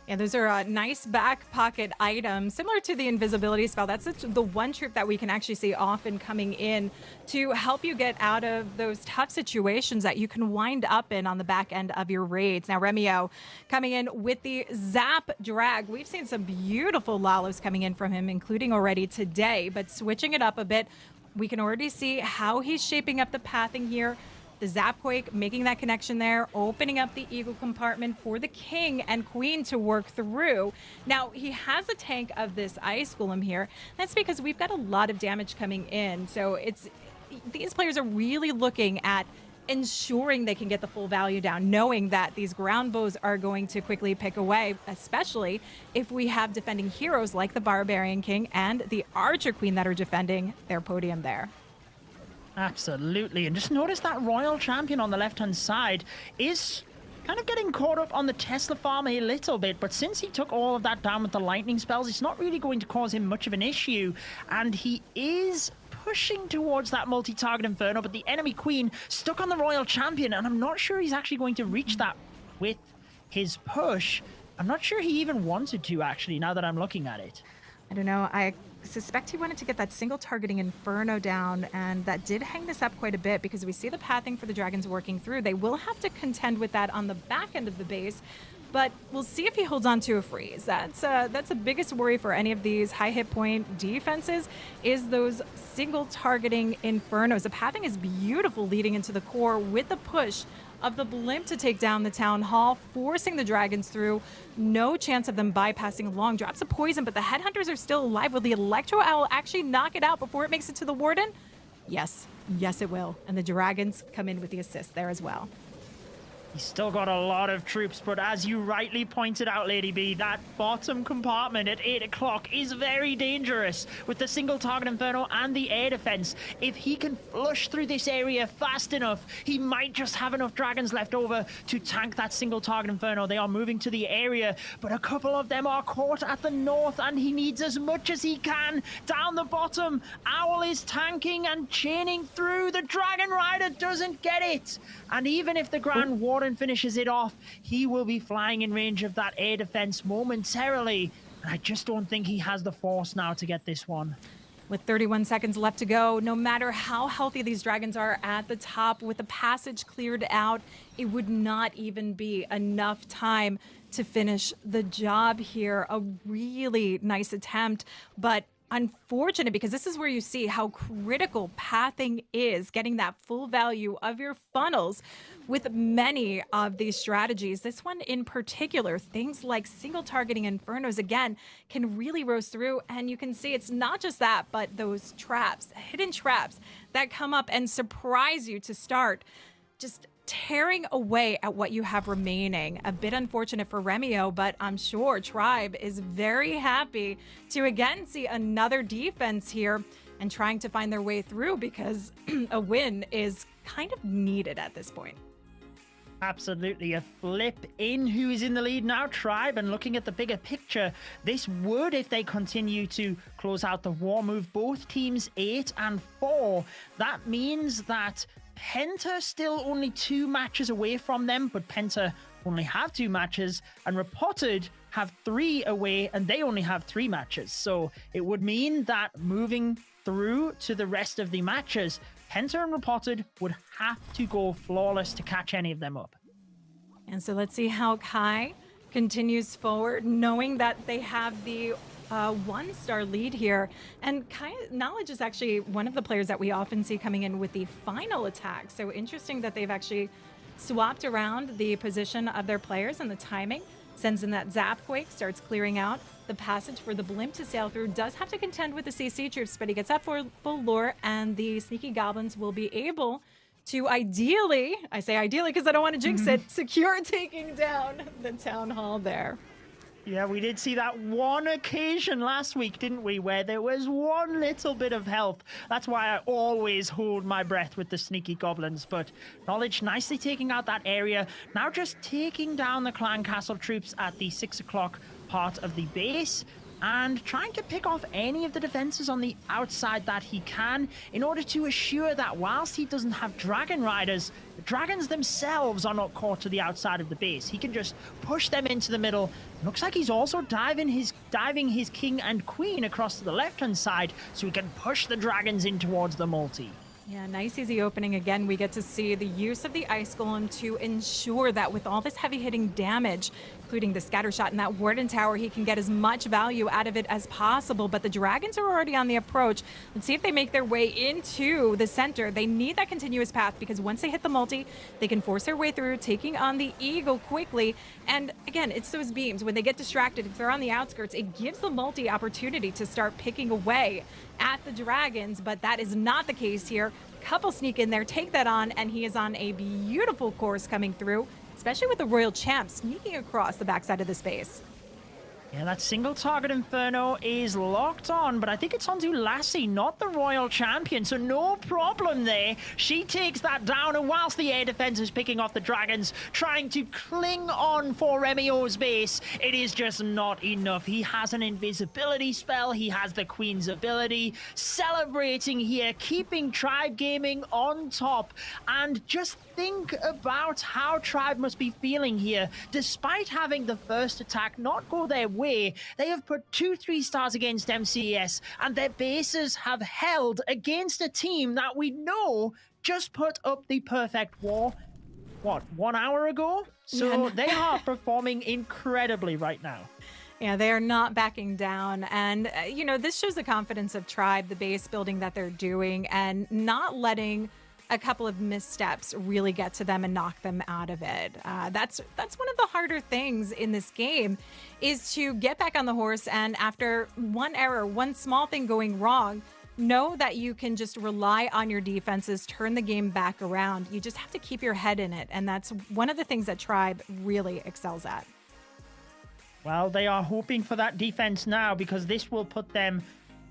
Yeah, those are nice back pocket items, similar to the invisibility spell. That's the one troop that we can actually see often coming in to help you get out of those tough situations that you can wind up in on the back end of your raids. Now, Romeo coming in with the Zap Drag. We've seen some beautiful Lalos coming in from him, including already today, but switching it up a bit, we can already see how he's shaping up the pathing here. The Zapquake making that connection there, opening up the Eagle compartment for the King and Queen to work through. Now, he has a tank of this Ice Golem here. That's because we've got a lot of damage coming in. So these players are really looking at ensuring they can get the full value down, knowing that these ground bows are going to quickly pick away, especially if we have defending heroes like the Barbarian King and the Archer Queen that are defending their podium there. Absolutely. And just notice that Royal Champion on the left-hand side is kind of getting caught up on the Tesla farm a little bit, but since he took all of that down with the lightning spells, it's not really going to cause him much of an issue. And he is pushing towards that multi-target Inferno, but the enemy Queen stuck on the Royal Champion, and I'm not sure he's actually going to reach that with his push. I'm not sure he even wanted to, actually, now that I'm looking at it. I don't know. I suspect he wanted to get that single targeting Inferno down, and that did hang this up quite a bit because we see the pathing for the Dragons working through. They will have to contend with that on the back end of the base, but we'll see if he holds on to a freeze. That's the biggest worry for any of these high hit point defenses is those single targeting Infernos. The pathing is beautiful leading into the core with the push of the blimp to take down the town hall, forcing the Dragons through. No chance of them bypassing along. Drops of poison, but the headhunters are still alive. Will the Electro Owl actually knock it out before it makes it to the Warden? Yes, it will. And the Dragons come in with the assist there as well. He's still got a lot of troops, but as you rightly pointed out, Lady B, that bottom compartment at 8 o'clock is very dangerous with the single target Inferno and the air defense. If he can flush through this area fast enough, he might just have enough Dragons left over to tank that single target Inferno. They are moving to the area, but a couple of them are caught at the north, and he needs as much as he can down the bottom. Owl is tanking and chaining through. The Dragon Rider doesn't get it, and even if the Grand Warden finishes it off, he will be flying in range of that air defense momentarily. And I just don't think he has the force now to get this one. With 31 seconds left to go, no matter how healthy these Dragons are at the top, with the passage cleared out, it would not even be enough time to finish the job here. A really nice attempt, but unfortunate, because this is where you see how critical pathing is, getting that full value of your funnels with many of these strategies. This one in particular, things like single targeting Infernos, again, can really roast through. And you can see it's not just that, but those traps, hidden traps that come up and surprise you to start, just tearing away at what you have remaining. A bit unfortunate for Romeo, but I'm sure Tribe is very happy to again see another defense here and trying to find their way through, because a win is kind of needed at this point. Absolutely. A flip in who is in the lead now, Tribe, and looking at the bigger picture, this would, if they continue to close out the war, move both teams 8 and 4. That means that Penta still only 2 matches away from them, but Penta only have 2 matches, and Reported have 3 away, and they only have 3 matches. So it would mean that moving through to the rest of the matches, Penta and Reported would have to go flawless to catch any of them up. And so let's see how Kai continues forward, knowing that they have the 1-star lead here. And Kai Knowledge is actually one of the players that we often see coming in with the final attack. So interesting that they've actually swapped around the position of their players and the timing. Sends in that Zapquake, starts clearing out. The passage for the blimp to sail through does have to contend with the CC troops, but he gets that for full lure, and the sneaky goblins will be able to ideally, I say ideally because I don't want to jinx it, secure taking down the town hall there. Yeah, we did see that one occasion last week, didn't we, where there was one little bit of health. That's why I always hold my breath with the sneaky goblins. But Knowledge nicely taking out that area. Now just taking down the clan castle troops at the 6 o'clock part of the base. and trying to pick off any of the defenses on the outside that he can in order to assure that whilst he doesn't have Dragon Riders, the dragons themselves are not caught to the outside of the base. He can just push them into the middle. Looks like he's also diving his king and queen across to the left-hand side so he can push the dragons in towards the multi. Yeah, nice easy opening. Again, we get to see the use of the Ice Golem to ensure that with all this heavy hitting damage, including the scatter shot and that Warden Tower, he can get as much value out of it as possible. But the dragons are already on the approach. Let's see if they make their way into the center. They need that continuous path because once they hit the multi, they can force their way through, taking on the Eagle quickly. And again, it's those beams. When they get distracted, if they're on the outskirts, it gives the multi opportunity to start picking away at the dragons, but that is not the case here. Couple sneak in there, take that on, and he is on a beautiful course coming through, especially with the Royal Champ sneaking across the backside of the space. Yeah, that single target Inferno is locked on, but I think it's onto Lassie, not the Royal Champion, so no problem there. She takes that down, and whilst the air defense is picking off the dragons, trying to cling on for Romeo's base, it is just not enough. He has an invisibility spell, he has the Queen's ability, celebrating here, keeping Tribe Gaming on top, and just think about how Tribe must be feeling here. Despite having the first attack not go their way, they have put 2 3-stars against MCES, and their bases have held against a team that we know just put up the perfect war, what, 1 hour ago? So they are performing incredibly right now. Yeah, they are not backing down. And, you know, this shows the confidence of Tribe, the base building that they're doing, and not letting a couple of missteps really get to them and knock them out of it. That's one of the harder things in this game, is to get back on the horse, and after one error, one small thing going wrong, know that you can just rely on your defenses, turn the game back around. You just have to keep your head in it, and that's one of the things that Tribe really excels at. Well, they are hoping for that defense now, because this will put them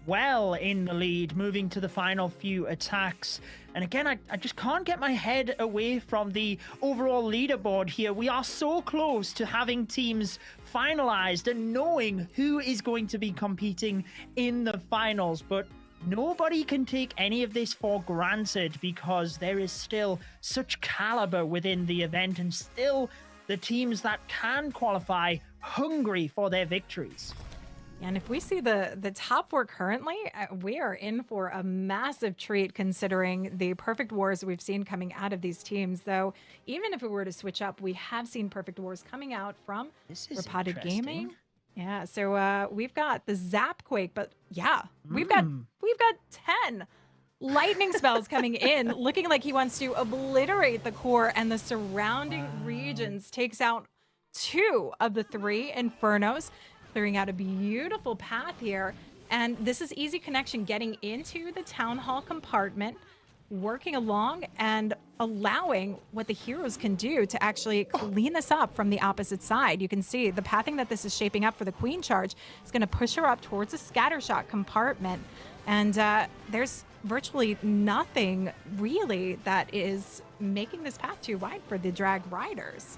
well in the lead, moving to the final few attacks. And again, I just can't get my head away from the overall leaderboard here. We are so close to having teams finalized and knowing who is going to be competing in the finals, but nobody can take any of this for granted, because there is still such caliber within the event, and still the teams that can qualify hungry for their victories. And if we see the top 4 currently, we are in for a massive treat, considering the perfect wars we've seen coming out of these teams. Though, even if we were to switch up, we have seen perfect wars coming out from Repotted Gaming. Yeah, so we've got the Zapquake, but yeah, we've got 10 lightning spells coming in, looking like he wants to obliterate the core and the surrounding regions. Takes out 2 of the 3 Infernos, clearing out a beautiful path here. And this is easy connection, getting into the town hall compartment, working along and allowing what the heroes can do to actually clean this up from the opposite side. You can see the pathing that this is shaping up for the Queen charge is going to push her up towards a scattershot compartment. And there's virtually nothing really that is making this path too wide for the drag riders.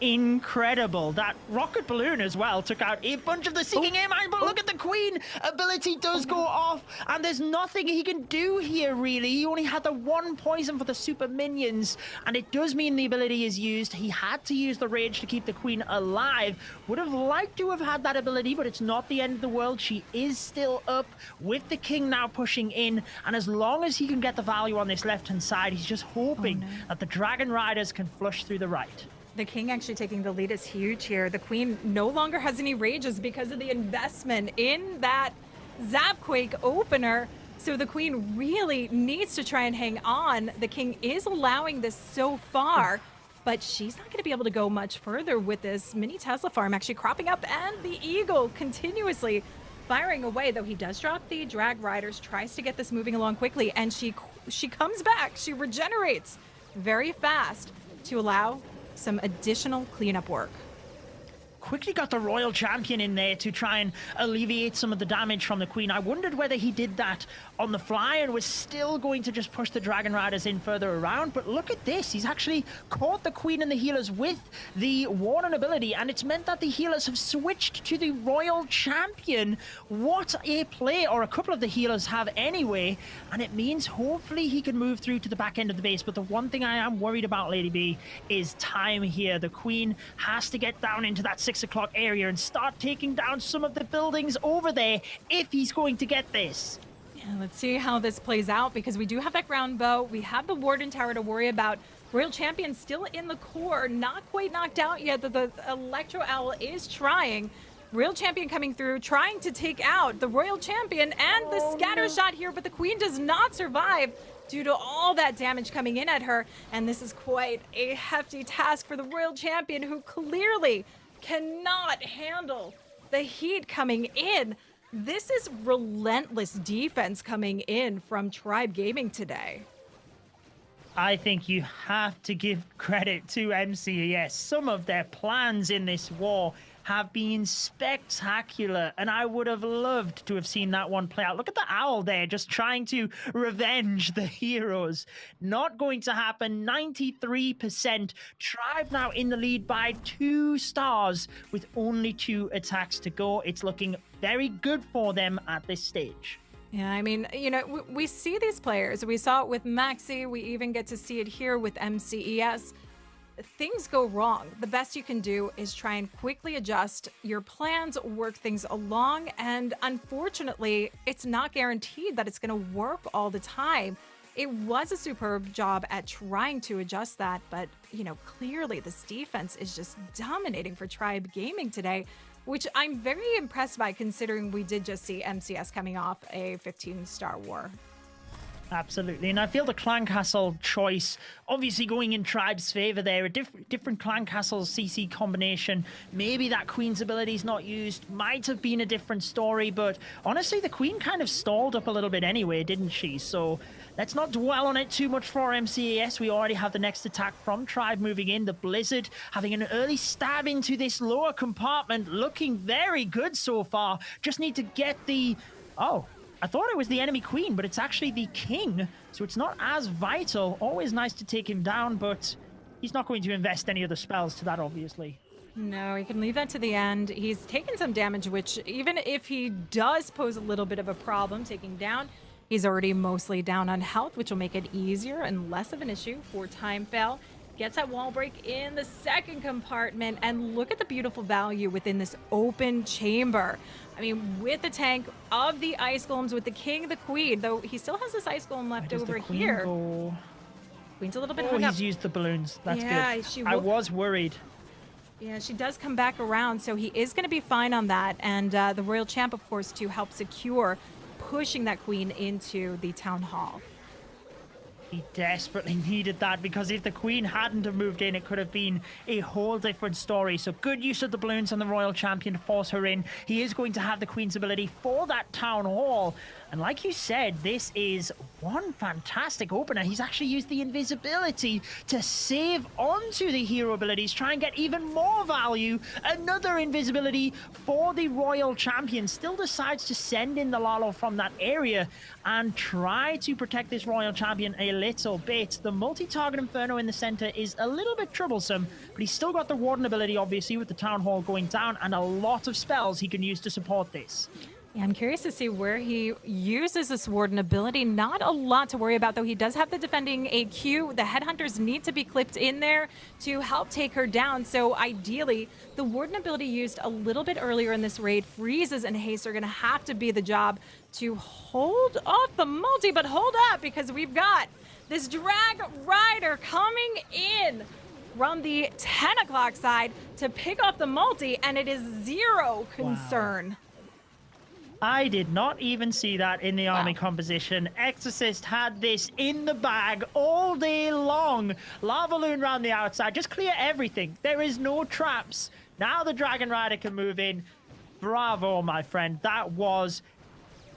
Incredible. That rocket balloon as well took out a bunch of the Seeking Air Mine, but look at the Queen. Ability does go off, and there's nothing he can do here, really. He only had the 1 poison for the super minions, and it does mean the ability is used. He had to use the rage to keep the Queen alive. Would have liked to have had that ability, but it's not the end of the world. She is still up, with the King now pushing in, and as long as he can get the value on this left-hand side, he's just hoping that the Dragon Riders can flush through the right. The King actually taking the lead is huge here. The Queen no longer has any rages because of the investment in that Zapquake opener. So the Queen really needs to try and hang on. The King is allowing this so far, but she's not going to be able to go much further with this mini Tesla farm actually cropping up, and the Eagle continuously firing away, though he does drop the drag riders, tries to get this moving along quickly, and she comes back. She regenerates very fast to allow some additional cleanup work. quickly got the Royal Champion in there to try and alleviate some of the damage from the Queen. I wondered whether he did that on the fly and was still going to just push the Dragon Riders in further around. But look at this. He's actually caught the Queen and the healers with the Warden ability, and it's meant that the healers have switched to the Royal Champion. What a play, or a couple of the healers have anyway, and it means hopefully he can move through to the back end of the base. But the one thing I am worried about, Lady B, is time here. The Queen has to get down into that 6 o'clock area and start taking down some of the buildings over there if he's going to get this. Yeah, let's see how this plays out, because we do have that ground bow. We have the Warden Tower to worry about. Royal Champion still in the core, not quite knocked out yet. The Electro Owl is trying. Royal Champion coming through, trying to take out the Royal Champion and the scatter shot here, but the Queen does not survive due to all that damage coming in at her. And this is quite a hefty task for the Royal Champion, who clearly cannot handle the heat coming in. This is relentless defense coming in from Tribe Gaming today. I think you have to give credit to MCES. Some of their plans in this war have been spectacular, and I would have loved to have seen that one play out. Look at the owl there, just trying to revenge the heroes. Not going to happen. 93%. Tribe now in the lead by 2 stars with only 2 attacks to go. It's looking very good for them at this stage. Yeah, I mean, you know, we see these players. We saw it with Maxi. We even get to see it here with MCES. Things go wrong. The best you can do is try and quickly adjust your plans, work things along, and unfortunately, it's not guaranteed that it's going to work all the time. It was a superb job at trying to adjust that, but, you know, clearly this defense is just dominating for Tribe Gaming today, which I'm very impressed by, considering we did just see MCS coming off a 15-star war. Absolutely, and I feel the Clan Castle choice obviously going in Tribe's favor there. A different Clan Castle CC combination. Maybe that Queen's ability is not used. Might have been a different story, but honestly, the Queen kind of stalled up a little bit anyway, didn't she? So let's not dwell on it too much for MCES. We already have the next attack from Tribe moving in. The Blizzard having an early stab into this lower compartment, looking very good so far. Just need to get the... Oh, I thought it was the enemy Queen, but it's actually the King, so it's not as vital. Always nice to take him down, but he's not going to invest any other spells to that, obviously. No, he can leave that to the end. He's taken some damage, which even if he does pose a little bit of a problem taking down, he's already mostly down on health, which will make it easier and less of an issue for Time Fail. Gets that wall break in the second compartment, and look at the beautiful value within this open chamber. I mean, with the tank of the Ice Golems, with the King, the Queen, though he still has this Ice Golem left over here. Queen's a little bit hung up. He's used the balloons. That's good. I was worried. Yeah, she does come back around, so he is going to be fine on that. And the Royal Champ, of course, to help secure pushing that Queen into the Town Hall. He desperately needed that, because if the Queen hadn't have moved in, it could have been a whole different story. So good use of the balloons and the Royal Champion to force her in. He is going to have the Queen's ability for that Town Hall. And like you said, this is one fantastic opener. He's actually used the invisibility to save onto the hero abilities, try and get even more value. Another invisibility for the Royal Champion. Still decides to send in the Lalo from that area and try to protect this Royal Champion a little bit. The multi-target Inferno in the center is a little bit troublesome, but he's still got the Warden ability, obviously, with the Town Hall going down, and a lot of spells he can use to support this. Yeah, I'm curious to see where he uses this Warden ability. Not a lot to worry about, though. He does have the defending AQ. The Headhunters need to be clipped in there to help take her down. So ideally, the Warden ability used a little bit earlier in this raid. Freezes and Haste are going to have to be the job to hold off the multi. But hold up, because we've got this Drag Rider coming in from the 10 o'clock side to pick off the multi, and it is zero concern. Wow. I did not even see that in the army composition. Exorcist had this in the bag all day long. Lava Loon around the outside. Just clear everything. There is no traps. Now the Dragon Rider can move in. Bravo, my friend. That was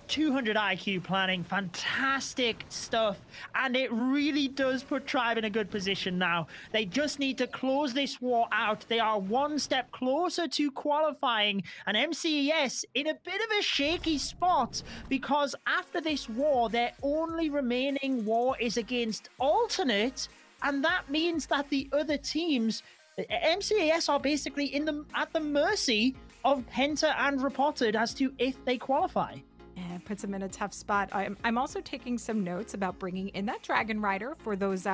200 IQ planning, fantastic stuff, and it really does put Tribe in a good position now. They just need to close this war out. They are one step closer to qualifying, and MCES in a bit of a shaky spot because after this war, their only remaining war is against Alternate, and that means that the other teams, MCES, are basically at the mercy of Penta and Reported as to if they qualify. Yeah, it puts him in a tough spot. I'm also taking some notes about bringing in that Dragon Rider for those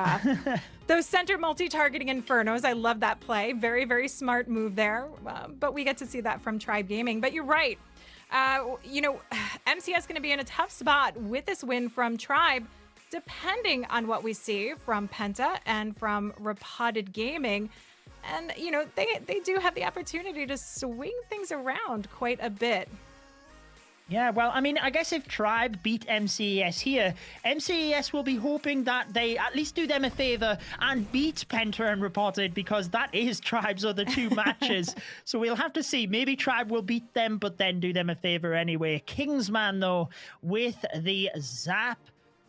those center multi-targeting Infernos. I love that play. Very, very smart move there. But we get to see that from Tribe Gaming. But you're right. MCS going to be in a tough spot with this win from Tribe, depending on what we see from Penta and from Reported Gaming. And, they do have the opportunity to swing things around quite a bit. Yeah, well, I mean, I guess if Tribe beat MCES here, MCES will be hoping that they at least do them a favor and beat Penta and Reported, because that is Tribe's other two matches. So we'll have to see. Maybe Tribe will beat them, but then do them a favor anyway. Kingsman, though, with the Zap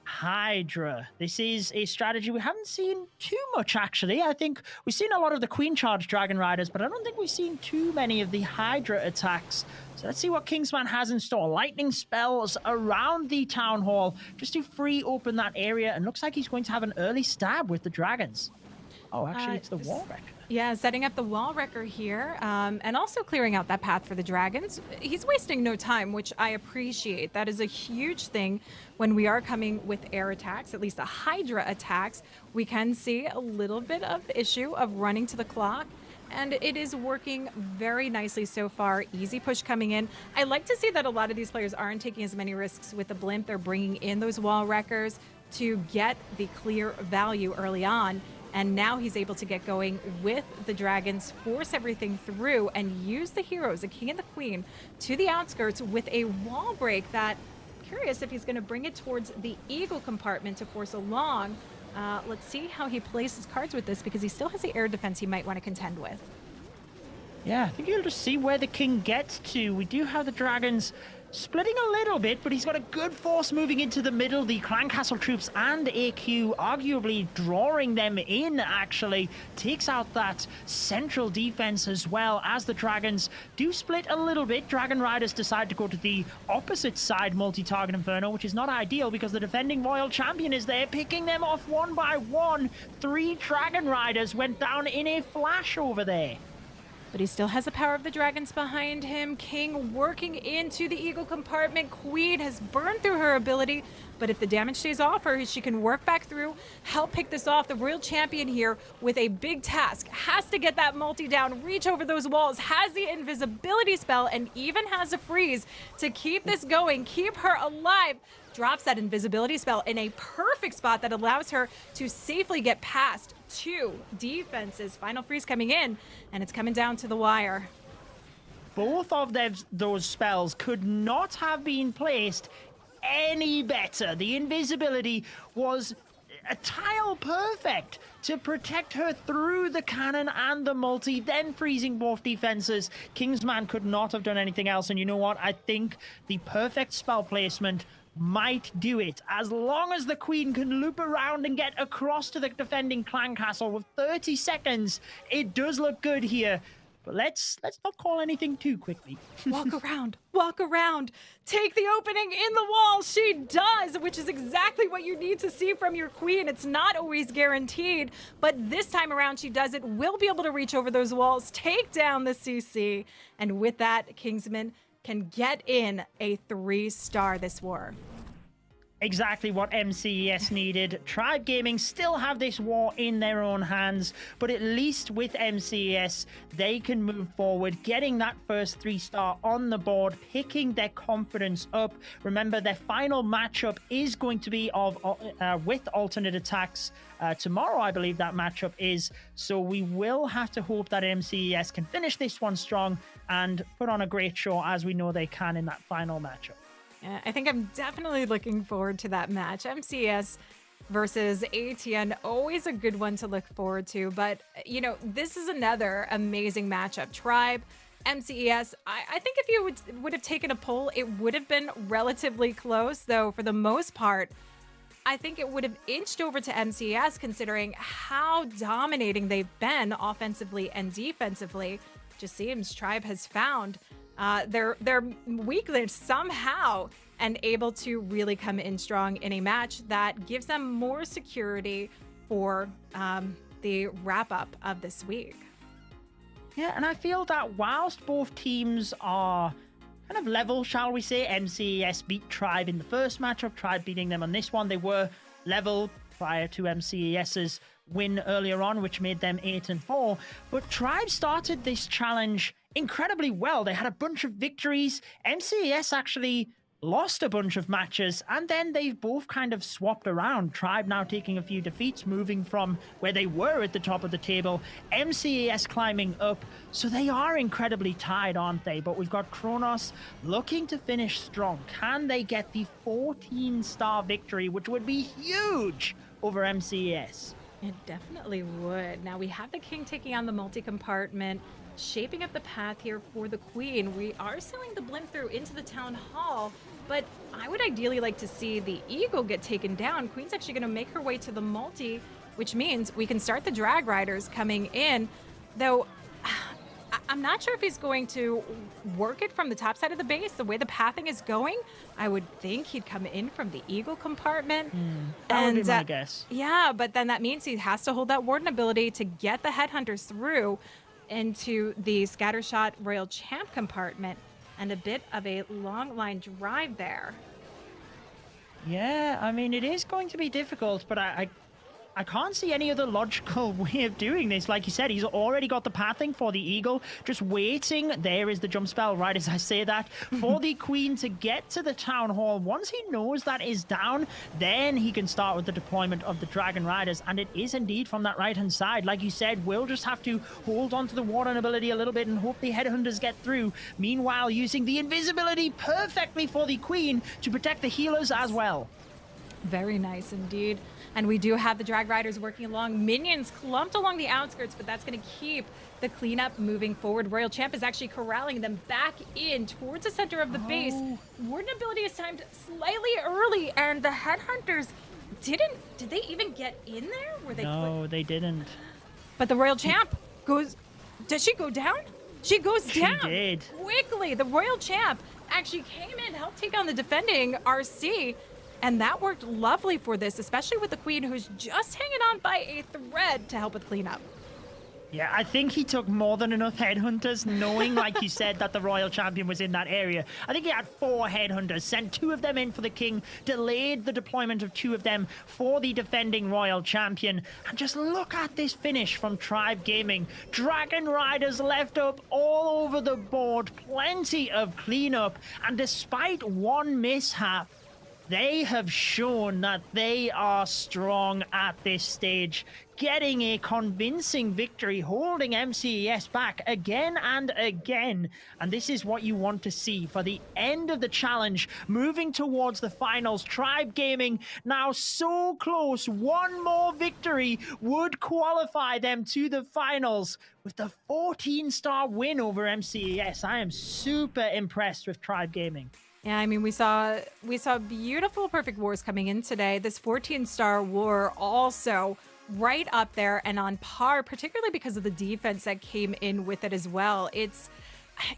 Hydra. This is a strategy we haven't seen too much, actually. I think we've seen a lot of the Queen Charge Dragon Riders, but I don't think we've seen too many of the Hydra attacks. So let's see what Kingsman has in store. Lightning spells around the Town Hall just to free open that area, and looks like he's going to have an early stab with the dragons. Oh, actually, it's the wall wrecker. Yeah, setting up the wall wrecker here, and also clearing out that path for the dragons. He's wasting no time, which I appreciate. That is a huge thing when we are coming with air attacks, at least the Hydra attacks. We can see a little bit of issue of running to the clock, and it is working very nicely so far. Easy push coming in. I like to see that a lot of these players aren't taking as many risks with the blimp. They're bringing in those wall wreckers to get the clear value early on. And now he's able to get going with the dragons, force everything through, and use the heroes, the king and the queen, to the outskirts with a wall break that, curious if he's going to bring it towards the eagle compartment to force along. Let's see how he plays his cards with this, because he still has the air defense he might want to contend with. Yeah, I think you'll just see where the king gets to. We do have the dragons splitting a little bit, but he's got a good force moving into the middle. The Clan Castle troops and AQ arguably drawing them in, actually. Takes out that central defense as well, as the dragons do split a little bit. Dragon Riders decide to go to the opposite side multi-target Inferno, which is not ideal because the defending Royal Champion is there, picking them off one by one. 3 Dragon Riders went down in a flash over there. But he still has the power of the dragons behind him. King working into the eagle compartment. Queen has burned through her ability, but if the damage stays off her, she can work back through, help pick this off. The Royal Champion here with a big task. Has to get that multi down, reach over those walls, has the invisibility spell, and even has a freeze to keep this going, keep her alive. Drops that invisibility spell in a perfect spot that allows her to safely get past 2 defenses. Final freeze coming in, and it's coming down to the wire. Both of those spells could not have been placed any better. The invisibility was a tile perfect to protect her through the cannon and the multi, then freezing both defenses. Kingsman could not have done anything else, and you know what? I think the perfect spell placement might do it. As long as the queen can loop around and get across to the defending clan castle with 30 seconds, it does look good here. But let's not call anything too quickly. Walk around, take the opening in the wall. She does, which is exactly what you need to see from your queen. It's not always guaranteed, but this time around she does it. Will be able to reach over those walls, take down the CC, and with that, Kingsman can get in a 3-star this war. Exactly what MCES needed. Tribe Gaming still have this war in their own hands, but at least with MCES, they can move forward, getting that first 3-star on the board, picking their confidence up. Remember, their final matchup is going to be with alternate attacks. Tomorrow, I believe that matchup is. So we will have to hope that MCES can finish this one strong and put on a great show, as we know they can in that final matchup. Yeah, I think I'm definitely looking forward to that match. MCES versus ATN, always a good one to look forward to. But, this is another amazing matchup. Tribe MCES, I think if you would have taken a poll, it would have been relatively close, though for the most part, I think it would have inched over to MCES considering how dominating they've been offensively and defensively. Just seems Tribe has found their weakness somehow and able to really come in strong in a match that gives them more security for the wrap-up of this week. Yeah, and I feel that whilst both teams are kind of level, shall we say, MCES beat Tribe in the first matchup, Tribe beating them on this one. They were level prior to MCES's win earlier on, which made them 8-4. But Tribe started this challenge incredibly well. They had a bunch of victories. MCES actually lost a bunch of matches, and then they've both kind of swapped around. Tribe now taking a few defeats, moving from where they were at the top of the table, MCES climbing up, so they are incredibly tied, aren't they? But we've got Kronos looking to finish strong. Can they get the 14-star victory, which would be huge over MCES? It definitely would. Now we have the King taking on the multi-compartment, shaping up the path here for the Queen. We are sending the blimp through into the town hall, but I would ideally like to see the Eagle get taken down. Queen's actually going to make her way to the multi, which means we can start the drag riders coming in, though I'm not sure if he's going to work it from the top side of the base. The way the pathing is going, I would think he'd come in from the Eagle compartment. That would be my guess. Yeah, but then that means he has to hold that warden ability to get the headhunters through into the Scattershot Royal Champ compartment, and a bit of a long line drive there. Yeah, I mean, it is going to be difficult, but I can't see any other logical way of doing this. Like you said, he's already got the pathing for the Eagle, just waiting. There is the jump spell, right as I say that, for the Queen to get to the Town Hall. Once he knows that is down, then he can start with the deployment of the Dragon Riders, and it is indeed from that right-hand side. Like you said, we'll just have to hold on to the Warden ability a little bit and hope the Headhunters get through. Meanwhile, using the invisibility perfectly for the Queen to protect the healers as well. Very nice indeed. And we do have the drag riders working along, minions clumped along the outskirts, but that's going to keep the cleanup moving forward. Royal Champ is actually corralling them back in towards the center of the base. Warden ability is timed slightly early, and the headhunters did they even get in there? Were they? No, they didn't. But the Royal Champ goes. Did she go down? She goes down. She did. Quickly. The Royal Champ actually came in, helped take on the defending RC. And that worked lovely for this, especially with the Queen, who's just hanging on by a thread to help with cleanup. Yeah, I think he took more than enough headhunters, knowing, like you said, that the Royal Champion was in that area. I think he had 4 headhunters, sent 2 of them in for the King, delayed the deployment of 2 of them for the defending Royal Champion. And just look at this finish from Tribe Gaming. Dragon Riders left up all over the board, plenty of cleanup, and despite one mishap, they have shown that they are strong at this stage, getting a convincing victory, holding MCES back again and again. And this is what you want to see for the end of the challenge, moving towards the finals. Tribe Gaming now so close. One more victory would qualify them to the finals with the 14-star win over MCES. I am super impressed with Tribe Gaming. Yeah, I mean, we saw beautiful Perfect Wars coming in today. This 14-star war also right up there and on par, particularly because of the defense that came in with it as well. It's,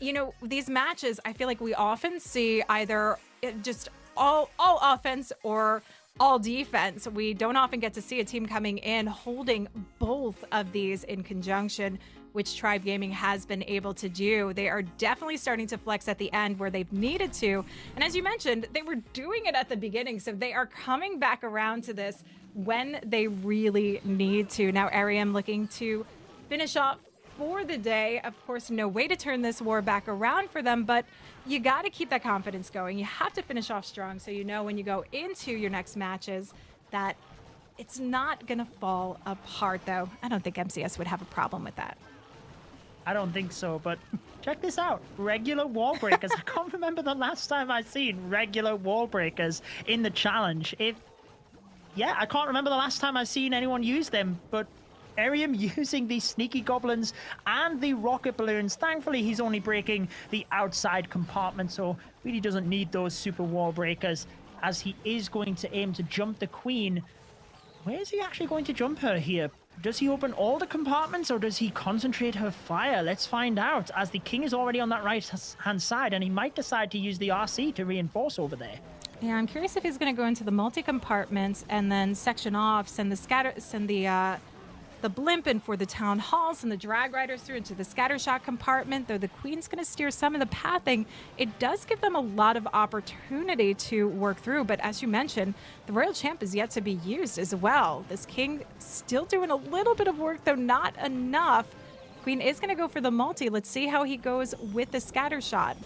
you know, these matches, I feel like we often see either just all offense or all defense. We don't often get to see a team coming in holding both of these in conjunction, which Tribe Gaming has been able to do. They are definitely starting to flex at the end where they've needed to. And as you mentioned, they were doing it at the beginning, so they are coming back around to this when they really need to. Now, Ariam looking to finish off for the day. Of course, no way to turn this war back around for them, but you got to keep that confidence going. You have to finish off strong so you know when you go into your next matches that it's not going to fall apart, though. I don't think MCS would have a problem with that. I don't think so, but check this out. Regular wall breakers. I can't remember the last time I've seen regular wall breakers in the challenge. I can't remember the last time I've seen anyone use them, but Arium using the sneaky goblins and the rocket balloons. Thankfully, he's only breaking the outside compartment, so really doesn't need those super wall breakers, as he is going to aim to jump the queen. Where is he actually going to jump her here? Does he open all the compartments, or does he concentrate her fire? Let's find out, as the king is already on that right-hand side, and he might decide to use the RC to reinforce over there. Yeah, I'm curious if he's going to go into the multi-compartments and then section off, send the blimp in for the town halls and the drag riders through into the scattershot compartment. Though the queen's going to steer some of the pathing, it does give them a lot of opportunity to work through. But as you mentioned, the royal champ is yet to be used as well. This king still doing a little bit of work, though not enough. Queen is going to go for the multi. Let's see how he goes with the scattershot.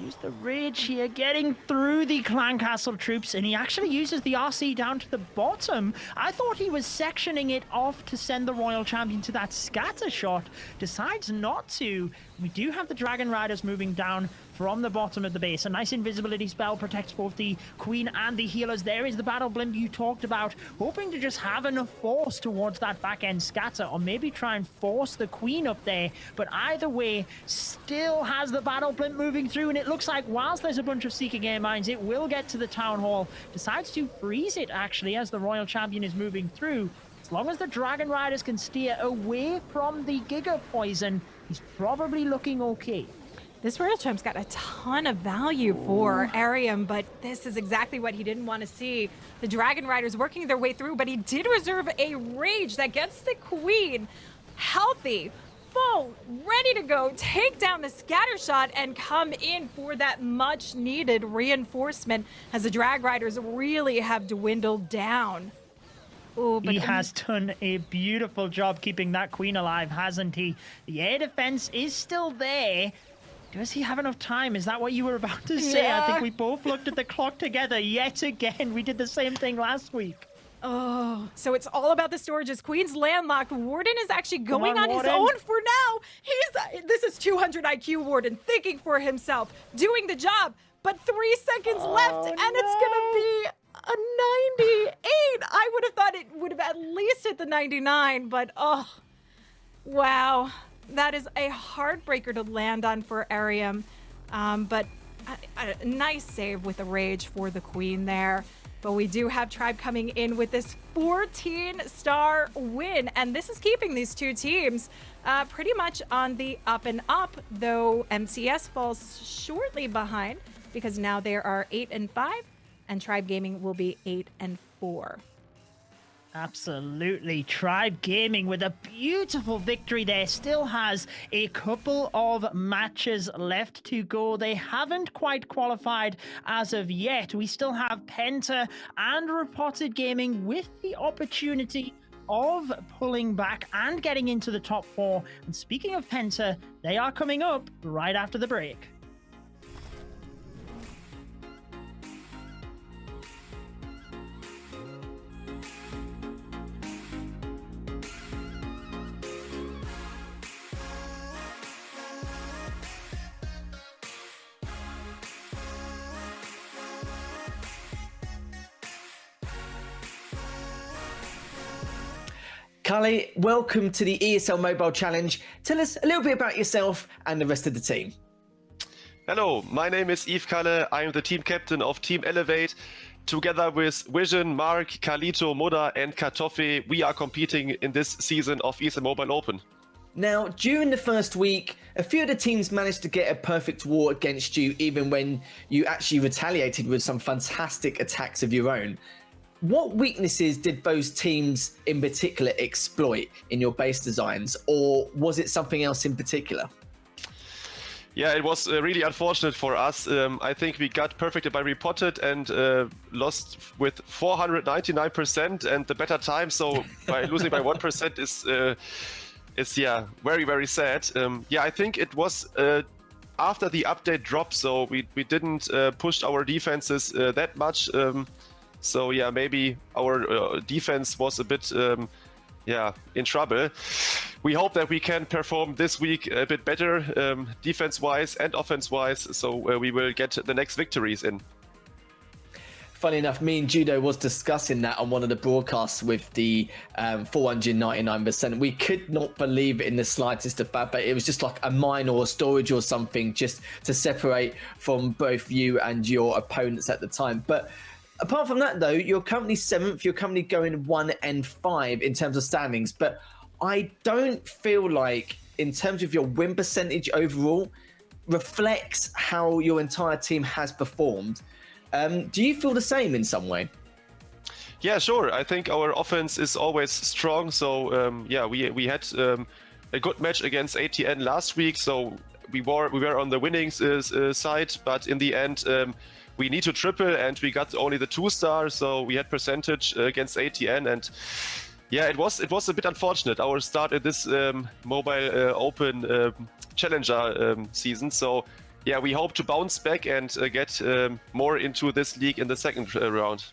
Use the rage here, getting through the clan castle troops, and he actually uses the RC down to the bottom. I thought he was sectioning it off to send the royal champion to that scatter shot. Decides not to. We do have the dragon riders moving down from the bottom of the base. A nice invisibility spell protects both the queen and the healers. There is the battle blimp you talked about, hoping to just have enough force towards that back end scatter, or maybe try and force the queen up there. But either way, still has the battle blimp moving through, and it looks like whilst there's a bunch of seeking air mines, it will get to the town hall. Decides to freeze it actually as the royal champion is moving through. As long as the dragon riders can steer away from the giga poison, he's probably looking okay. This royal champ's got a ton of value for Arium, but this is exactly what he didn't want to see. The dragon riders working their way through, but he did reserve a rage that gets the queen healthy, full, ready to go, take down the scatter shot and come in for that much needed reinforcement, as the drag riders really have dwindled down. Ooh, but he has done a beautiful job keeping that queen alive, hasn't he? The air defense is still there. Does he have enough time? Is that what you were about to say? Yeah. I think we both looked at the clock together yet again. We did the same thing last week. Oh, so it's all about the storages. Queen's landlocked. Warden is actually going on his Warden. own for now. This is 200 IQ Warden, thinking for himself, doing the job. But 3 seconds left, and it's gonna be a 98. I would have thought it would have at least hit the 99, but oh, wow. That is a heartbreaker to land on for Arium. But a nice save with a rage for the queen there. But we do have Tribe coming in with this 14-star win. And this is keeping these two teams pretty much on the up and up, though MCES falls shortly behind because now they are 8-5 and Tribe Gaming will be 8-4. Absolutely. Tribe Gaming with a beautiful victory there. Still has a couple of matches left to go. They haven't quite qualified as of yet. We still have Penta and Reported Gaming with the opportunity of pulling back and getting into the top 4. And speaking of Penta, they are coming up right after the break. Karli, welcome to the ESL Mobile Challenge. Tell us a little bit about yourself and the rest of the team. Hello, my name is Yves Kalle. I am the team captain of Team Elevate. Together with Vision, Mark, Karlito, Muda and Kartoffee, we are competing in this season of ESL Mobile Open. Now, during the first week, a few of the teams managed to get a perfect war against you, even when you actually retaliated with some fantastic attacks of your own. What weaknesses did those teams in particular exploit in your base designs, or was it something else in particular? Yeah, it was really unfortunate for us. I think we got perfected by Repotted and lost with 499% and the better time. So by losing by 1% is very, very sad. Yeah, I think it was after the update drop, so we didn't push our defenses that much. So yeah, maybe our defense was a bit in trouble. We hope that we can perform this week a bit better defense-wise and offense-wise, so we will get the next victories in. Funny enough, me and Judo was discussing that on one of the broadcasts with the 499%. We could not believe it in the slightest of fact, but it was just like a mine or a storage or something just to separate from both you and your opponents at the time. But apart from that, though, you're currently 7th. You're currently going 1 and 5 in terms of standings. But I don't feel like, in terms of your win percentage overall, reflects how your entire team has performed. Do you feel the same in some way? Yeah, sure. I think our offense is always strong. So we had a good match against ATN last week. So we were on the winning side, but in the end we need to triple, and we got only the 2-star. So we had percentage against ATN, and yeah, it was a bit unfortunate, our start in this mobile open challenger season. So yeah, we hope to bounce back and get more into this league in the second round.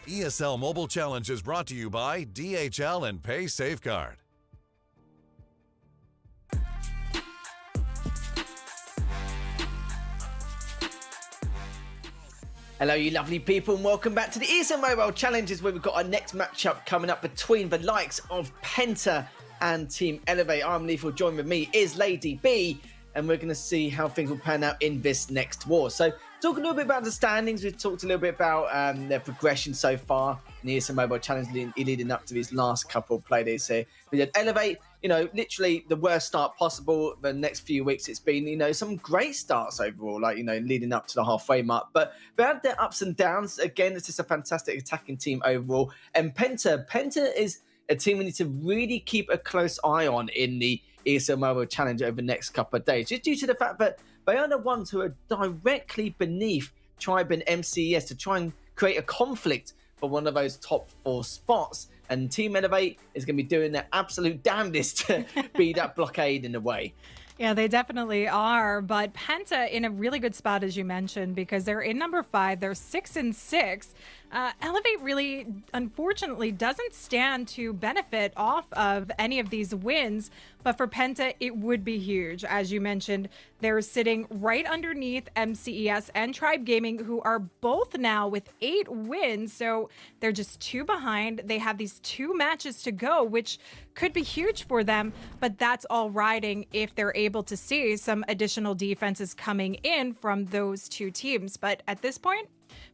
ESL Mobile Challenge is brought to you by DHL and Pay Safeguard. Hello, you lovely people, and welcome back to the ESL Mobile Challenges, where we've got our next matchup coming up between the likes of Penta and Team Elevate. I'm Lethal. Joined with me is Lady B, and we're going to see how things will pan out in this next war. So, talking a little bit about the standings, we've talked a little bit about their progression so far in the ESL Mobile Challenge leading up to these last couple of play days here. We had Elevate, you know, literally the worst start possible. The next few weeks, it's been, you know, some great starts overall, like, you know, leading up to the halfway mark. But they had their ups and downs. Again, it's just a fantastic attacking team overall. And Penta is a team we need to really keep a close eye on in the ESL Mobile Challenge over the next couple of days, just due to the fact that they are the ones who are directly beneath Tribe and MCES to try and create a conflict for one of those top 4 spots. And Team Elevate is going to be doing their absolute damnedest to be that blockade in a way. Yeah, they definitely are. But Penta in a really good spot, as you mentioned, because they're in number 5. They're 6-6. Elevate really, unfortunately, doesn't stand to benefit off of any of these wins. But for Penta, it would be huge. As you mentioned, they're sitting right underneath MCES and Tribe Gaming, who are both now with 8 wins. So they're just 2 behind. They have these 2 matches to go, which could be huge for them. But that's all riding if they're able to see some additional defenses coming in from those 2 teams. But at this point,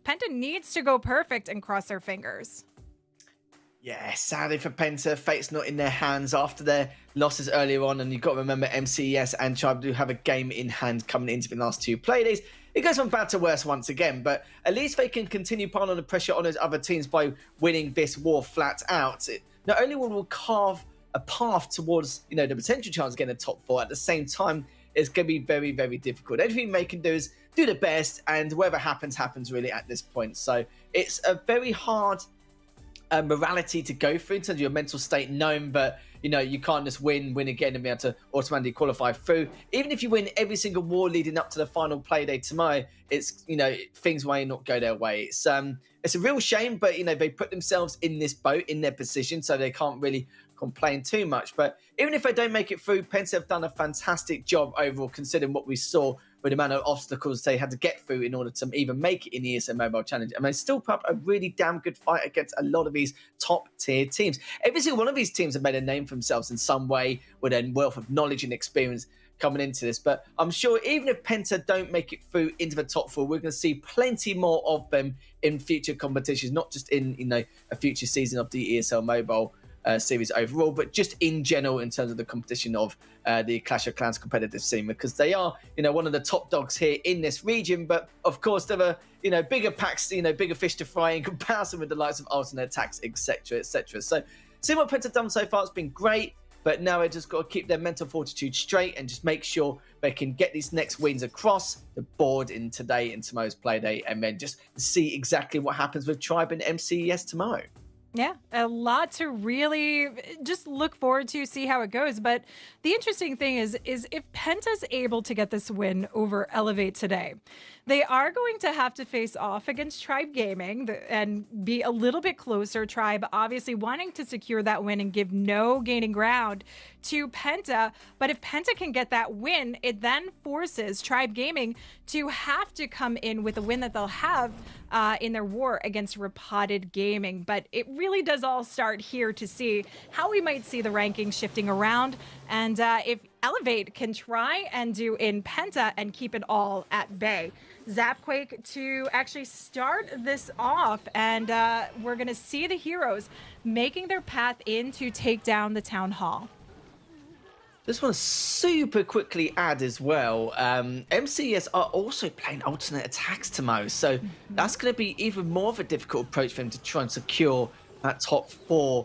Penta needs to go perfect and cross their fingers. Yeah, sadly for Penta, fate's not in their hands after their losses earlier on. And you've got to remember MCES and Tribe do have a game in hand coming into the last 2 play days. It goes from bad to worse once again, but at least they can continue piling on the pressure on those other teams by winning this war flat out. It not only will carve a path towards, the potential chance of getting a top 4, at the same time, it's going to be very, very difficult. Everything they can do is do the best, and whatever happens, happens really at this point. So it's a very hard morality to go through in terms of your mental state, knowing that you can't just win again and be able to automatically qualify through. Even if you win every single war leading up to the final play day tomorrow, it's things may not go their way. It's a real shame, but they put themselves in this boat, in their position, so they can't really complain too much. But even if they don't make it through, Penta have done a fantastic job overall, considering what we saw with the amount of obstacles they had to get through in order to even make it in the ESL Mobile Challenge. And they still put up a really damn good fight against a lot of these top-tier teams. Every single one of these teams have made a name for themselves in some way with a wealth of knowledge and experience coming into this. But I'm sure even if Penta don't make it through into the top 4, we're going to see plenty more of them in future competitions, not just in a future season of the ESL Mobile series overall, but just in general in terms of the competition of the Clash of Clans competitive scene, because they are one of the top dogs here in this region. But of course there are bigger packs, bigger fish to fry in comparison with the likes of alternate attacks, etc. So seeing what Penta done so far, it's been great, but now they just got to keep their mental fortitude straight and just make sure they can get these next wins across the board in today and tomorrow's play day, and then just see exactly what happens with Tribe and MCES tomorrow. Yeah, a lot to really just look forward to, see how it goes. But the interesting thing is if Penta's able to get this win over Elevate today, they are going to have to face off against Tribe Gaming and be a little bit closer. Tribe obviously wanting to secure that win and give no gaining ground to Penta. But if Penta can get that win, it then forces Tribe Gaming to have to come in with a win that they'll have in their war against Repotted Gaming. But it really does all start here to see how we might see the rankings shifting around, and if Elevate can try and do in Penta and keep it all at bay. Zapquake to actually start this off, and we're going to see the heroes making their path in to take down the Town Hall. Just want to super quickly add as well, MCES are also playing alternate attacks tomorrow, so that's going to be even more of a difficult approach for them to try and secure that top 4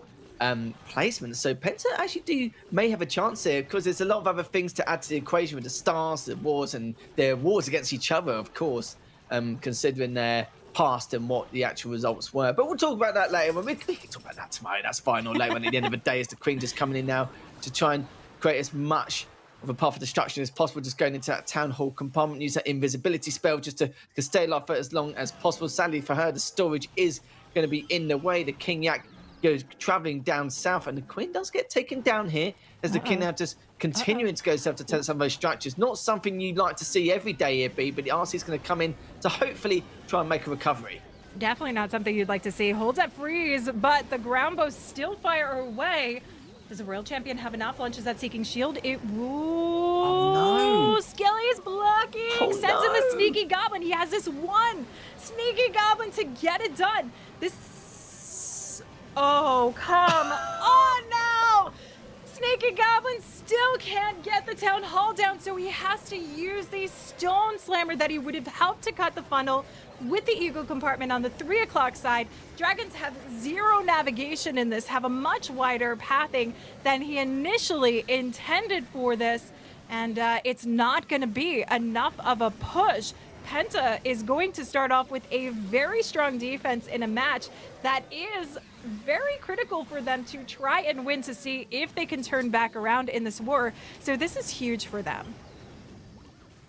placement. So Penta actually may have a chance here, because there's a lot of other things to add to the equation with the stars, the wars, and their wars against each other, of course, considering their past and what the actual results were. But we'll talk about that later. We can talk about that tomorrow. That's fine, or later. At the end of the day, is the Queen just coming in now to try and create as much of a path of destruction as possible, just going into that Town Hall compartment, use that invisibility spell just to stay alive for as long as possible. Sadly for her, the storage is going to be in the way. The King Yak goes traveling down south, and the Queen does get taken down here as the King now just continuing to go south to take some of those structures. Not something you'd like to see every day here, B, but the RC is going to come in to hopefully try and make a recovery. Definitely not something you'd like to see. Holds at freeze, but the ground bows still fire away. Does the Royal Champion have enough? Launches that Seeking Shield. Oh no! Skelly's blocking. Sends in the Sneaky Goblin. He has this one Sneaky Goblin to get it done. Oh, come on now! Sneaky Goblin still can't get the Town Hall down, so he has to use the Stone Slammer that he would have helped to cut the funnel with the Eagle compartment on the 3 o'clock side. Dragons have 0 navigation in this, have a much wider pathing than he initially intended for this, and it's not going to be enough of a push. Penta is going to start off with a very strong defense in a match that is very critical for them to try and win to see if they can turn back around in this war. So this is huge for them.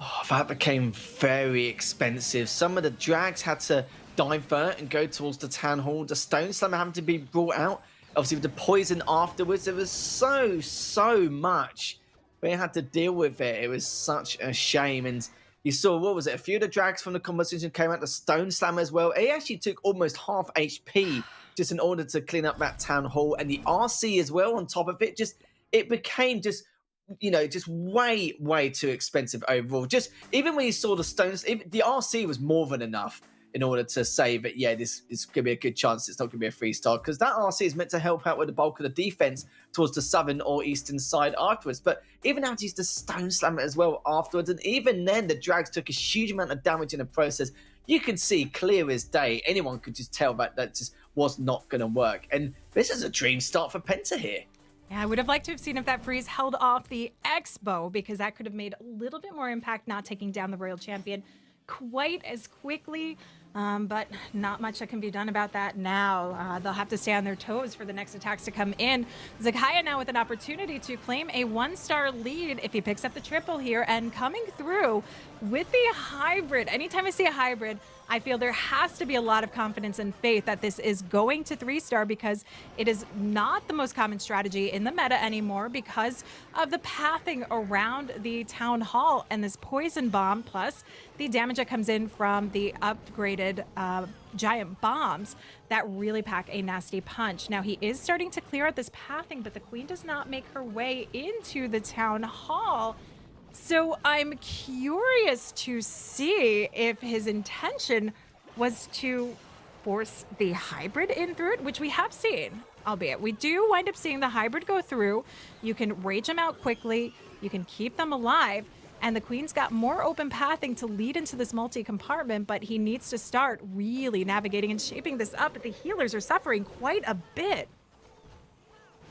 Oh, that became very expensive. Some of the drags had to divert and go towards the town hall. The stone slammer having to be brought out. Obviously with the poison afterwards, there was so much. We had to deal with it. It was such a shame. And you saw, what was it? A few of the drags from the competition came out. The stone slammer as well. He actually took almost half HP just in order to clean up that town hall. And the RC as well on top of it. It became just way too expensive overall. Just even when you saw the stones, the RC was more than enough in order to say that, yeah, this could be a good chance it's not going to be a 3-star, because that RC is meant to help out with the bulk of the defense towards the southern or eastern side afterwards. But even had to use the stone slammer as well afterwards, and even then the drags took a huge amount of damage in the process. You can see clear as day, anyone could just tell that just was not going to work. And this is a dream start for Penta here. Yeah, I would have liked to have seen if that freeze held off the Expo, because that could have made a little bit more impact, not taking down the Royal Champion quite as quickly. But not much that can be done about that now. They'll have to stay on their toes for the next attacks to come in. Zakaya now with an opportunity to claim a 1-star lead if he picks up the triple here, and coming through with the hybrid. Anytime I see a hybrid, I feel there has to be a lot of confidence and faith that this is going to 3-star, because it is not the most common strategy in the meta anymore because of the pathing around the town hall and this poison bomb, plus the damage that comes in from the upgraded giant bombs that really pack a nasty punch. Now he is starting to clear out this pathing, but the queen does not make her way into the town hall. So I'm curious to see if his intention was to force the hybrid in through it, which we have seen, albeit we do wind up seeing the hybrid go through. You can rage them out quickly, you can keep them alive, and the queen's got more open pathing to lead into this multi-compartment, but he needs to start really navigating and shaping this up. But the healers are suffering quite a bit.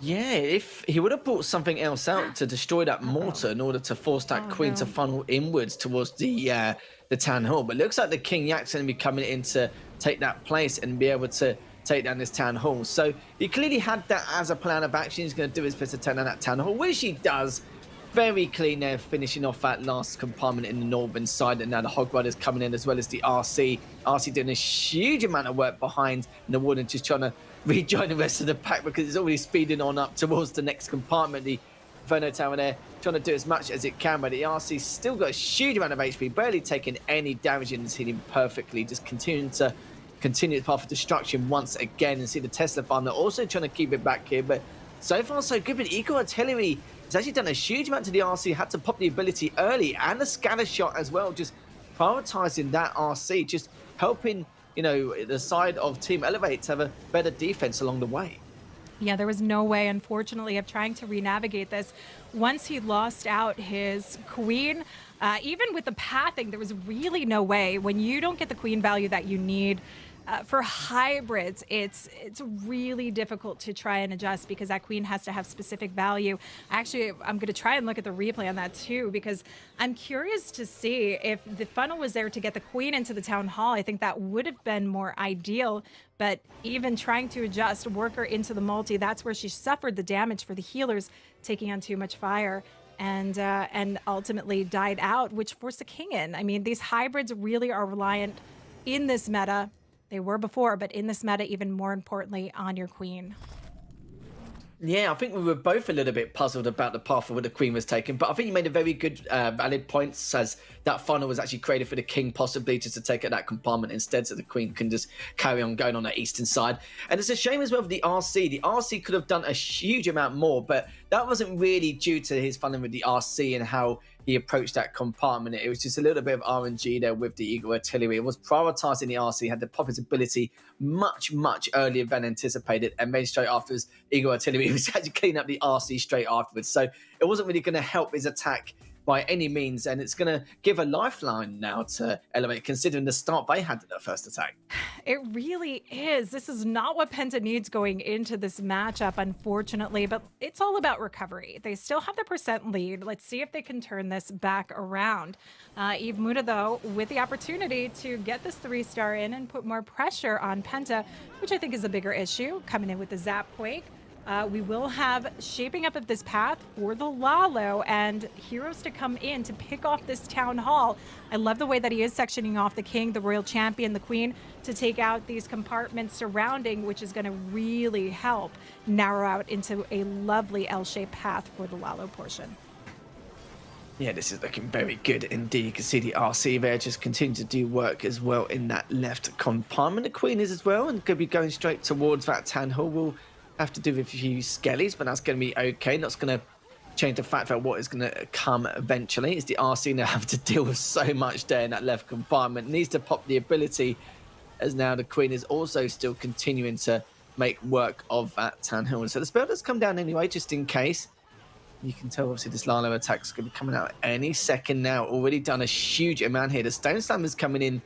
Yeah, if he would have brought something else out to destroy that mortar in order to force that queen to funnel inwards towards the town hall. But it looks like the King Yak's going to be coming in to take that place and be able to take down this town hall. So he clearly had that as a plan of action. He's going to do his best to turn down that town hall, which he does. Very clean there, finishing off that last compartment in the northern side. And now the Hog Riders coming in, as well as the RC. RC doing a huge amount of work behind, and the Warden just trying to rejoin the rest of the pack because it's already speeding on up towards the next compartment. The Inferno Tower there trying to do as much as it can, but the RC still got a huge amount of HP, barely taking any damage, and is hitting perfectly, just continue its path of destruction once again. And see the Tesla farm, they're also trying to keep it back here, but so far so good. But Eco Artillery has actually done a huge amount to the RC, had to pop the ability early, and the scatter shot as well, just prioritizing that RC, just helping, you know, the side of Team Elevate to have a better defense along the way. Yeah, there was no way, unfortunately, of trying to re-navigate this. Once he lost out his queen, even with the pathing, there was really no way. When you don't get the queen value that you need, for hybrids, it's really difficult to try and adjust because that queen has to have specific value. Actually, I'm going to try and look at the replay on that too, because I'm curious to see if the funnel was there to get the queen into the town hall. I think that would have been more ideal, but even trying to adjust worker into the multi, that's where she suffered the damage for the healers, taking on too much fire. And ultimately died out, which forced the king in. I mean, these hybrids really are reliant in this meta. They were before, but in this meta, even more importantly, on your queen. Yeah, I think we were both a little bit puzzled about the path where the queen was taken, but I think you made a very good, valid point, as that funnel was actually created for the king, possibly just to take at that compartment instead, so the queen can just carry on going on the eastern side. And it's a shame as well for the RC. The RC could have done a huge amount more, but that wasn't really due to his funneling with the RC and how he approached that compartment. It was just a little bit of RNG there with the Eagle Artillery. It was prioritizing the RC, had the pop his ability much earlier than anticipated, and then straight afterwards, Eagle Artillery was actually cleaning up the RC straight afterwards. So it wasn't really going to help his attack by any means, and it's going to give a lifeline now to Elevate, considering the start they had in their first attack. It really is. This is not what Penta needs going into this matchup, unfortunately, but it's all about recovery. They still have the percent lead. Let's see if they can turn this back around. Muda, though, with the opportunity to get this 3-star in and put more pressure on Penta, which I think is a bigger issue, coming in with the Zap Quake. We will have shaping up of this path for the Lalo and heroes to come in to pick off this town hall. I love the way that he is sectioning off the king, the royal champion, the queen, to take out these compartments surrounding, which is going to really help narrow out into a lovely L-shaped path for the Lalo portion. Yeah, this is looking very good indeed. You can see the RC there just continue to do work as well in that left compartment. The queen is as well, and could be going straight towards that town hall. We'll have to do with a few skellies, but that's going to be okay. That's going to change the fact that what is going to come eventually is the RC now have to deal with so much there in that left compartment. Needs to pop the ability, as now the queen is also still continuing to make work of that town hall. So the spell does come down anyway, just in case. You can tell obviously this Lalo attack is going to be coming out any second now. Already done a huge amount here. The Stone Slammer's coming in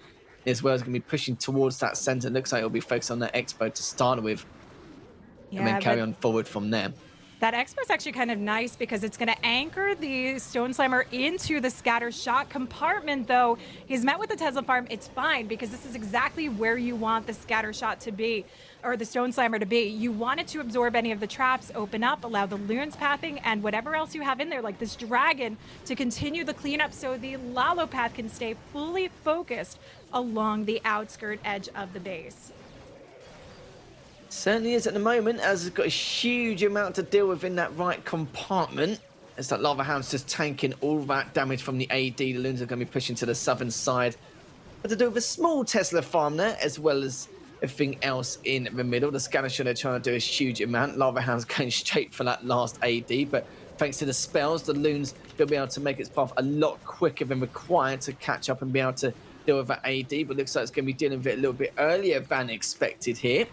as well, as going to be pushing towards that center. Looks like it'll be focused on that Expo to start with. Yeah, and then carry on forward from there. That Expo is actually kind of nice because it's going to anchor the Stone Slammer into the scatter shot compartment, though. He's met with the Tesla farm. It's fine because this is exactly where you want the scatter shot to be, or the Stone Slammer to be. You want it to absorb any of the traps, open up, allow the loons pathing, and whatever else you have in there, like this dragon, to continue the cleanup so the Lalo path can stay fully focused along the outskirt edge of the base. Certainly is at the moment, as it's got a huge amount to deal with in that right compartment. As that Lava Hound's just tanking all that damage from the AD. The loons are going to be pushing to the southern side. But to do with a small Tesla farm there, as well as everything else in the middle. The scanner should have trying to do a huge amount. Lava Hound's going straight for that last AD, but thanks to the spells, the loons will be able to make its path a lot quicker than required to catch up and be able to deal with that AD. But looks like it's going to be dealing with it a little bit earlier than expected here.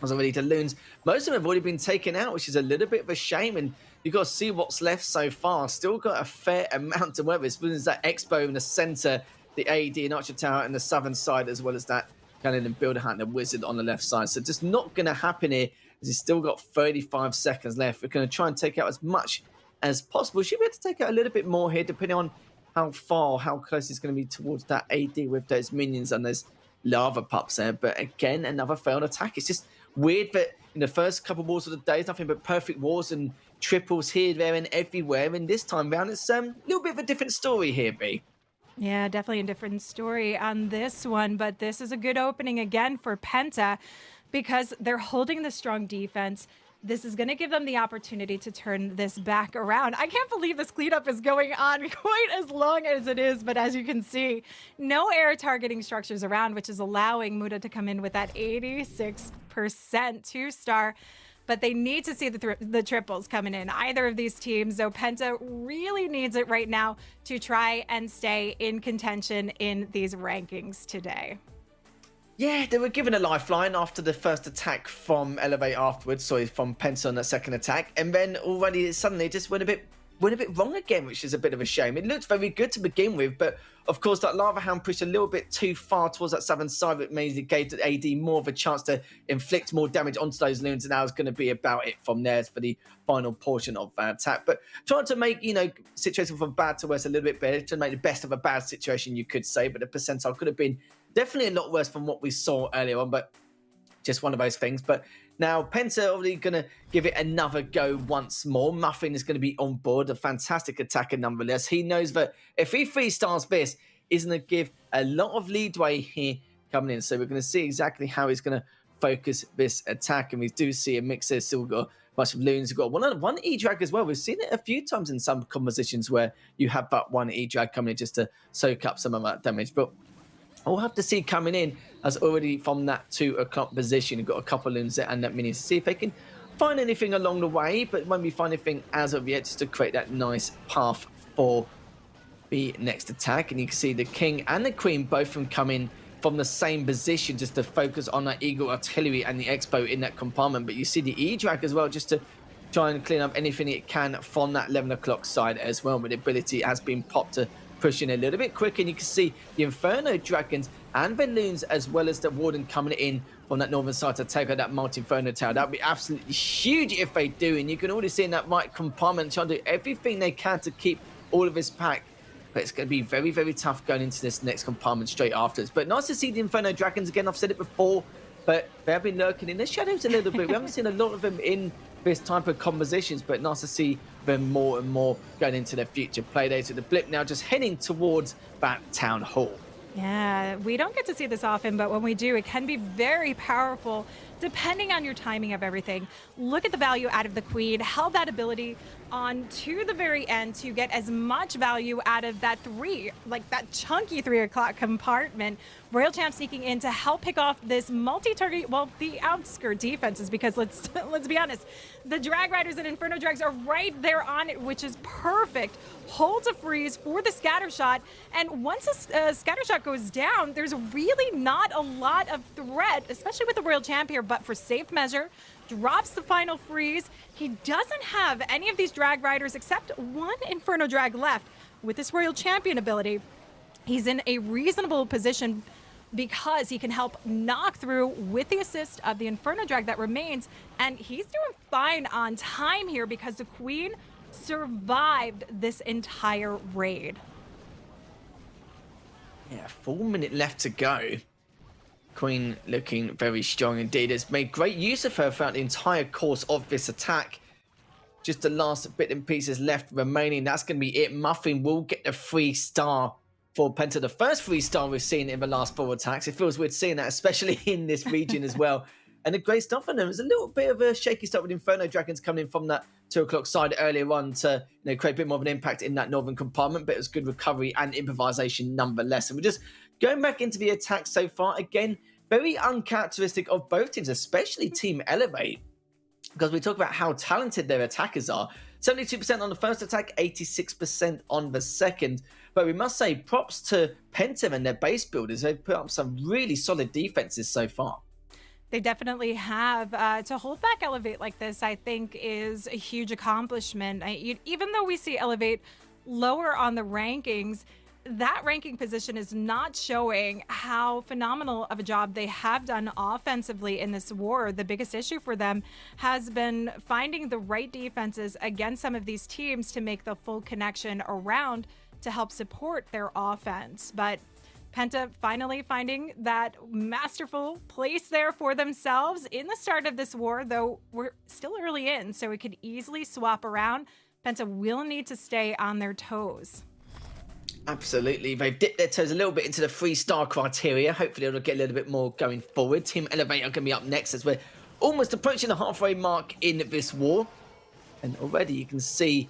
As already the loons, most of them have already been taken out, which is a little bit of a shame. And you've got to see what's left so far. Still got a fair amount to work with. There's that Expo in the center, the AD and Archer Tower in the southern side, as well as that Cannon and Builder Hat and the Wizard on the left side. So just not going to happen here, as he's still got 35 seconds left. We're going to try and take out as much as possible. Should be able to take out a little bit more here, depending on how far, how close he's going to be towards that AD with those minions and those lava pups there. But again, another failed attack. It's just weird that in the first couple of wars of the day, it's nothing but perfect wars and triples here, there, and everywhere. And this time round, it's a little bit of a different story here, B. Yeah, definitely a different story on this one, but this is a good opening again for Penta because they're holding the strong defense. This is going to give them the opportunity to turn this back around. I can't believe this cleanup is going on quite as long as it is, but as you can see, no air targeting structures around, which is allowing Muda to come in with that 86% 2-star. But they need to see the triples coming in, either of these teams. So Penta really needs it right now to try and stay in contention in these rankings today. Yeah, they were given a lifeline after the first attack from Elevate afterwards, sorry, from Penta on that second attack, and then already suddenly it just went a bit wrong again, which is a bit of a shame. It looked very good to begin with, but of course that Lava Hound pushed a little bit too far towards that southern side, that made gave the AD more of a chance to inflict more damage onto those loons, and that was going to be about it from there for the final portion of that attack. But trying to make, situation from bad to worse a little bit better, to make the best of a bad situation, you could say, but the percentile could have been definitely a lot worse from what we saw earlier on, but just one of those things. But now Penta already going to give it another go once more. Muffin is going to be on board, a fantastic attacker nonetheless. He knows that if he 3-stars this, he's going to give a lot of leadway here coming in. So we're going to see exactly how he's going to focus this attack. And we do see a mix there, still got a bunch of loons. We've got one E-Drag as well. We've seen it a few times in some compositions where you have that one E-Drag coming in just to soak up some of that damage. But we'll have to see coming in as already from that 2 o'clock position. You've got a couple of loons there and that minion to see if they can find anything along the way, but won't be find anything as of yet, just to create that nice path for the next attack. And you can see the king and the queen both from coming from the same position, just to focus on that Eagle artillery and the Expo in that compartment. But you see the E-Drag as well, just to try and clean up anything it can from that 11 o'clock side as well. But the ability has been popped to push in a little bit quicker. And you can see the Inferno Dragons and the Loons, as well as the Warden, coming in from that northern side to take out that multi-Inferno tower. That would be absolutely huge if they do. And you can already see in that right compartment trying to do everything they can to keep all of this pack. But it's going to be very, very tough going into this next compartment straight afterwards. But nice to see the Inferno Dragons again. I've said it before, but they have been lurking in the shadows a little bit. We haven't seen a lot of them in this type of compositions, but nice to see them more and more going into their future playdays. So the Blip now just heading towards that Town Hall. Yeah, we don't get to see this often, but when we do, it can be very powerful depending on your timing of everything. Look at the value out of the Queen, held that ability on to the very end to get as much value out of that that chunky 3 o'clock compartment. Royal Champ sneaking in to help pick off this multi-target, well, the outskirt defenses, because let's be honest, the Drag Riders and Inferno Drags are right there on it, which is perfect. Hold to freeze for the scatter shot, and once a scatter shot goes down, there's really not a lot of threat, especially with the Royal Champ here, but for safe measure, drops the final freeze. He doesn't have any of these Drag Riders except one Inferno Drag left. With this Royal Champion ability, he's in a reasonable position because he can help knock through with the assist of the Inferno Drag that remains, and he's doing fine on time here because the Queen survived this entire raid. Yeah, 4 minutes left to go. Queen looking very strong indeed. Has made great use of her throughout the entire course of this attack. Just the last bit and pieces left remaining. That's going to be it. Muffin will get the 3-star for Penta. The first 3-star we've seen in the last 4 attacks. It feels weird seeing that, especially in this region as well. And a great stuff for them. It was a little bit of a shaky start with Inferno Dragons coming in from that 2 o'clock side earlier on to create a bit more of an impact in that northern compartment. But it was good recovery and improvisation nonetheless. And we're just going back into the attack so far. Again, very uncharacteristic of both teams, especially Team Elevate, because we talk about how talented their attackers are. 72% on the first attack, 86% on the second. But we must say props to Penta and their base builders. They've put up some really solid defenses so far. They definitely have. To hold back Elevate like this, I think, is a huge accomplishment. Even though we see Elevate lower on the rankings, that ranking position is not showing how phenomenal of a job they have done offensively in this war. The biggest issue for them has been finding the right defenses against some of these teams to make the full connection around to help support their offense. But Penta finally finding that masterful place there for themselves in the start of this war, though we're still early in, so it could easily swap around. Penta will need to stay on their toes. Absolutely. They've dipped their toes a little bit into the 3-star criteria. Hopefully it'll get a little bit more going forward. Team Elevate are going to be up next as we're almost approaching the halfway mark in this war. And already you can see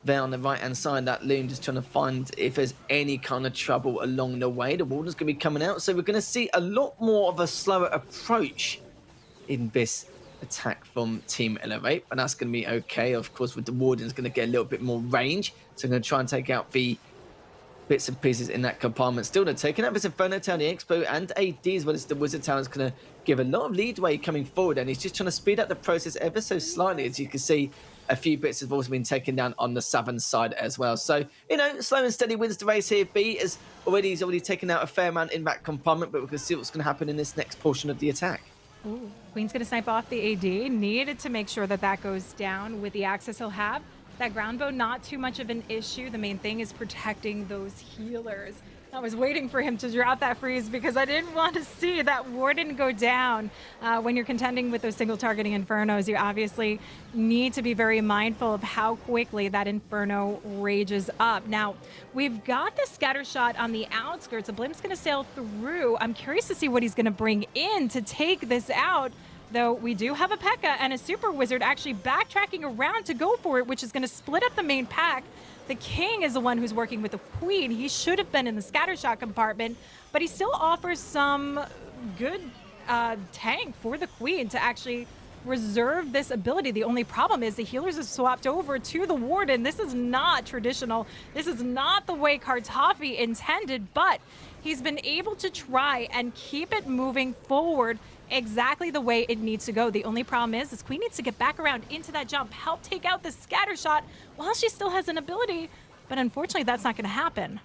there on the right-hand side, that Loon just trying to find if there's any kind of trouble along the way. The Warden's going to be coming out, so we're going to see a lot more of a slower approach in this attack from Team Elevate. But that's going to be okay. Of course, with the Warden's going to get a little bit more range. So I'm going to try and take out the bits and pieces in that compartment. Still, they're taking out this Inferno Town, the Expo, and AD, as well as the Wizard Town is going to give a lot of leadway coming forward, and he's just trying to speed up the process ever so slightly. As you can see, a few bits have also been taken down on the southern side as well. So, slow and steady wins the race here. B is he's already taken out a fair amount in that compartment, but we're going to see what's going to happen in this next portion of the attack. Ooh, Queen's going to snipe off the AD. Needed to make sure that that goes down with the access he'll have. That ground bow, not too much of an issue. The main thing is protecting those healers. I was waiting for him to drop that freeze because I didn't want to see that Warden go down. When you're contending with those single targeting Infernos, you obviously need to be very mindful of how quickly that Inferno rages up. Now, we've got the scatter shot on the outskirts. The Blimp's going to sail through. I'm curious to see what he's going to bring in to take this out. Though we do have a P.E.K.K.A. and a Super Wizard actually backtracking around to go for it, which is going to split up the main pack. The King is the one who's working with the Queen. He should have been in the scattershot compartment, but he still offers some good tank for the Queen to actually reserve this ability. The only problem is the healers have swapped over to the Warden. This is not traditional. This is not the way Kartoffee intended, but he's been able to try and keep it moving forward exactly the way it needs to go. The only problem is Queen needs to get back around into that jump, help take out the scatter shot while she still has an ability, but unfortunately that's not going to happen.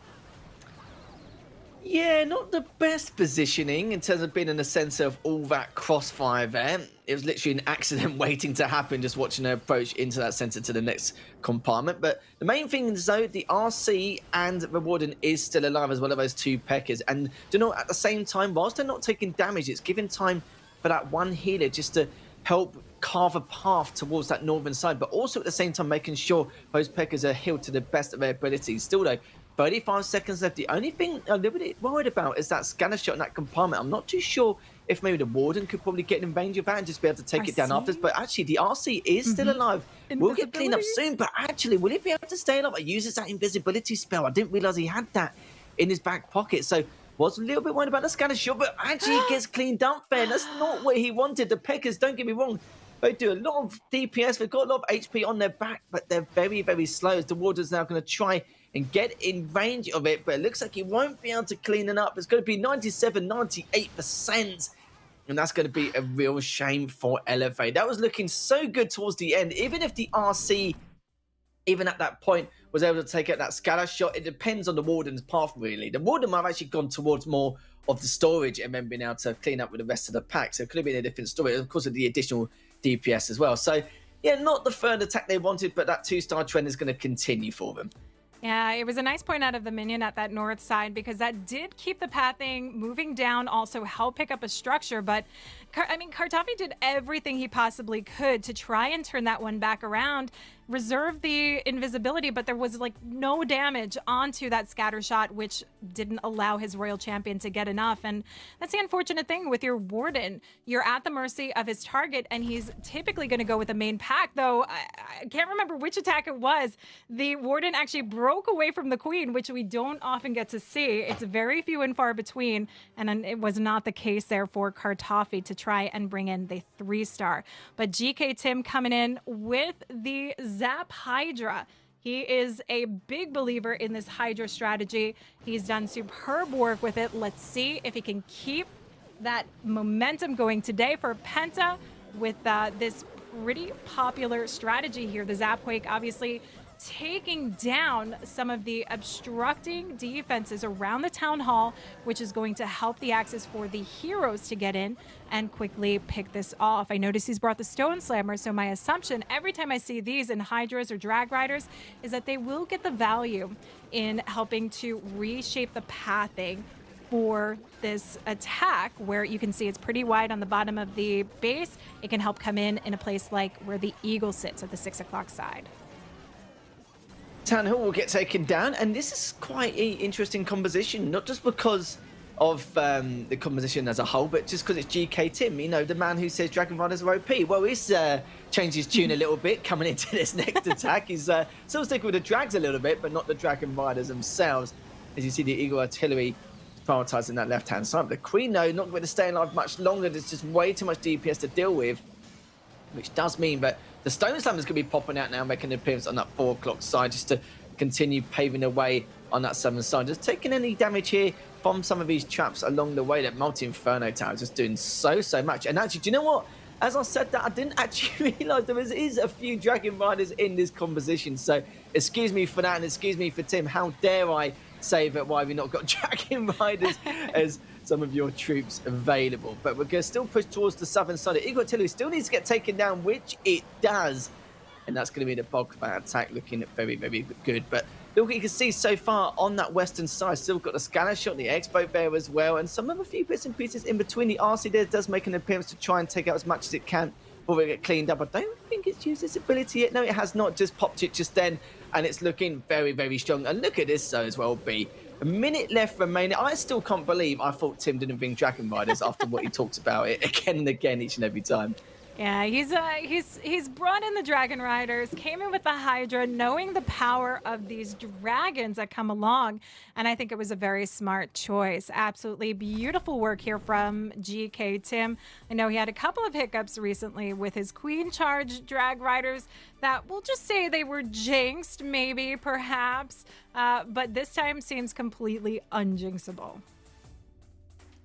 Yeah, not the best positioning in terms of being in the centre of all that crossfire there. It was literally an accident waiting to happen, just watching her approach into that centre to the next compartment. But the main thing is, though, the RC and the Warden is still alive as well as those two Peckers. And, you know, at the same time, whilst they're not taking damage, it's giving time for that one healer just to help carve a path towards that northern side, but also at the same time making sure those Peckers are healed to the best of their abilities. Still, though, 35 seconds left. The only thing I'm a little bit worried about is that scanner shot in that compartment. I'm not too sure if maybe the Warden could probably get in range of that and just be able to take it down after this. But actually, the RC is still alive. We'll get cleaned up soon. But actually, will he be able to stay alive? He uses that invisibility spell. I didn't realize he had that in his back pocket. So was a little bit worried about the scanner shot, but actually he gets cleaned up there. That's not what he wanted. The Peckers, don't get me wrong, they do a lot of DPS. They've got a lot of HP on their back, but they're very, very slow. As the Warden's now going to try and get in range of it, but it looks like he won't be able to clean it up. It's going to be 97, 98%. And that's going to be a real shame for Elevate. That was looking so good towards the end. Even if the RC, even at that point, was able to take out that scatter shot, it depends on the Warden's path, really. The Warden might have actually gone towards more of the storage and then been able to clean up with the rest of the pack. So it could have been a different story, of course, with the additional DPS as well. So, yeah, not the third attack they wanted, but that 2-star trend is going to continue for them. Yeah, it was a nice point out of the minion at that north side because that did keep the pathing moving down, also help pick up a structure. But, Kartoffee did everything he possibly could to try and turn that one back around, reserve the invisibility, but there was like no damage onto that scatter shot, which didn't allow his Royal Champion to get enough. And that's the unfortunate thing with your Warden. You're at the mercy of his target, and he's typically going to go with the main pack, though I can't remember which attack it was. The Warden actually broke away from the Queen, which we don't often get to see. It's very few and far between, and it was not the case there for Kartoffee to try and bring in the 3-star. But GK Tim coming in with the Zap Hydra. He is a big believer in this Hydra strategy. He's done superb work with it. Let's see if he can keep that momentum going today for Penta with this pretty popular strategy here. The Zap Quake obviously taking down some of the obstructing defenses around the town hall, which is going to help the access for the heroes to get in and quickly pick this off. I notice he's brought the Stone Slammer, so my assumption every time I see these in Hydras or Drag Riders is that they will get the value in helping to reshape the pathing for this attack, where you can see it's pretty wide on the bottom of the base. It can help come in a place like where the Eagle sits at the 6 o'clock side. Town Hall will get taken down, and this is quite an interesting composition, not just because of the composition as a whole, but just because it's GK Tim, you know, the man who says Dragon Riders are OP. Well, he's changed his tune a little bit coming into this next attack. He's still sticking with the Drags a little bit, but not the Dragon Riders themselves. As you see, the Eagle Artillery prioritising that left-hand side. But the Queen, though, not going to stay alive much longer. There's just way too much DPS to deal with, which does mean that the Stone Slammer's going to be popping out now, making an appearance on that 4 o'clock side, just to continue paving the way on that 7 side. Just taking any damage here from some of these traps along the way. That Multi-Inferno Tower is just doing so much. And actually, do you know what? As I said that, I didn't actually realise there is a few Dragon Riders in this composition. So excuse me for that, and excuse me for Tim. How dare I say that why we've not got Dragon Riders as some of your troops available. But we're going to still push towards the southern side. Eagle Artillery still needs to get taken down, which it does. And that's going to be the bulk of that attack, looking very, very good. But look, you can see so far on that western side, still got the scanner shot, the X-Boat there as well, and some of a few bits and pieces in between. The RC there does make an appearance to try and take out as much as it can before it get cleaned up. I don't think it's used its ability yet. No, it has not. Just popped it just then, and it's looking very, very strong. And look at this, though, as well, B. A minute left remaining. I still can't believe I thought Tim didn't bring Dragon Riders after what he talked about it again and again, each and every time. Yeah, he's brought in the Dragon Riders, came in with the Hydra, knowing the power of these dragons that come along, and I think it was a very smart choice. Absolutely beautiful work here from GK Tim. I know he had a couple of hiccups recently with his Queen Charge Drag Riders that we'll just say they were jinxed, maybe, perhaps, but this time seems completely unjinxable.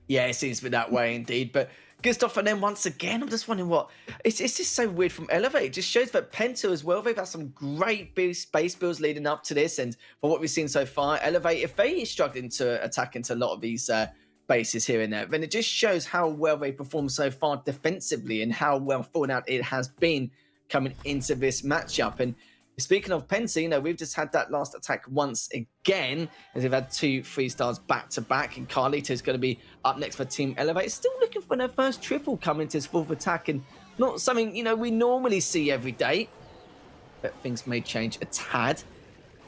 Yeah, it seems to be that way indeed. But good stuff. And then once again, I'm just wondering what it's just so weird from Elevate. It just shows that Penta as well. They've had some great base builds leading up to this, and for what we've seen so far, Elevate, if they are struggling to attack into a lot of these bases here and there, then it just shows how well they perform so far defensively and how well thought out it has been coming into this matchup. And speaking of Penta, you know, we've just had that last attack once again, as they've had 2 3-stars back to back, and Karlito is going to be up next for Team Elevate. Still looking for their first triple coming to his 4th attack, and not something, you know, we normally see every day, but things may change a tad.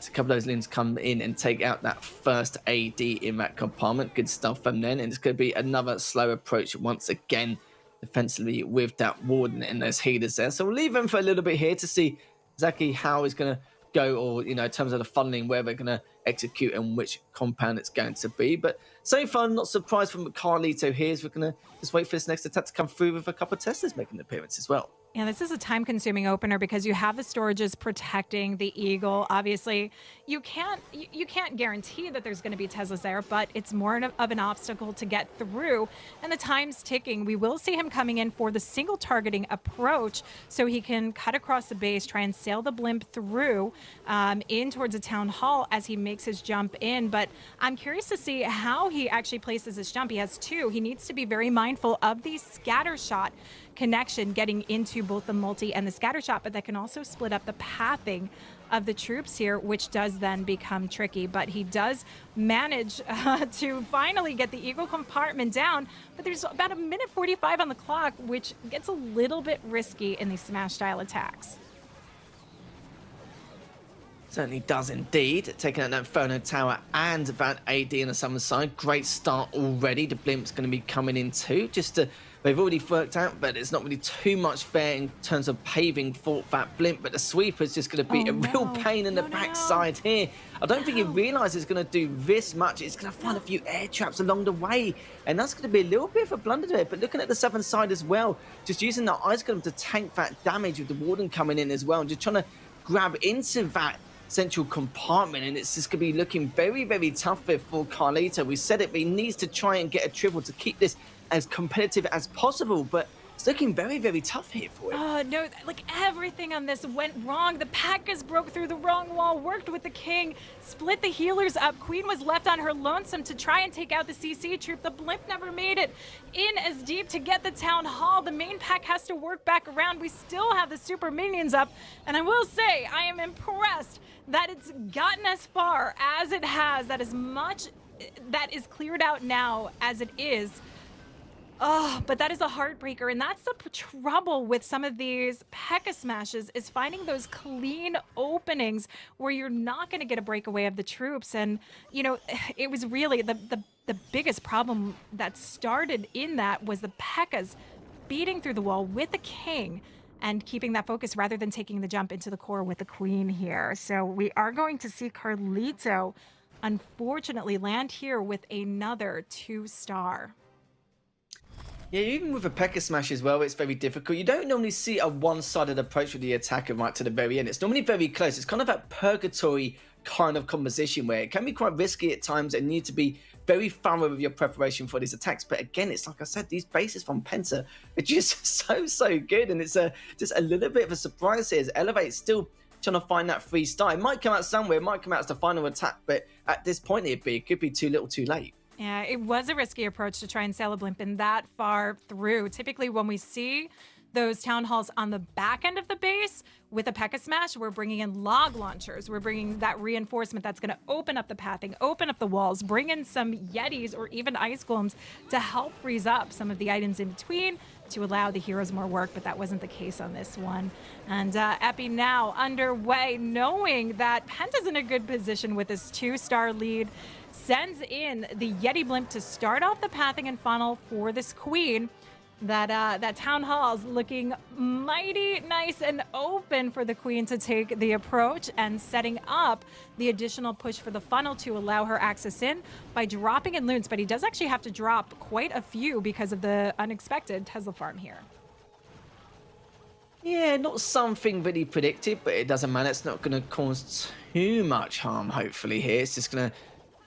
So a couple of those Loons come in and take out that first AD in that compartment. Good stuff from then, and it's going to be another slow approach once again defensively with that Warden and those healers there. So we'll leave them for a little bit here to see exactly how it's going to go, or, you know, in terms of the funneling, where they're going to execute and which compound it's going to be. But so far, not surprised from Karlito here, as we're going to just wait for this next attack to come through with a couple of testers making an appearance as well. Yeah, this is a time-consuming opener because you have the storages protecting the Eagle. Obviously, you can't guarantee that there's going to be Teslas there, but it's more of an obstacle to get through. And the time's ticking. We will see him coming in for the single targeting approach, so he can cut across the base, try and sail the blimp through in towards the town hall as he makes his jump in. But I'm curious to see how he actually places his jump. He has 2. He needs to be very mindful of the scatter shot connection getting into both the multi and the scatter shot, but that can also split up the pathing of the troops here, which does then become tricky. But he does manage to finally get the Eagle compartment down, but there's about 1:45 on the clock, which gets a little bit risky in these smash style attacks. Certainly does indeed. Taking out that Inferno Tower and that AD on the summer side. Great start already. The blimp's going to be coming in too. They've already worked out, but it's not really too much there in terms of paving for that blimp. But the sweeper's just going to be real pain in the backside here. I don't think he realizes it's going to do this much. It's going to find a few air traps along the way, and that's going to be a little bit of a blunder there. But looking at the southern side as well, just using the Ice Golem to tank that damage with the Warden coming in as well, and just trying to grab into that central compartment, and it's just going to be looking very, very tough here for Karlito. We said it, but he needs to try and get a triple to keep this as competitive as possible, but it's looking very, very tough here for him. Oh, no, like everything on this went wrong. The P.E.K.K.A.s broke through the wrong wall, worked with the King, split the healers up. Queen was left on her lonesome to try and take out the CC troop. The blimp never made it in as deep to get the town hall. The main pack has to work back around. We still have the super minions up, and I will say I am impressed that it's gotten as far as it has, that as much that is cleared out now as it is. Oh, but that is a heartbreaker, and that's the trouble with some of these P.E.K.K.A. smashes, is finding those clean openings where you're not going to get a breakaway of the troops. And, you know, it was really the biggest problem that started in that was the P.E.K.K.A.s beating through the wall with the King and keeping that focus rather than taking the jump into the core with the Queen here. So we are going to see Karlito, unfortunately, land here with another 2-star. Yeah, even with a P.E.K.K.A. smash as well, it's very difficult. You don't normally see a one-sided approach with the attacker right to the very end. It's normally very close. It's kind of that purgatory kind of composition where it can be quite risky at times and need to be very thorough with your preparation for these attacks. But again, it's like I said, these bases from Penta are just so good, and it's just a little bit of a surprise here as Elevate still trying to find that 3-star. It might come out somewhere, it might come out as the final attack, but at this point it could be too little too late. Yeah, it was a risky approach to try and sail a blimp in that far through. Typically, when we see those town halls on the back end of the base with a P.E.K.K.A. smash, we're bringing in log launchers. We're bringing that reinforcement that's going to open up the pathing, open up the walls, bring in some Yetis or even Ice Golems to help freeze up some of the items in between to allow the heroes more work, but that wasn't the case on this one. And Epi now underway, knowing that Penta's in a good position with this 2-star lead, sends in the Yeti blimp to start off the pathing and funnel for this Queen. That town hall's looking mighty nice and open for the Queen to take the approach, and setting up the additional push for the funnel to allow her access in by dropping in loons. But he does actually have to drop quite a few because of the unexpected Tesla farm here. Yeah, not something really predicted, but it doesn't matter. It's not going to cause too much harm, hopefully, here. It's just going to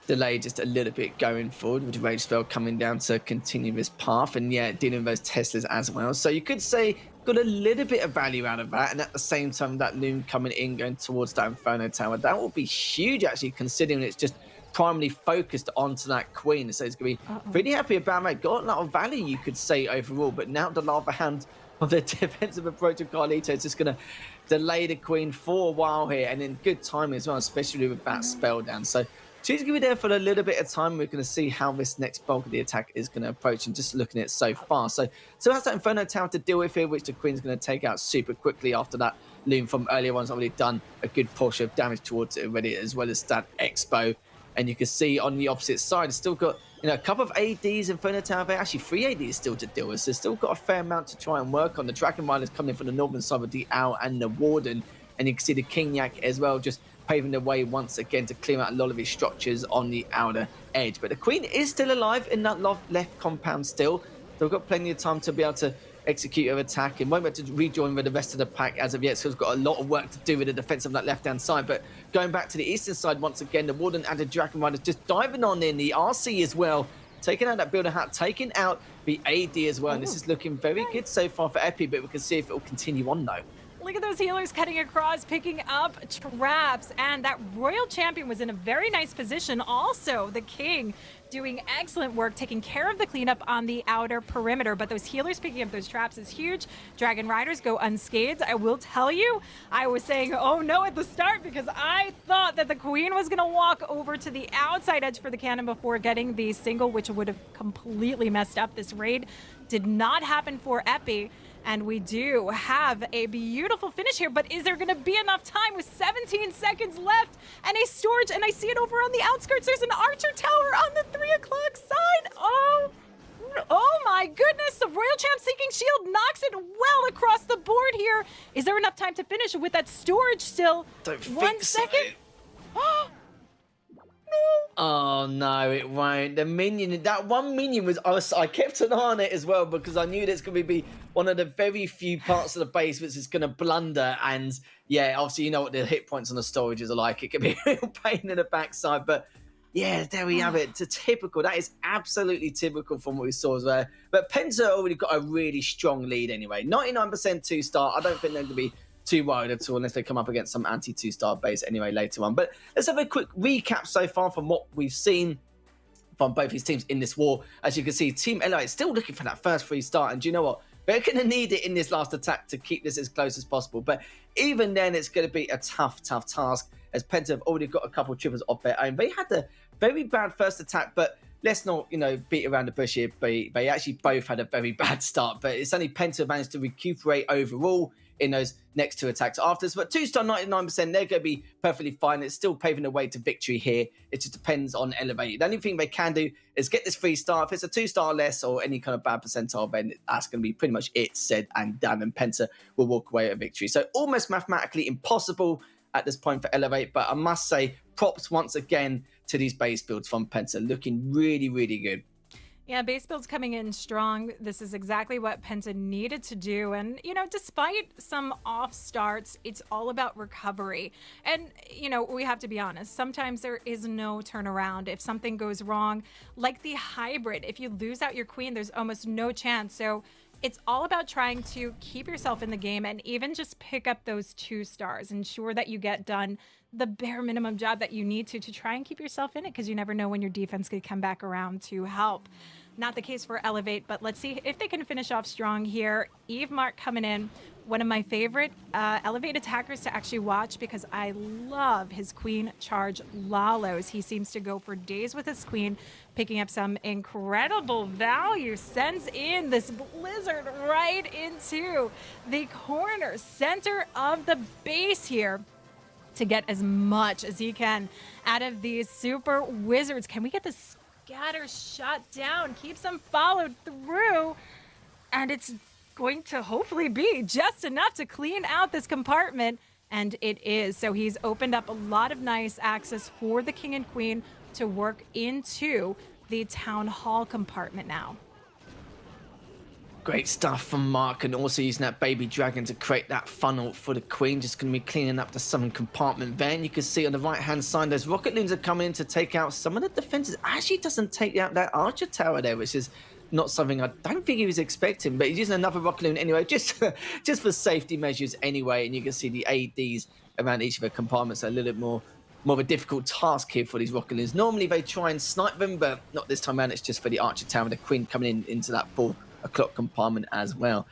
delay just a little bit going forward with the Rage Spell coming down to continue this path, and yeah, dealing with those Teslas as well. So you could say got a little bit of value out of that, and at the same time that Loom coming in going towards that Inferno Tower, that will be huge actually, considering it's just primarily focused onto that Queen. So it's going to be pretty happy about that. Got a lot of value, you could say, overall, but now the Lava Hand of the defensive approach of Karlito is just going to delay the Queen for a while here, and in good timing as well, especially with that spell down. So she's going to be there for a little bit of time. We're going to see how this next bulk of the attack is going to approach, and just looking at it so far. So has that Inferno Tower to deal with here, which the Queen's going to take out super quickly after that Loom from earlier on's already done a good portion of damage towards it already, as well as that Expo. And you can see on the opposite side, it's still got, you know, a couple of ADs, Inferno Tower, actually 3 ADs still to deal with. So still got a fair amount to try and work on. The Dragon Riders coming in from the northern side with the Owl and the Warden. And you can see the King Yak as well, just paving the way once again to clear out a lot of his structures on the outer edge. But the Queen is still alive in that left compound still. So we've got plenty of time to be able to execute her attack, and won't be able to rejoin with the rest of the pack as of yet, so it's got a lot of work to do with the defense of that left-hand side. But going back to the eastern side once again, the Warden and the Dragon Riders just diving on in, the RC as well, taking out that Builder Hat, taking out the AD as well, and this is looking very good so far for Epi, but we can see if it will continue on though. Look at those healers cutting across, picking up traps, and that Royal Champion was in a very nice position. Also, the King doing excellent work, taking care of the cleanup on the outer perimeter, but those healers picking up those traps is huge. Dragon Riders go unscathed. I will tell you, I was saying, oh no, at the start, because I thought that the Queen was gonna walk over to the outside edge for the cannon before getting the single, which would have completely messed up this raid. Did not happen for Epi. And we do have a beautiful finish here, but is there going to be enough time with 17 seconds left and a storage? And I see it over on the outskirts. There's an archer tower on the 3 o'clock side. Oh my goodness. The Royal Champ Seeking Shield knocks it well across the board here. Is there enough time to finish with that storage still? Don't think 1 second. So. Oh no, it won't. The minion, that one minion I kept an eye on it as well, because I knew that's going to be one of the very few parts of the base which is going to blunder. And yeah, obviously you know what the hit points on the storages are like. It can be a real pain in the backside, but yeah, there we have it. It's typical. That is absolutely typical from what we saw as well. But Penta already got a really strong lead anyway. 99% 2-star. I don't think they're going to be too worried at all unless they come up against some anti 2-star base anyway later on. But let's have a quick recap so far from what we've seen from both these teams in this war. As you can see, Team LA is still looking for that first 3-star, and do you know what? They're going to need it in this last attack to keep this as close as possible. But even then, it's going to be a tough task, as Penta have already got a couple of triples off their own. They had a very bad first attack, but let's not, beat around the bush here. They actually both had a very bad start, but it's only Penta managed to recuperate overall in those next 2 attacks after this. But 2-star 99%, they're going to be perfectly fine. It's still paving the way to victory here. It just depends on Elevate. The only thing they can do is get this 3-star. If it's a 2-star less or any kind of bad percentile, then that's going to be pretty much it said and done, and Penta will walk away with victory. So almost mathematically impossible at this point for Elevate, but I must say props once again to these base builds from Penta, looking really, really good. Yeah, base build's coming in strong. This is exactly what Penta needed to do. And, despite some off starts, it's all about recovery. And, we have to be honest, sometimes there is no turnaround. If something goes wrong, like the hybrid, if you lose out your Queen, there's almost no chance. So it's all about trying to keep yourself in the game and even just pick up those 2-stars. Ensure that you get done the bare minimum job that you need to try and keep yourself in it, because you never know when your defense could come back around to help. Not the case for Elevate, but let's see if they can finish off strong here. Eve Mark coming in, one of my favorite Elevate attackers to actually watch, because I love his Queen charge Lalos. He seems to go for days with his Queen, picking up some incredible value, sends in this blizzard right into the corner center of the base here to get as much as he can out of these super wizards. Can we get the scatter shot down? Keeps them followed through, and it's going to hopefully be just enough to clean out this compartment, and it is. So he's opened up a lot of nice access for the King and Queen to work into the Town Hall compartment now. Great stuff from Mark, and also using that baby dragon to create that funnel for the Queen. Just going to be cleaning up the southern compartment there. And you can see on the right-hand side, those rocket loons are coming in to take out some of the defenses. Actually doesn't take out that archer tower there, which is not something I don't think he was expecting. But he's using another rocket loon anyway, just for safety measures anyway. And you can see the ADs around each of the compartments are a little bit more of a difficult task here for these rocket loons. Normally they try and snipe them, but not this time around. It's just for the archer tower, the Queen coming into that 4 o'clock compartment as well.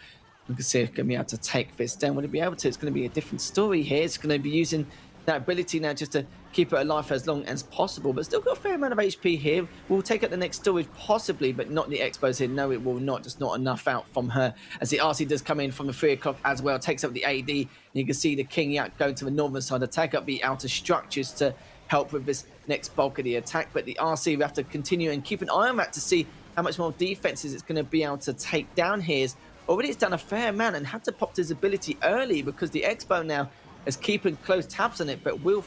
You can see it's going to be able to take this down. Will it be able to? It's going to be a different story here. It's going to be using that ability now just to keep it alive for as long as possible, but still got a fair amount of HP here. We'll take out the next storage possibly, but not the expos here. No, it will not. Just not enough out from her, as the RC does come in from the 3 o'clock as well. Takes up the AD. And you can see the King Yak going to the northern side to take up the outer structures to help with this next bulk of the attack. But the RC, we have to continue and keep an eye on that to see how much more defenses it's going to be able to take down here. Already it's done a fair amount and had to pop his ability early, because the Expo now is keeping close tabs on it, but will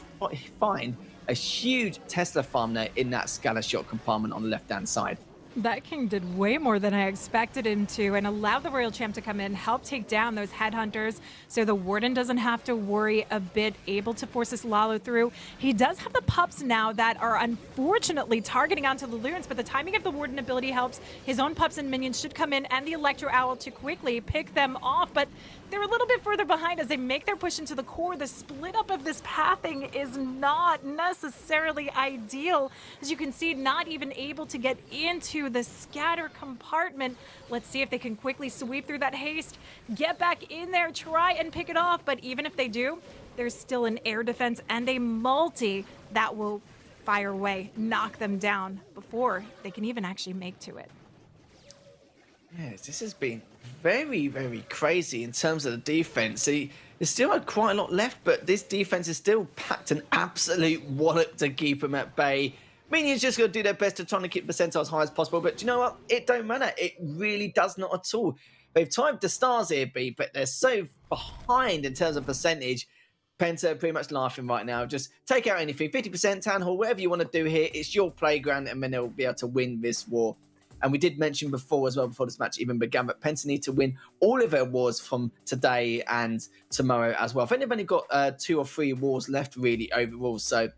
find a huge Tesla farm there in that scatter shot compartment on the left-hand side. That King did way more than I expected him to, and allowed the Royal Champ to come in, help take down those headhunters, so the Warden doesn't have to worry a bit, able to force this Lalo through. He does have the pups now that are unfortunately targeting onto the loons, but the timing of the Warden ability helps. His own pups and minions should come in, and the Electro Owl to quickly pick them off, but they're a little bit further behind as they make their push into the core. The split up of this pathing is not necessarily ideal. As you can see, not even able to get into the scatter compartment. Let's see if they can quickly sweep through that haste, get back in there, try and pick it off. But even if they do, there's still an air defense and a multi that will fire away, knock them down before they can even actually make to it. Yes, this has been very, very crazy in terms of the defense. See, there's still quite a lot left, but this defense is still packed an absolute wallop to keep them at bay. Minions just got to do their best to try to keep percentile as high as possible, but do you know what? It don't matter. It really does not at all. They've timed the stars here, B, but they're so behind in terms of percentage. Penta pretty much laughing right now. Just take out anything, 50% Town Hall, whatever you want to do here. It's your playground, and then they'll be able to win this war. And we did mention before as well, before this match even began, that Penta need to win all of their wars from today and tomorrow as well. I think they've only got 2 or 3 wars left really overall. So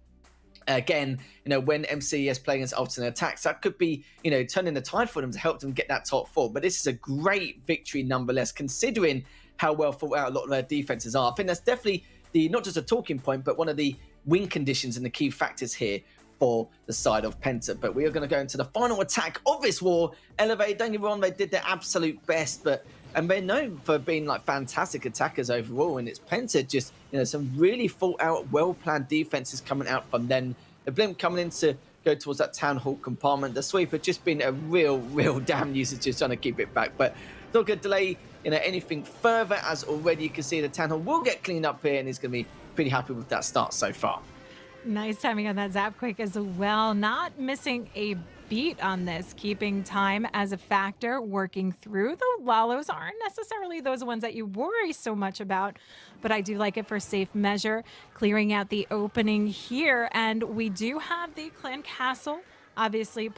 again, when MCES play against alternate attacks, that could be, turning the tide for them to help them get that top 4. But this is a great victory nonetheless, considering how well thought out a lot of their defenses are. I think that's definitely not just a talking point, but one of the win conditions and the key factors here for the side of Penta. But we are going to go into the final attack of this war. Elevate, don't get me wrong, they did their absolute best, and they're known for being like fantastic attackers overall, and it's Penta just, some really thought out, well-planned defenses coming out from them. The Blimp coming in to go towards that Town Hall compartment. The Sweeper just been a real damn usage, just trying to keep it back. But not going to delay anything further, as already you can see the Town Hall will get cleaned up here, and he's going to be pretty happy with that start so far. Nice timing on that zap quick as well. Not missing a beat on this, keeping time as a factor, working through. The Lalos aren't necessarily those ones that you worry so much about, but I do like it for safe measure, clearing out the opening here. And we do have the Clan Castle obviously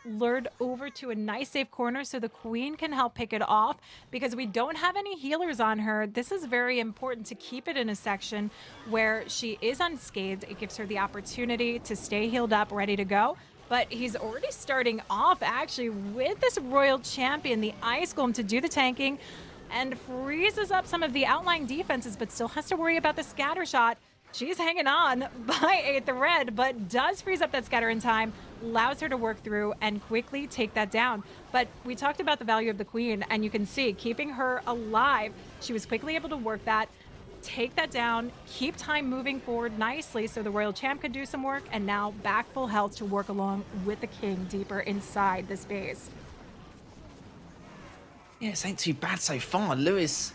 lured over to a nice safe corner so the Queen can help pick it off, because we don't have any healers on her. This is very important to keep it in a section where she is unscathed. It gives her the opportunity to stay healed up, ready to go. But he's already starting off actually with this Royal Champion, the Ice Golem, to do the tanking and freezes up some of the outlying defenses, but still has to worry about the scatter shot. She's hanging on by a thread, but does freeze up that scatter in time, allows her to work through and quickly take that down. But we talked about the value of the Queen, and you can see, keeping her alive, she was quickly able to work that, take that down, keep time moving forward nicely so the Royal Champ could do some work, and now back full health to work along with the King deeper inside the space. Yeah, it ain't too bad so far. Lewis,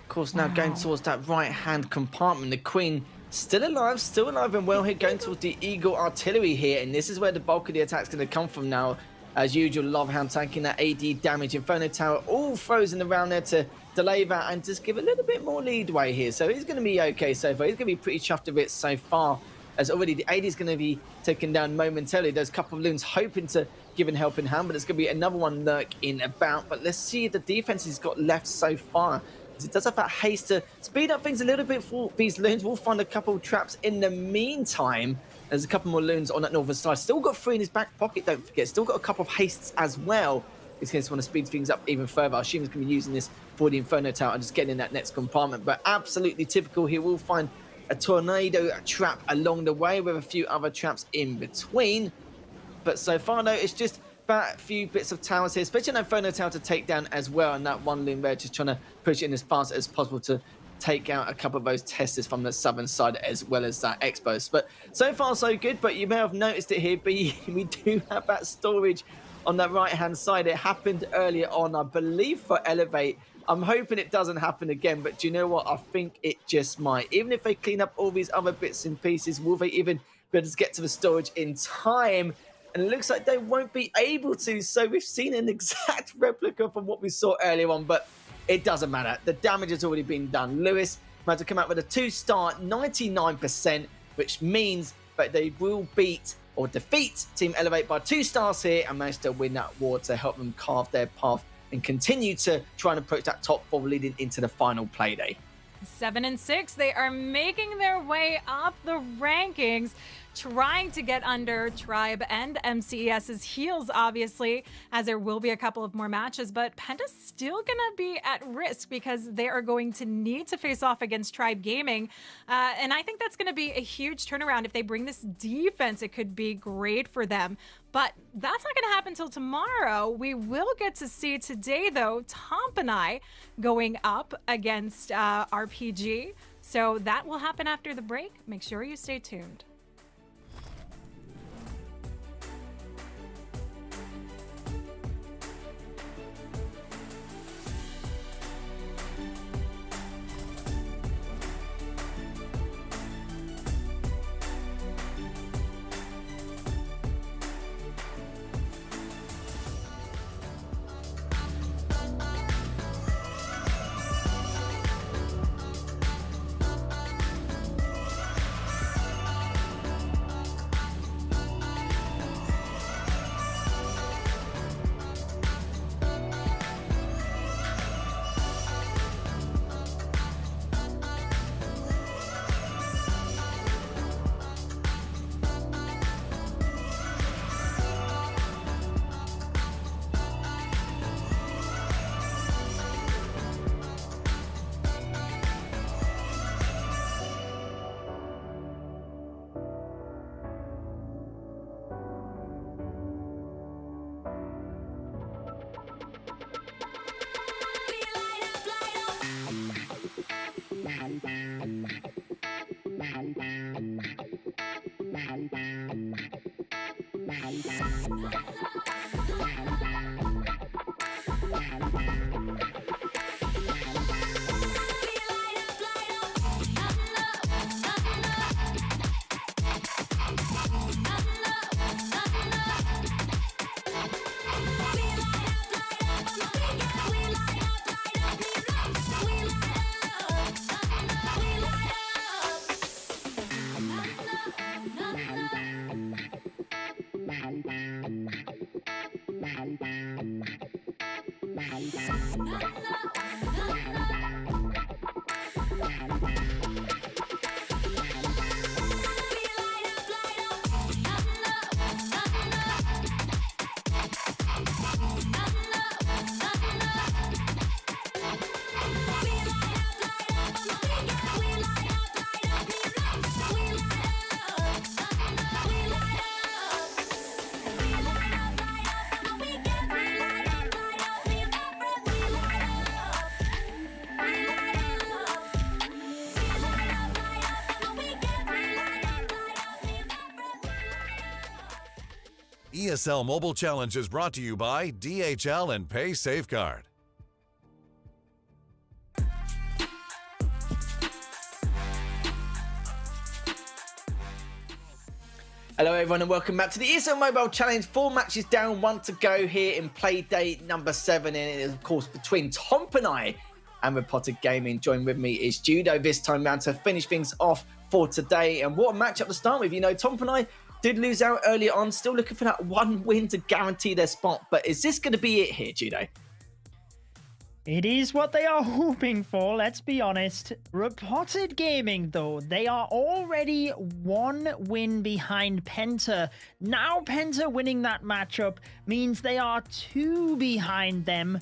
of course, now going towards that right-hand compartment. The Queen still alive and well here, going towards the Eagle Artillery here, and this is where the bulk of the attack's going to come from now. As usual, Lovehound taking that AD damage. Inferno Tower all frozen around there to delay that and just give a little bit more leadway here. So he's going to be okay so far. He's going to be pretty chuffed with it so far. as already the AD is going to be taken down momentarily. There's a couple of loons hoping to give a helping hand, but there's going to be another one lurking about. But let's see the defense he's got left so far. It does have that haste to speed up things a little bit for these loons. We'll find a couple of traps in the meantime. There's a couple more loons on that northern side. Still got 3 in his back pocket, don't forget. Still got a couple of hastes as well. He's going to want to speed things up even further. I assume he's going to be using this for the Inferno Tower and just getting in that next compartment. But absolutely typical here. We'll find a tornado trap along the way with a few other traps in between. But so far, though, it's just about a few bits of towers here, especially an Inferno Tower to take down as well. And that one loon there just trying to push in as fast as possible to take out a couple of those testers from the southern side as well as that Expos. But so far, so good. But you may have noticed it here, B. We do have that storage on that right-hand side. It happened earlier on, I believe, for Elevate. I'm hoping it doesn't happen again, but do you know what? I think it just might. Even if they clean up all these other bits and pieces, will they even be able to get to the storage in time? And it looks like they won't be able to. So we've seen an exact replica from what we saw earlier on, but it doesn't matter. The damage has already been done. Lewis had to come out with a 2-star, 99%, which means that they will beat or defeat Team Elevate by 2 stars here and manage to win that war to help them carve their path and continue to try and approach that top 4 leading into the final playday. 7 and 6, they are making their way up the rankings, trying to get under Tribe and MCES's heels, obviously, as there will be a couple of more matches, but Penta's still gonna be at risk because they are going to need to face off against Tribe Gaming, and I think that's gonna be a huge turnaround. If they bring this defense, it could be great for them, but that's not gonna happen until tomorrow. We will get to see today, though, Tompinai going up against RPG, so that will happen after the break. Make sure you stay tuned. ESL Mobile Challenge is brought to you by DHL and Pay Safeguard. Hello everyone and welcome back to the ESL Mobile Challenge. 4 matches down, 1 to go here in play day number 7, and it is of course between Tompinai and Repotted Gaming. Joined with me is Judo this time round to finish things off for today. And what a matchup to start with. You know, Tompinai did lose out earlier on, still looking for that one win to guarantee their spot. But is this going to be it here, Judo? It is what they are hoping for, let's be honest. Reported Gaming, though, they are already 1 win behind Penta. Now Penta winning that matchup means they are 2 behind them.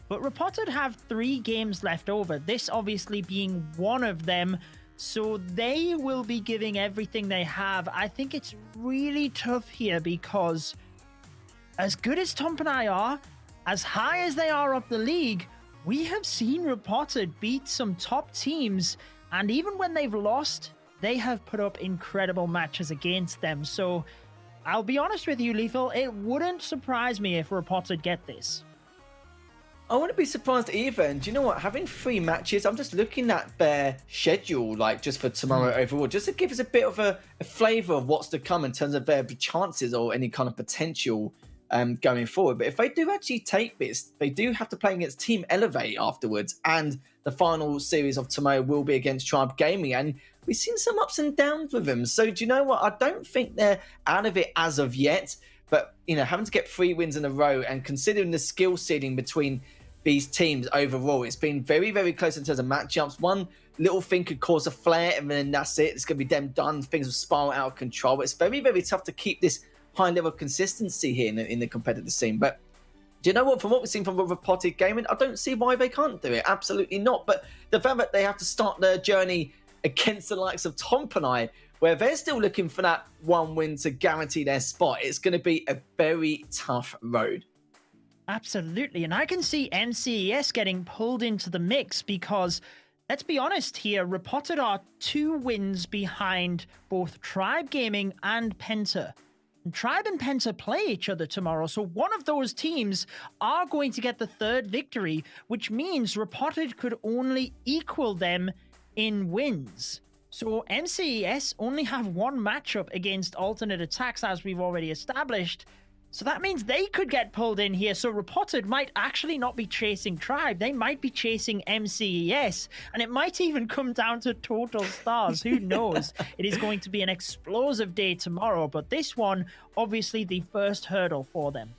But Reported have 3 games left over, this obviously being one of them. So they will be giving everything they have. I think it's really tough here because as good as Tompinai are, as high as they are up the league, we have seen Reported beat some top teams, and even when they've lost, they have put up incredible matches against them. So I'll be honest with you, Lethal, it wouldn't surprise me if Reported get this. I wouldn't be surprised either. And do you know what? Having 3 matches, I'm just looking at their schedule, like just for tomorrow overall, just to give us a bit of a flavour of what's to come in terms of their chances or any kind of potential going forward. But if they do actually take this, they do have to play against Team Elevate afterwards, and the final series of tomorrow will be against Tribe Gaming, and we've seen some ups and downs with them. So do you know what? I don't think they're out of it as of yet, but you know, having to get 3 wins in a row and considering the skill ceiling between these teams overall, it's been very, very close in terms of matchups. One little thing could cause a flare, and then that's it. It's going to be them done. Things will spiral out of control. But it's very, very tough to keep this high level of consistency here in the competitive scene. But do you know what? From what we've seen from Reported Gaming, I don't see why they can't do it. Absolutely not. But the fact that they have to start their journey against the likes of Tompinai, where they're still looking for that 1 win to guarantee their spot, it's going to be a very tough road. Absolutely, and I can see MCES getting pulled into the mix because, let's be honest here, Reported are 2 wins behind both Tribe Gaming and Penta. And Tribe and Penta play each other tomorrow, so one of those teams are going to get the 3rd victory, which means Reported could only equal them in wins. So MCES only have 1 matchup against alternate attacks, as we've already established. So that means they could get pulled in here. So Reported might actually not be chasing Tribe. They might be chasing MCES. And it might even come down to total stars. Who knows? It is going to be an explosive day tomorrow. But this one, obviously the first hurdle for them.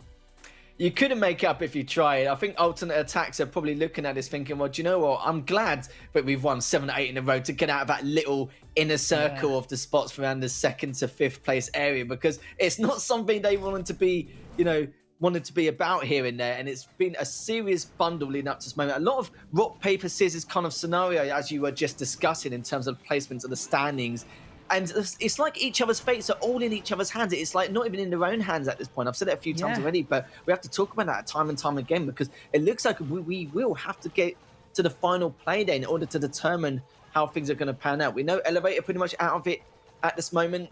You couldn't make up if you tried. I think alternate attacks are probably looking at this thinking, well, do you know what? I'm glad that we've won 7 or 8 in a row to get out of that little inner circle of the spots around the 2nd to 5th place area, because it's not something they wanted to be, you know, wanted to be about here and there. And it's been a serious bundle leading up to this moment. A lot of rock, paper, scissors kind of scenario, as you were just discussing, in terms of placements of the standings. And it's like each other's fates are all in each other's hands. It's like not even in their own hands at this point. I've said it a few times already, but we have to talk about that time and time again, because it looks like we will have to get to the final play day in order to determine how things are going to pan out. We know Elevate are pretty much out of it at this moment.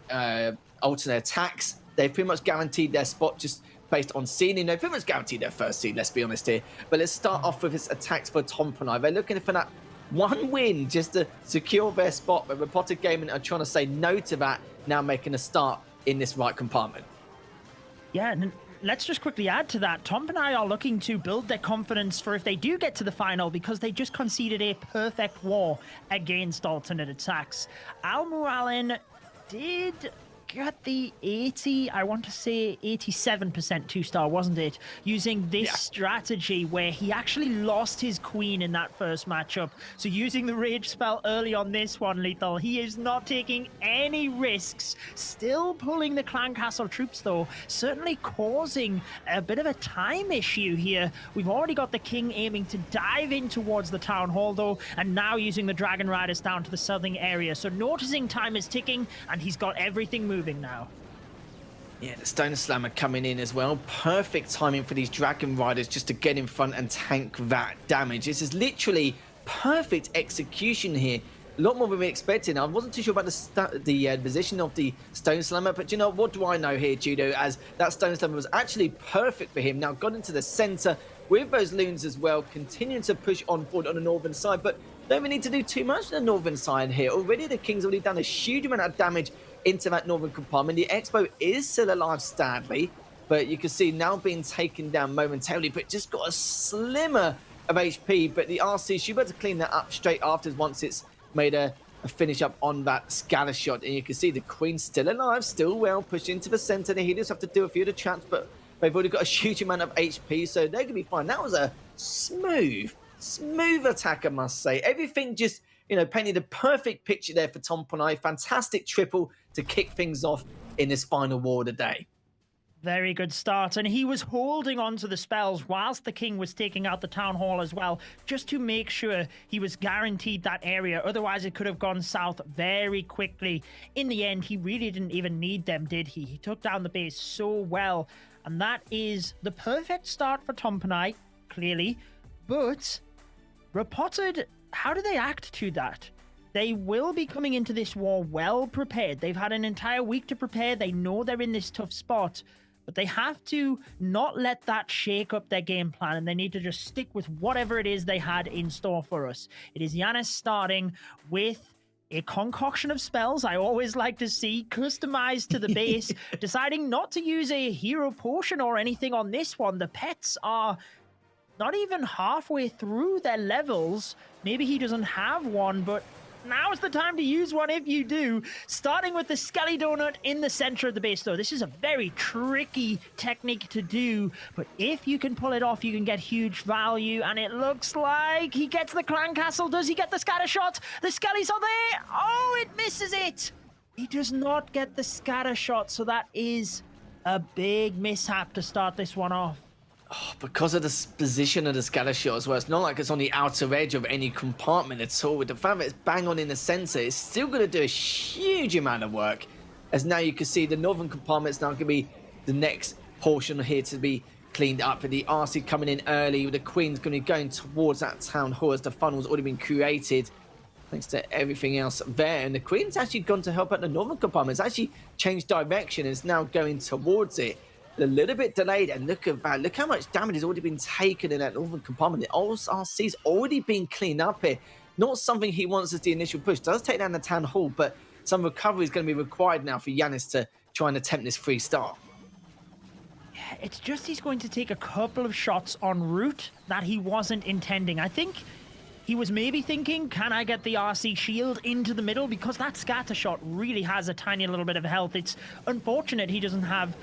Alternate attacks, they've pretty much guaranteed their spot just based on seeding. They've pretty much guaranteed their first seed, let's be honest here. But let's start off with this attacks for Tompinai. They're looking for that 1 win just to secure their spot, but Reported Gaming are trying to say no to that, now making a start in this right compartment. Yeah, and let's just quickly add to that. Tompinai are looking to build their confidence for if they do get to the final, because they just conceded a perfect war against alternate attacks. Allen did get the 80, I want to say 87% 2-star, wasn't it? Using this strategy where he actually lost his queen in that first matchup. So using the rage spell early on this one, Lethal, he is not taking any risks. Still pulling the Clan Castle troops though, certainly causing a bit of a time issue here. We've already got the king aiming to dive in towards the town hall though, and now using the Dragon Riders down to the southern area. So noticing time is ticking, and he's got everything moving now. Yeah, the Stone Slammer coming in as well. Perfect timing for these Dragon Riders just to get in front and tank that damage. This is literally perfect execution here. A lot more than we expected. I wasn't too sure about the position of the Stone Slammer, but you know, what do I know here, Judo, as that Stone Slammer was actually perfect for him. Now got into the center with those loons as well, continuing to push on forward on the northern side, but don't we need to do too much on the northern side here. Already the King's already done a huge amount of damage into that northern compartment. The Expo is still alive, sadly, but you can see now being taken down momentarily, but just got a slimmer of HP. But the RC should be able to clean that up straight afterwards once it's made a finish up on that scatter shot. And you can see the Queen still alive, still well pushed into the center. The healers have to do a few of the traps, but they've already got a huge amount of HP, so they're going to be fine. That was a smooth attack, I must say. Everything just, painted a perfect picture there for Tompinai. Fantastic triple to kick things off in this final war of the day. Very good start, and he was holding on to the spells whilst the king was taking out the town hall as well, just to make sure he was guaranteed that area. Otherwise, it could have gone south very quickly. In the end, he really didn't even need them, did he? He took down the base so well, and that is the perfect start for Tompinai, clearly. But Reported, how do they act to that? They will be coming into this war well prepared. They've had an entire week to prepare. They know they're in this tough spot. But they have to not let that shake up their game plan, and they need to just stick with whatever it is they had in store for us. It is Yanis starting with a concoction of spells I always like to see, customized to the base, deciding not to use a hero potion or anything on this one. The pets are not even halfway through their levels. Maybe he doesn't have one, but now's the time to use one if you do. Starting with the Skelly Donut in the center of the base, though. This is a very tricky technique to do, but if you can pull it off, you can get huge value, and it looks like he gets the clan castle. Does he get the scatter shot? The Skellies are there. Oh, it misses it. He does not get the scatter shot, so that is a big mishap to start this one off. Oh, because of the position of the scatter shot as well, it's not like it's on the outer edge of any compartment at all. With the fact that it's bang on in the center, it's still going to do a huge amount of work. As now you can see the northern compartment's now going to be the next portion here to be cleaned up. And the RC coming in early, with the Queen's going to be going towards that town hall as the funnel's already been created. Thanks to everything else there. And the Queen's actually gone to help out the northern compartment. It's actually changed direction and is now going towards it. A little bit delayed, and look at that. Look how much damage has already been taken in that northern compartment. The RC's already been cleaned up here. Not something he wants as the initial push. Does take down the town hall, but some recovery is going to be required now for Yanis to try and attempt this free start. Yeah, it's just he's going to take a couple of shots en route that he wasn't intending. I think he was maybe thinking, can I get the RC shield into the middle? Because that scatter shot really has a tiny little bit of health. It's unfortunate he doesn't have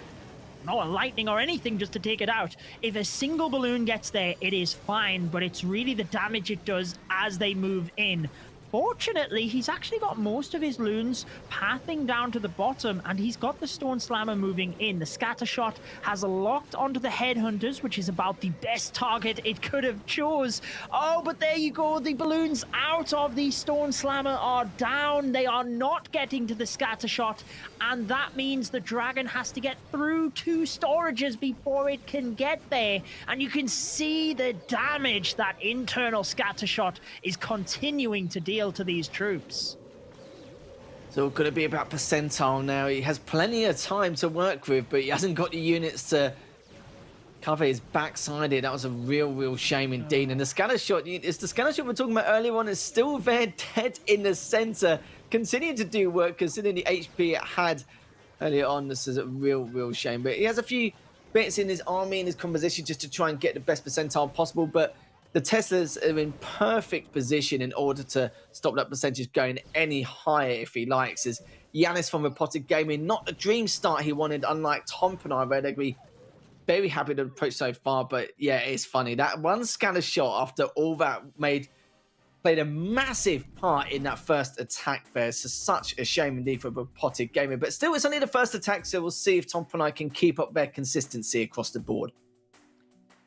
a lightning or anything just to take it out. If a single balloon gets there, it is fine, but it's really the damage it does as they move in. Fortunately, he's actually got most of his loons pathing down to the bottom, and he's got the Stone Slammer moving in. The scatter shot has locked onto the Headhunters, which is about the best target it could have chose. Oh, but there you go. The balloons out of the Stone Slammer are down. They are not getting to the scatter shot, and that means the dragon has to get through 2 storages before it can get there. And you can see the damage that internal scatter shot is continuing to deal to these troops. So it's going to be about percentile now. He has plenty of time to work with, but he hasn't got the units to cover his backside here. That was a real shame indeed. And the scatter shot, it's the scatter shot we're talking about earlier on, is still there, dead in the center, continuing to do work considering the HP it had earlier on. This is a real shame, but he has a few bits in his army and his composition just to try and get the best percentile possible. But the Teslas are in perfect position in order to stop that percentage going any higher if he likes. As Yanis from Reported Gaming, not the dream start he wanted, unlike Tompinai, where they'd be very happy to approach so far. But yeah, it's funny. That one scatter shot after all that played a massive part in that first attack there. So such a shame indeed for Reported Gaming. But still, it's only the first attack, so we'll see if Tompinai can keep up their consistency across the board.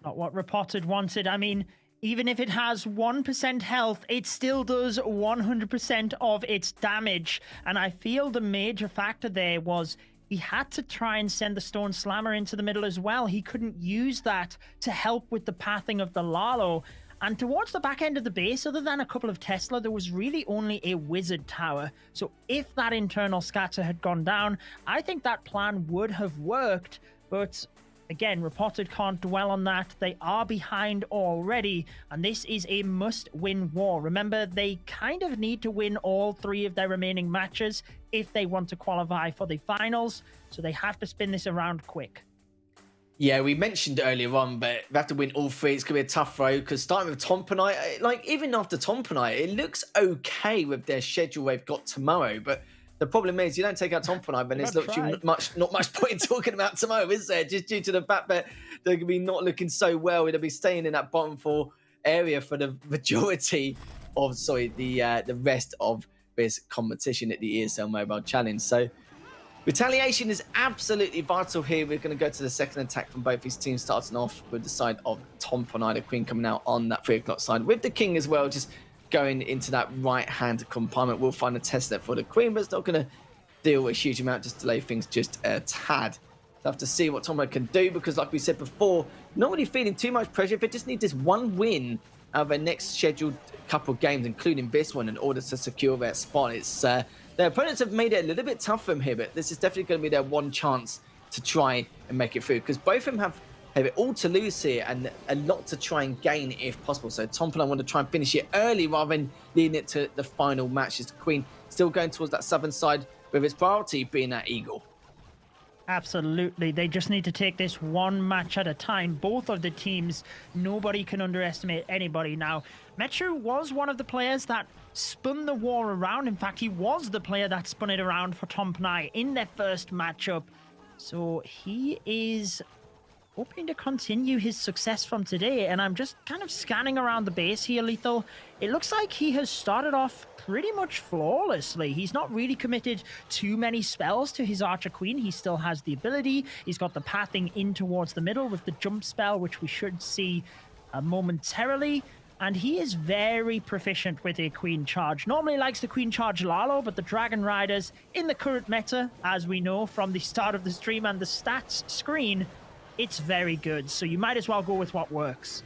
Not what Reported wanted. I mean, even if it has 1% health, it still does 100% of its damage. And I feel the major factor there was he had to try and send the Stone Slammer into the middle as well. He couldn't use that to help with the pathing of the Lalo. And towards the back end of the base, other than a couple of Tesla, there was really only a Wizard Tower. So if that internal scatter had gone down, I think that plan would have worked. But again, Reported can't dwell on that. They are behind already, and this is a must-win war. Remember, they kind of need to win all 3 of their remaining matches if they want to qualify for the finals, so they have to spin this around quick. Yeah, we mentioned earlier on, but we have to win all three. It's going to be a tough road because starting with Tompinai, like even after Tompinai, it looks okay with their schedule they've got tomorrow. But the problem is you don't take out Tompinai, then there's not much point in talking about tomorrow, is there? Just due to the fact that they're going to be not looking so well. They'll be staying in that bottom four area for the majority of, the rest of this competition at the ESL Mobile Challenge. So retaliation is absolutely vital here. We're going to go to the second attack from both these teams, starting off with the side of Tompinai, the Queen coming out on that 3 o'clock side with the King as well, just going into that right-hand compartment. We'll find a test there for the Queen, but it's not going to deal a huge amount, just delay things just a tad. So have to see what Tompinai can do, because like we said before, not really feeling too much pressure. They just need this one win out of their next scheduled couple of games, including this one, in order to secure their spot. It's their opponents have made it a little bit tough for them here, but this is definitely going to be their one chance to try and make it through, because both of them have it all to lose here and a lot to try and gain if possible. So Tompinai want to try and finish it early rather than leading it to the final match. As the Queen still going towards that southern side, with its priority being that Eagle. Absolutely. They just need to take this one match at a time. Both of the teams, nobody can underestimate anybody. Now, Metro was one of the players that spun the war around. In fact, he was the player that spun it around for Tompinai in their first matchup. So he is hoping to continue his success from today. And I'm just kind of scanning around the base here, Lethal. It looks like he has started off pretty much flawlessly. He's not really committed too many spells to his Archer Queen. He still has the ability. He's got the pathing in towards the middle with the jump spell, which we should see momentarily. And he is very proficient with a Queen Charge. Normally likes the Queen Charge Lalo, but the Dragon Riders in the current meta, as we know from the start of the stream and the stats screen, it's very good. So you might as well go with what works.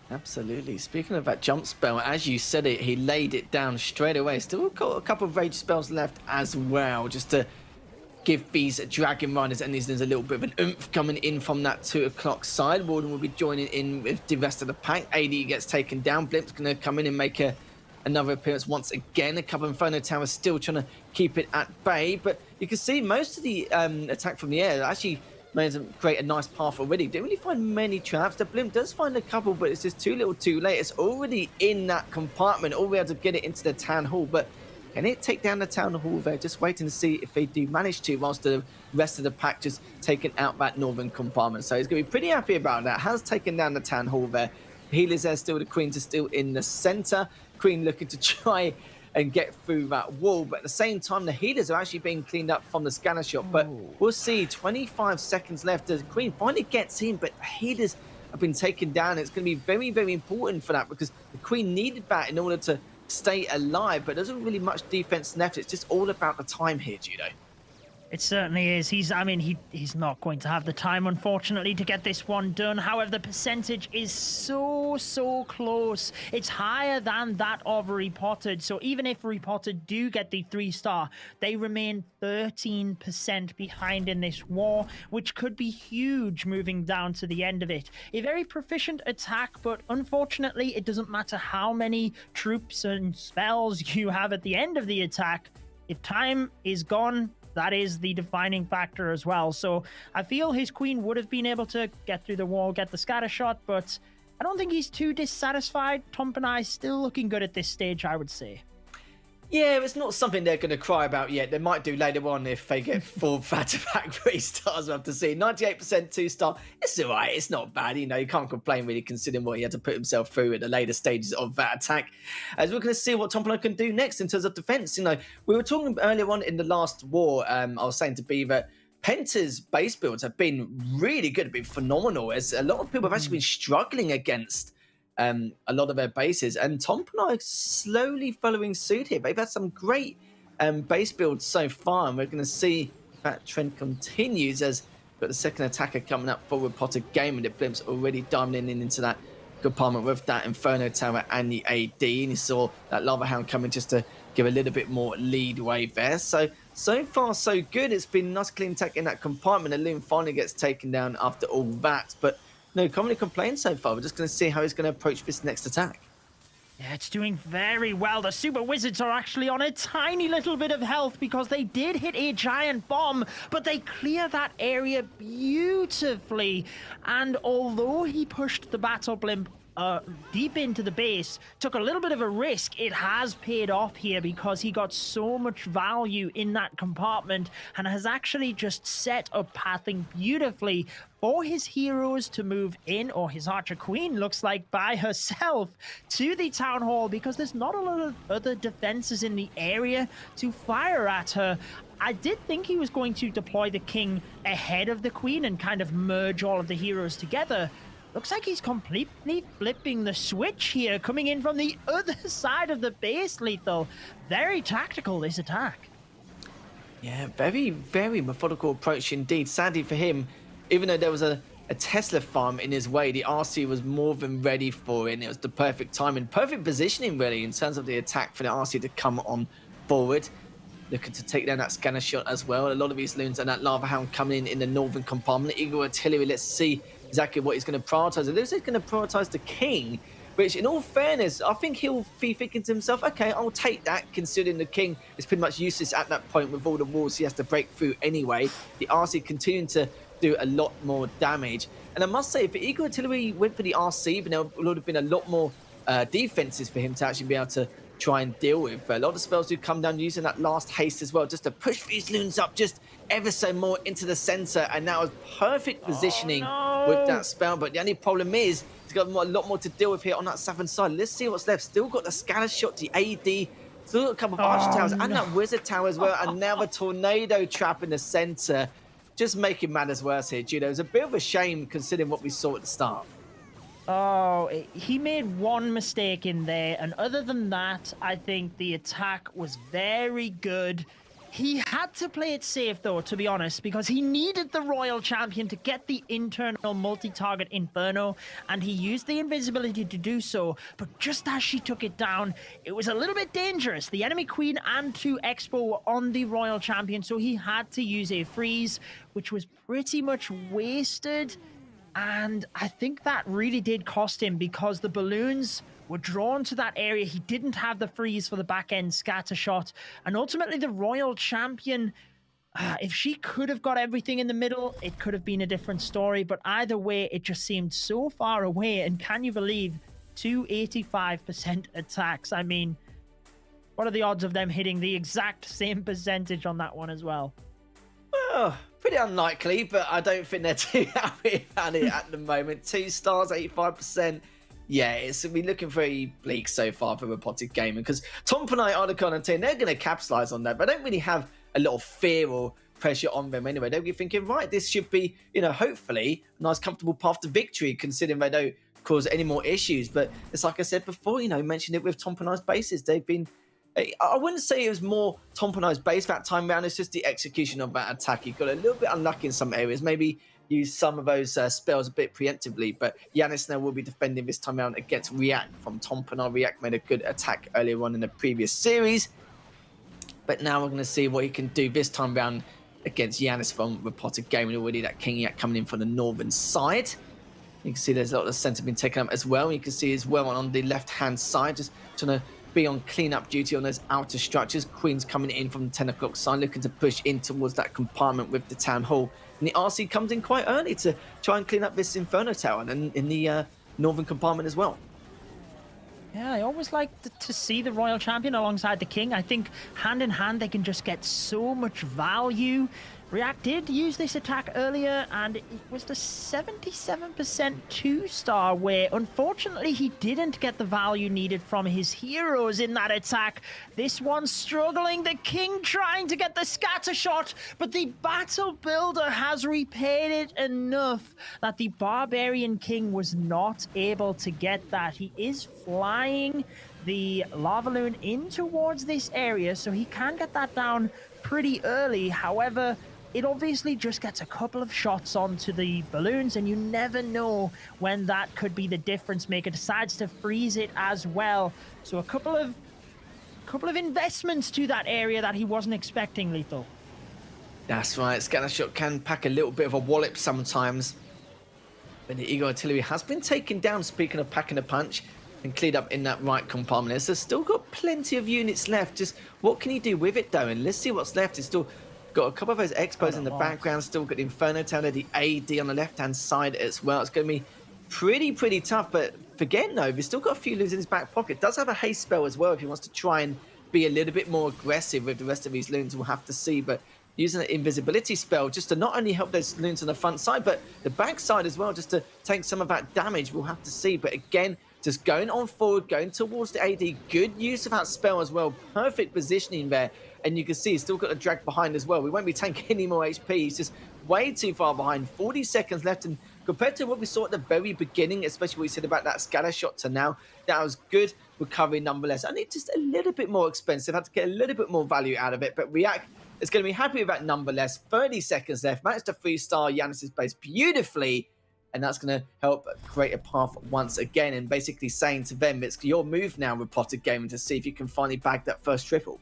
Absolutely. Speaking of that jump spell, as you said it, he laid it down straight away. Still got a couple of rage spells left as well, just to give these Dragon Riders and there's a little bit of an oomph coming in from that 2 o'clock side. Warden will be joining in with the rest of the pack. AD gets taken down. Blimp's going to come in and make another appearance once again. A couple of Inferno Towers still trying to keep it at bay, but you can see most of the attack from the air actually managed to create a nice path already. Didn't really find many traps. The Blimp does find a couple, but it's just too little too late. It's already in that compartment, all we had to get it into the town hall, but can it take down the town hall there? Just waiting to see if they do manage to, whilst the rest of the pack just taking out that northern compartment. So he's going to be pretty happy about that. Has taken down the town hall there. Healers there still, the Queens are still in the center. Queen looking to try and get through that wall, but at the same time the healers are actually being cleaned up from the scanner shot. But we'll see, 25 seconds left as Queen finally gets in, but the healers have been taken down. It's going to be very, very important for that, because the Queen needed that in order to stay alive, but there's not really much defense left. It's just all about the time here, Judo. It certainly is. He's not going to have the time, unfortunately, to get this one done. However, the percentage is so close. It's higher than that of Repotted. So even if Repotted do get the 3-star, they remain 13% behind in this war, which could be huge moving down to the end of it. A very proficient attack, but unfortunately, it doesn't matter how many troops and spells you have at the end of the attack. If time is gone, that is the defining factor as well. So I feel his Queen would have been able to get through the wall, get the scatter shot, but I don't think he's too dissatisfied. Tompinai still looking good at this stage, I would say. Yeah, it's not something they're going to cry about yet. They might do later on if they get 4 back-to-back 3 stars. We'll have to see. 98% 2-star. It's all right. It's not bad. You know, you can't complain really, considering what he had to put himself through at the later stages of that attack. As we're going to see what Tompinai can do next in terms of defense. You know, we were talking earlier on in the last war. I was saying to B that Penta's base builds have been really good, been phenomenal, as a lot of people have actually been struggling against a lot of their bases, and Tompinai slowly following suit here. They've had some great base builds so far, and we're going to see if that trend continues, as we've got the second attacker coming up forward Potter game, and the Blimp's already diving in into that compartment with that Inferno Tower and the AD, and you saw that Lava Hound coming just to give a little bit more leadway there. So far so good. It's been nice clean attack in that compartment. The Loom finally gets taken down after all that, but no commonly complained so far. We're just going to see how he's going to approach this next attack. Yeah, it's doing very well. The Super Wizards are actually on a tiny little bit of health because they did hit a giant bomb, but they clear that area beautifully. And although he pushed the Battle Blimp deep into the base, took a little bit of a risk, it has paid off here because he got so much value in that compartment and has actually just set up pathing beautifully for his heroes to move in, or his Archer Queen looks like by herself, to the Town Hall because there's not a lot of other defenses in the area to fire at her. I did think he was going to deploy the King ahead of the Queen and kind of merge all of the heroes together. Looks like he's completely flipping the switch here, coming in from the other side of the base, Lethal. Very tactical, this attack. Yeah, very, very methodical approach indeed. Sadly for him, even though there was a Tesla farm in his way, the RC was more than ready for it, and it was the perfect time and perfect positioning, really, in terms of the attack for the RC to come on forward. Looking to take down that scanner shot as well. A lot of these loons and that Lava Hound coming in the northern compartment. Eagle Artillery, let's see exactly what he's going to prioritize. It looks like he's going to prioritize the King, which in all fairness, I think he'll be thinking to himself, okay, I'll take that, considering the King is pretty much useless at that point with all the walls he has to break through anyway. The RC continuing to do a lot more damage. And I must say, if the Eagle Artillery went for the RC, then there would have been a lot more defenses for him to actually be able to try and deal with. But a lot of spells do come down using that last haste as well, just to push these loons up just ever so more into the center. And that was perfect positioning with that spell. But the only problem is he's got a lot more to deal with here on that southern side. Let's see what's left. Still got the scatter shot, the AD, still got a couple of archer towers and that wizard tower as well. And now the tornado trap in the center, just making matters worse here, Judo. It was a bit of a shame considering what we saw at the start. Oh, he made one mistake in there, and other than that, I think the attack was very good. He had to play it safe, though, to be honest, because he needed the Royal Champion to get the internal multi-target Inferno, and he used the invisibility to do so, but just as she took it down, it was a little bit dangerous. The enemy Queen and 2 Expo were on the Royal Champion, so he had to use a freeze, which was pretty much wasted. And I think that really did cost him because the balloons were drawn to that area. He didn't have the freeze for the back-end scatter shot. And ultimately, the Royal Champion, if she could have got everything in the middle, it could have been a different story. But either way, it just seemed so far away. And can you believe 285% attacks? I mean, what are the odds of them hitting the exact same percentage on that one as well? Well, pretty unlikely, but I don't think they're too happy about it at the moment. 2 stars, 85%. Yeah, it's we're looking very bleak so far for Robotic Gaming because Tompinai are the kind of team, they're going to capitalize on that, but I don't really have a lot of fear or pressure on them anyway. They'll be thinking, right, this should be, hopefully a nice, comfortable path to victory considering they don't cause any more issues. But it's like I said before, mentioned it with Tompinai's bases. They've been, I wouldn't say it was more Tompinai's base that time round. It's just the execution of that attack. He got a little bit unlucky in some areas. Maybe use some of those spells a bit preemptively. But Yanis now will be defending this time round against React from Tompinai. React made a good attack earlier on in the previous series. But now we're going to see what he can do this time round against Yanis from Robotic Gaming. Already that King Yak coming in from the northern side. You can see there's a lot of center being taken up as well. You can see as well on the left-hand side, just trying to be on clean-up duty on those outer structures. Queen's coming in from the 10 o'clock side, looking to push in towards that compartment with the Town Hall. And the RC comes in quite early to try and clean up this Inferno Tower and in the northern compartment as well. Yeah, I always like to see the Royal Champion alongside the King. I think hand in hand they can just get so much value. React did use this attack earlier, and it was the 77% 2-star, where unfortunately he didn't get the value needed from his heroes in that attack. This one struggling, the King trying to get the scatter shot, but the Battle Builder has repaired it enough that the Barbarian King was not able to get that. He is flying the Lava Loon in towards this area, so he can get that down pretty early. However, it obviously just gets a couple of shots onto the balloons, and you never know when that could be the difference maker. Decides to freeze it as well. So a couple of investments to that area that he wasn't expecting, Lethal. That's right. Scatter shot can pack a little bit of a wallop sometimes. But the Eagle Artillery has been taken down, speaking of packing a punch. and cleared up in that right compartment. So still got plenty of units left. Just what can he do with it, though? And let's see what's left. He's still got a couple of those expos in the background. Still got the Inferno Tower, the AD on the left-hand side as well. It's going to be pretty tough. But forget Nova, he's still got a few loons in his back pocket. Does have a haste spell as well if he wants to try and be a little bit more aggressive with the rest of these loons. We'll have to see. But using an invisibility spell just to not only help those loons on the front side, but the back side as well, just to take some of that damage. We'll have to see. But again, just going on forward, going towards the AD. Good use of that spell as well. Perfect positioning there. And you can see he's still got a drag behind as well. We won't be tanking any more HP. He's just way too far behind. 40 seconds left. And compared to what we saw at the very beginning, especially what we said about that scatter shot to now, that was good recovery nonetheless. I need just a little bit more expensive. Had to get a little bit more value out of it. But React is going to be happy with that nonetheless. 30 seconds left. Managed to 3-star Yanis's base beautifully. And that's going to help create a path once again. And basically saying to them, it's your move now, Reported Gaming, to see if you can finally bag that first triple.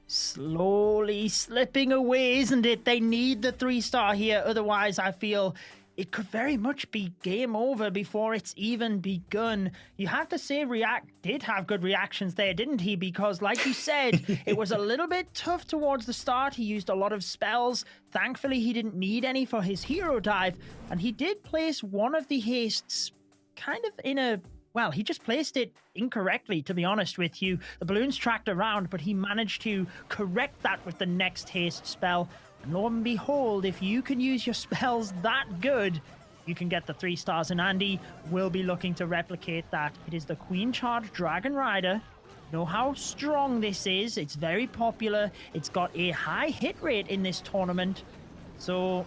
Slowly slipping away, isn't it? They need the 3-star here. Otherwise, I feel it could very much be game over before it's even begun. You have to say React did have good reactions there, didn't he? Because like you said, it was a little bit tough towards the start. He used a lot of spells. Thankfully, he didn't need any for his hero dive. And he did place one of the hastes kind of in a... Well, he just placed it incorrectly, to be honest with you. The balloons tracked around, but he managed to correct that with the next haste spell. And lo and behold, if you can use your spells that good, you can get the 3 stars. And Andi will be looking to replicate that. It is the Queen Charge Dragon Rider. You know how strong this is. It's very popular. It's got a high hit rate in this tournament. So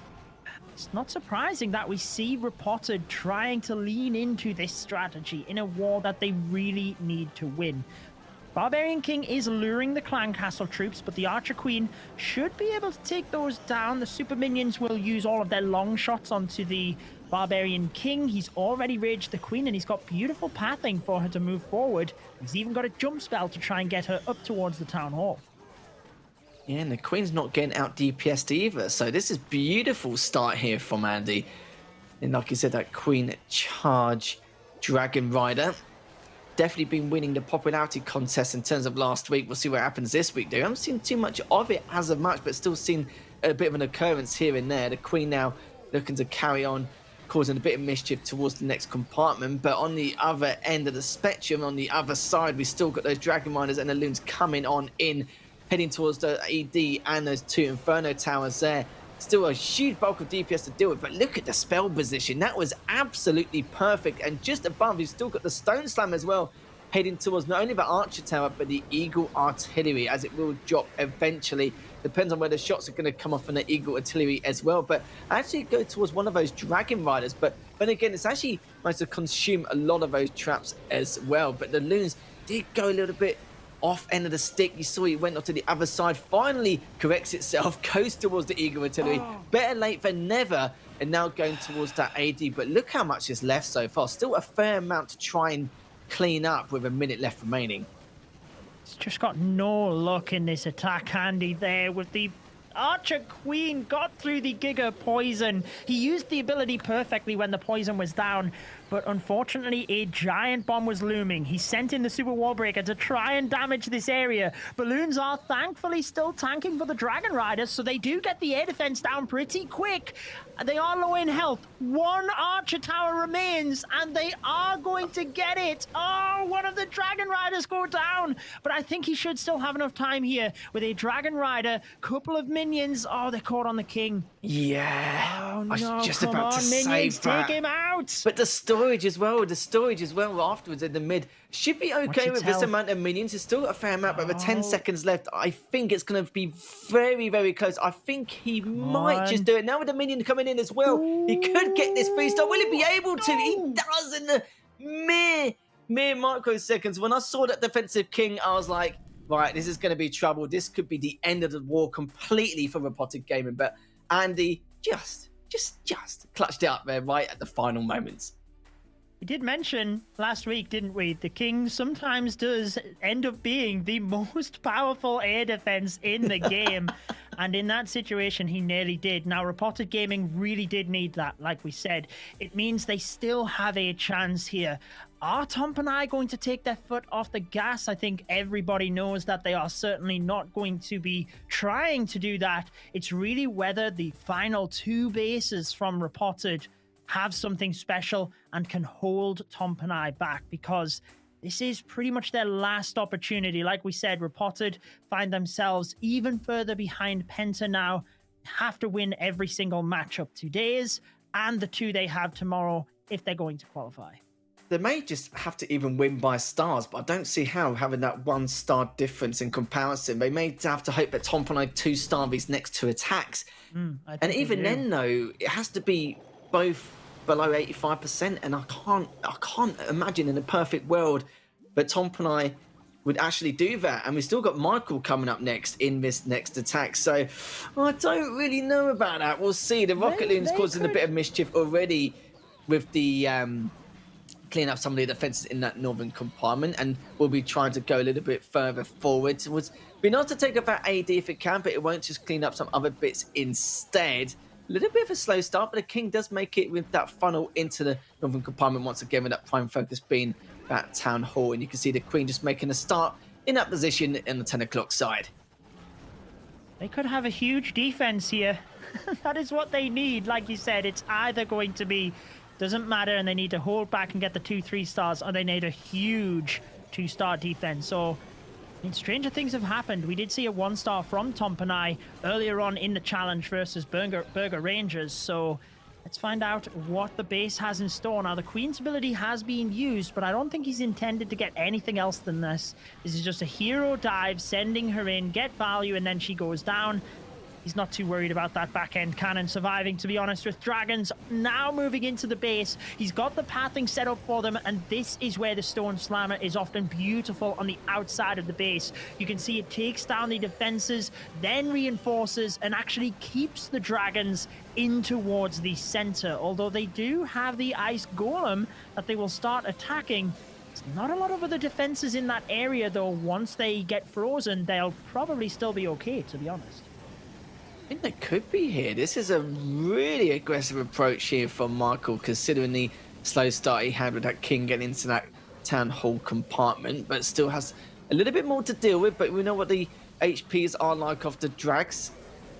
it's not surprising that we see Reported trying to lean into this strategy in a war that they really need to win. Barbarian King is luring the Clan Castle troops, but the Archer Queen should be able to take those down. The super minions will use all of their long shots onto the Barbarian King. He's already raged the Queen, and he's got beautiful pathing for her to move forward. He's even got a jump spell to try and get her up towards the Town Hall. Yeah, and the Queen's not getting out DPS'd either, so this is beautiful start here from Andi. And like you said, that Queen Charge Dragon Rider definitely been winning the popularity contest in terms of last week. We'll see what happens this week, though. I haven't seen too much of it as of much, but still seen a bit of an occurrence here and there. The Queen now looking to carry on, causing a bit of mischief towards the next compartment. But on the other end of the spectrum, on the other side, we still got those Dragon Riders and the Loons coming on in, heading towards the AD and those 2 Inferno Towers there. Still a huge bulk of DPS to deal with, but look at the spell position. That was absolutely perfect. And just above, you've still got the Stone Slam as well, heading towards not only the Archer Tower, but the Eagle Artillery, as it will drop eventually. Depends on where the shots are going to come off from the Eagle Artillery as well. But actually go towards one of those Dragon Riders. But then again, it's actually managed to consume a lot of those traps as well. But the Loons did go a little bit off end of the stick. You saw he went off to the other side, finally corrects itself, goes towards the Eagle Artillery. Better late than never, and now going towards that AD. But look how much is left so far. Still a fair amount to try and clean up with a minute left remaining. It's just got no luck in this attack, Andi, there with the Archer Queen. Got through the Giga Poison. He used the ability perfectly when the poison was down, but unfortunately a giant bomb was looming. He sent in the Super Wall Breaker to try and damage this area. Balloons are thankfully still tanking for the Dragon Riders, so they do get the air defense down pretty quick. They are low in health. 1 Archer Tower remains, and they are going to get it. Oh, one of the Dragon Riders go down, but I think he should still have enough time here with a Dragon Rider, couple of minions. Oh, they're caught on the King. Yeah. Oh, no, I was just come about on, to minions, say that. take him out. But the storage as well afterwards in the mid should be okay with this amount of minions. It's still got a fair amount, but with 10 seconds left, I think it's going to be very close. I think he might just do it. Now with the minion coming in as well, he could get this 3-star. Will he be able to? He does in the mere microseconds. When I saw that defensive King, I was like, right, this is going to be trouble. This could be the end of the war completely for Reported Gaming. But Andi just clutched it up there right at the final moments. We did mention last week, didn't we? The King sometimes does end up being the most powerful air defense in the game. And in that situation, he nearly did. Now, Reported Gaming really did need that, like we said. It means they still have a chance here. Are Tompinai going to take their foot off the gas? I think everybody knows that they are certainly not going to be trying to do that. It's really whether the final 2 bases from Reported have something special and can hold Tompinai back, because this is pretty much their last opportunity. Like we said, Reported find themselves even further behind Penta now, have to win every single matchup today's and the 2 they have tomorrow if they're going to qualify. They may just have to even win by stars, but I don't see how having that 1-star difference in comparison. They may have to hope that Tompinai 2-star these next 2 attacks. And even then, though, it has to be both below 85%, and I can't imagine in a perfect world that Tompinai would actually do that. And we've still got Michael coming up next in this next attack, so I don't really know about that. We'll see. The Rocket Loon's causing a bit of mischief already with the clean up some of the defenses in that northern compartment, and we'll be trying to go a little bit further forward. It would be nice to take up that AD if it can, but it won't just clean up some other bits instead. A little bit of a slow start, but the King does make it with that funnel into the northern compartment once again, with that prime focus being that Town Hall. And you can see the Queen just making a start in that position in the 10 o'clock side. They could have a huge defense here. That is what they need. Like you said, it's either going to be doesn't matter, and they need to hold back and get the 2-3 stars, or they need a huge 2-star defense. So, I mean, stranger things have happened. We did see a 1-star from Tompinai earlier on in the challenge versus Burger Rangers. So, let's find out what the base has in store. Now, the Queen's ability has been used, but I don't think he's intended to get anything else than this. This is just a hero dive, sending her in, get value, and then she goes down. He's not too worried about that back-end cannon surviving, to be honest, with Dragons now moving into the base. He's got the pathing set up for them, and this is where the Stone Slammer is often beautiful on the outside of the base. You can see it takes down the defenses, then reinforces, and actually keeps the Dragons in towards the center. Although they do have the Ice Golem that they will start attacking. There's not a lot of other defenses in that area, though. Once they get frozen, they'll probably still be okay, to be honest. I think they could be here. This is a really aggressive approach here from Michael, considering the slow start he had with that King getting into that Town Hall compartment, but still has a little bit more to deal with. But we know what the HPs are like of the Drags.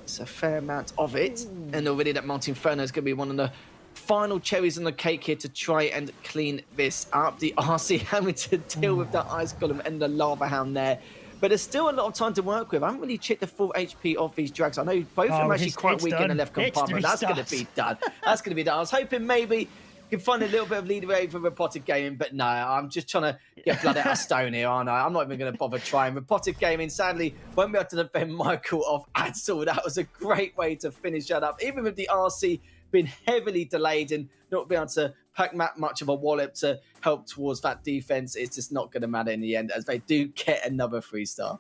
It's a fair amount of it. Ooh. And already that Multi Inferno is going to be one of the final cherries on the cake here to try and clean this up. The RC having to deal with that Ice Golem and the Lava Hound there. But there's still a lot of time to work with. I haven't really checked the full HP of these Drags. I know both of them are actually quite weak in the left compartment. That's going to be done. That's going to be done. I was hoping maybe you can find a little bit of leeway for Robotic Gaming, but no, I'm just trying to get blood out of stone here, aren't I? I'm not even going to bother trying. Robotic Gaming, sadly, won't be able to defend Michael off at all. That was a great way to finish that up. Even with the RC being heavily delayed and not being able to pack much of a wallop to help towards that defense, it's just not going to matter in the end, as they do get another 3-star.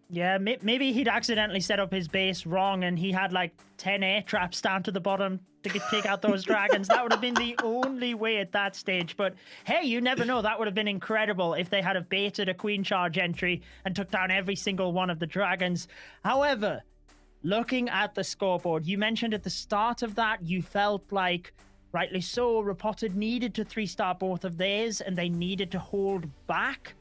Yeah, maybe he'd accidentally set up his base wrong and he had like 10 air traps down to the bottom to take out those Dragons. That would have been the only way at that stage. But hey, you never know. That would have been incredible if they had have baited a Queen Charge entry and took down every single one of the Dragons. However, looking at the scoreboard, you mentioned at the start of that, you felt like, rightly so, Reported needed to 3-star both of theirs, and they needed to hold back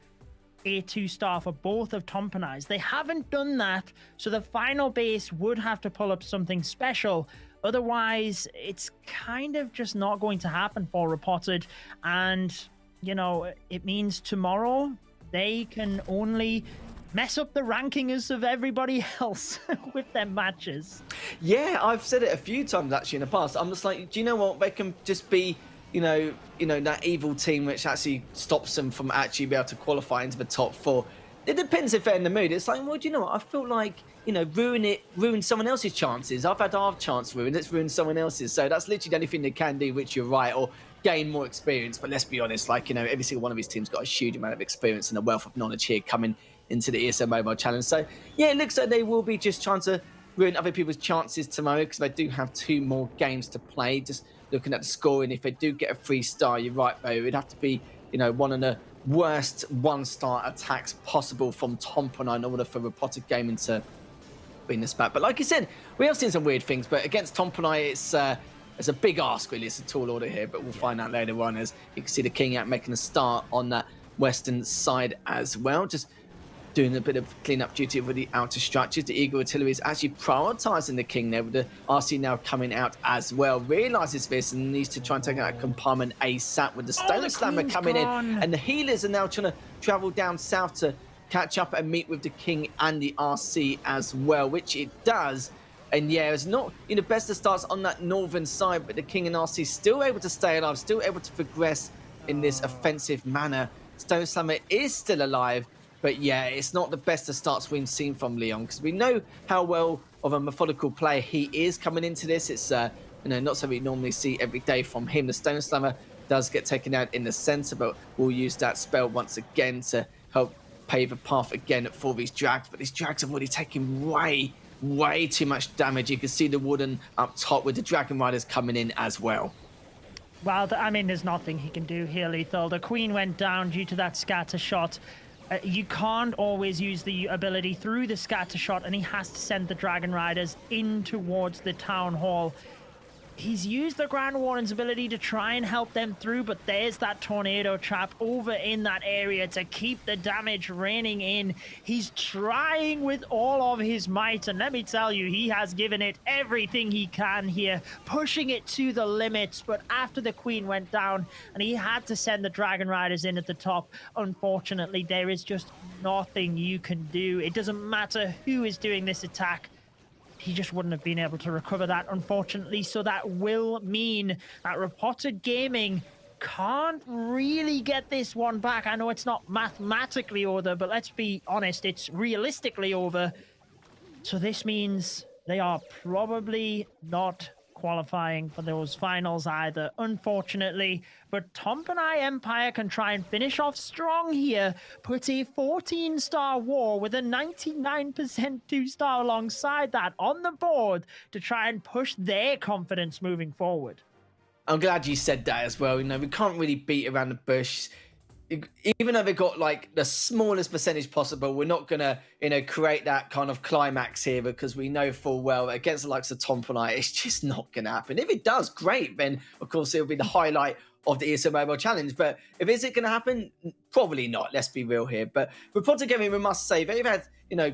a 2-star for both of Tompinai's. They haven't done that, so the final base would have to pull up something special. Otherwise, it's kind of just not going to happen for Reported. And, you know, it means tomorrow they can only mess up the rankings of everybody else with their matches. Yeah, I've said it a few times actually in the past. I'm just like, do you know what? They can just be, you know, that evil team which actually stops them from actually be able to qualify into the top 4. It depends if they're in the mood. It's like, well, do you know what? I feel like, you know, ruin someone else's chances. I've had our chance ruined. Let's ruin someone else's. So that's literally the only thing they can do, which you're right, or gain more experience. But let's be honest, like, you know, every single one of these teams got a huge amount of experience and a wealth of knowledge here coming into the ESL Mobile Challenge. So yeah, it looks like they will be just trying to ruin other people's chances tomorrow, because they do have 2 more games to play. Just looking at the scoring, if they do get a 3-star, you're right, though, it'd have to be, you know, one of the worst 1-star attacks possible from Tompinai in order for Robotic Gaming to win this back. But like you said, we have seen some weird things, but against Tompinai, it's It's a big ask, really. It's a tall order here, but we'll find out later on as you can see the King out making a start on that western side as well. Just doing a bit of cleanup duty over the outer structures. The Eagle Artillery is actually prioritising the King there with the RC now coming out as well. Realises this and needs to try and take out a compartment ASAP with the Stone Slammer coming in. And the healers are now trying to travel down south to catch up and meet with the King and the RC as well, which it does. And yeah, it's not best of starts on that northern side, but the King and RC still able to stay alive, still able to progress in this offensive manner. Stone Slammer is still alive, but yeah, it's not the best of starts we've seen from Leon, because we know how well of a methodical player he is coming into this. It's not something we normally see every day from him. The Stone Slammer does get taken out in the center, but we'll use that spell once again to help pave a path again for these drags. But these drags have already taken way too much damage. You can see the Warden up top with the Dragon Riders coming in as well. Well, I mean, there's nothing he can do here, Lethal. The Queen went down due to that scatter shot. You can't always use the ability through the scatter shot, and he has to send the Dragon Riders in towards the Town Hall. He's used the Grand Warden's ability to try and help them through, but there's that tornado trap over in that area to keep the damage raining in. He's trying with all of his might, and let me tell you, he has given it everything he can here, pushing it to the limits. But after the Queen went down and he had to send the Dragon Riders in at the top, unfortunately, there is just nothing you can do. It doesn't matter who is doing this attack. He just wouldn't have been able to recover that, unfortunately. So that will mean that Reported Gaming can't really get this one back. I know it's not mathematically over, but let's be honest, it's realistically over. So this means they are probably not qualifying for those finals either, unfortunately. But Tompinai Empire can try and finish off strong here, put a 14-star war with a 99% 2-star alongside that on the board to try and push their confidence moving forward. I'm glad you said that as well. We can't really beat around the bush. Even though they've got like the smallest percentage possible, we're not gonna create that kind of climax here, because we know full well against the likes of Tompinai, it's just not gonna happen. If it does, great, then of course it'll be the highlight of the ESL Mobile Challenge. But if is it gonna happen, probably not. Let's be real here. But Reported Gaming, we must say, they've had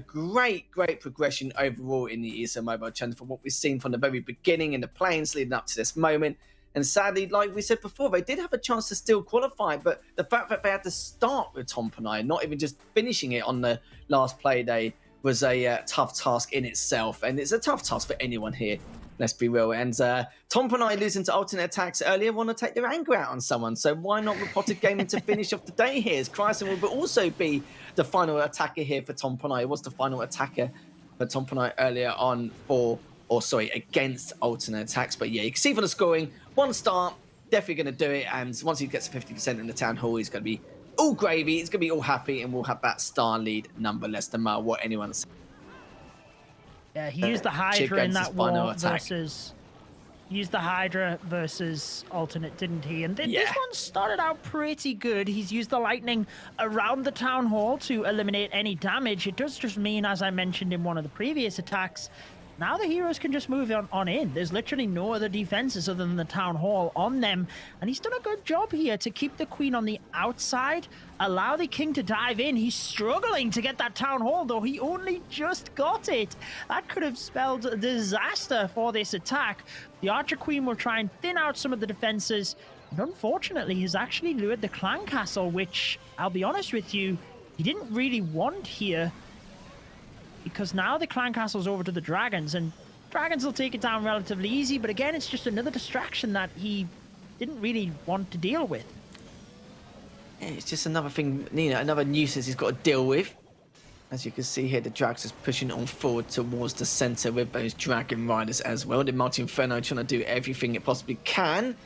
great progression overall in the ESL Mobile Challenge from what we've seen from the very beginning in the planes leading up to this moment. And sadly, like we said before, they did have a chance to still qualify, but the fact that they had to start with Tompinai, not even just finishing it on the last play day, was a tough task in itself. And it's a tough task for anyone here, let's be real. And Tompinai losing to alternate attacks earlier want to take their anger out on someone. So why not Reported Gaming to finish off the day here? As Chrysler will also be the final attacker here for Tompinai. It was the final attacker for Tompinai earlier on against alternate attacks. But yeah, you can see from the scoring, 1 star, definitely going to do it. And once he gets 50% in the Town Hall, he's going to be all gravy. He's going to be all happy, and we'll have that star lead numberless, no matter what anyone says. Yeah, he used the Hydra in that war versus... Used the Hydra versus alternate, didn't he? And this one started out pretty good. He's used the lightning around the Town Hall to eliminate any damage. It does just mean, as I mentioned in one of the previous attacks, now the heroes can just move on in. There's literally no other defenses other than the Town Hall on them. And he's done a good job here to keep the Queen on the outside, allow the King to dive in. He's struggling to get that Town Hall, though. He only just got it. That could have spelled disaster for this attack. The Archer Queen will try and thin out some of the defenses. And unfortunately, he's actually lured the Clan Castle, which, I'll be honest with you, he didn't really want here. Because now the Clan Castle's over to the Dragons, and Dragons will take it down relatively easy, but again, it's just another distraction that he didn't really want to deal with. Yeah, it's just another thing, another nuisance he's got to deal with. As you can see here, the Drags is pushing on forward towards the center with those Dragon Riders as well. The Multi Inferno trying to do everything it possibly can.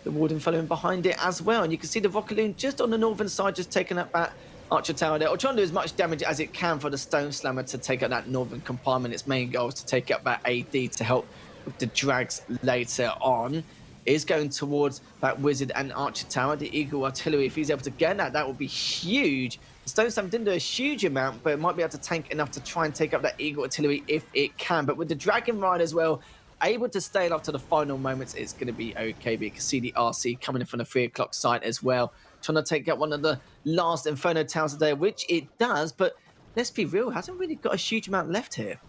The Warden following behind it as well, and you can see the Rockaloon just on the northern side, just taking up that Archer Tower there, or trying to do as much damage as it can for the Stone Slammer to take out that northern compartment. Its main goal is to take out that AD to help with the drags later on. Is going towards that Wizard and Archer Tower. The Eagle Artillery, if he's able to get that would be huge. The Stone Slammer didn't do a huge amount, but it might be able to tank enough to try and take up that Eagle Artillery if it can. But with the Dragon Ride as well, able to stay up to the final moments, it's going to be okay. But you can see the RC coming in from the 3 o'clock side as well, trying to take out one of the last Inferno towers today, which it does. But let's be real, hasn't really got a huge amount left here.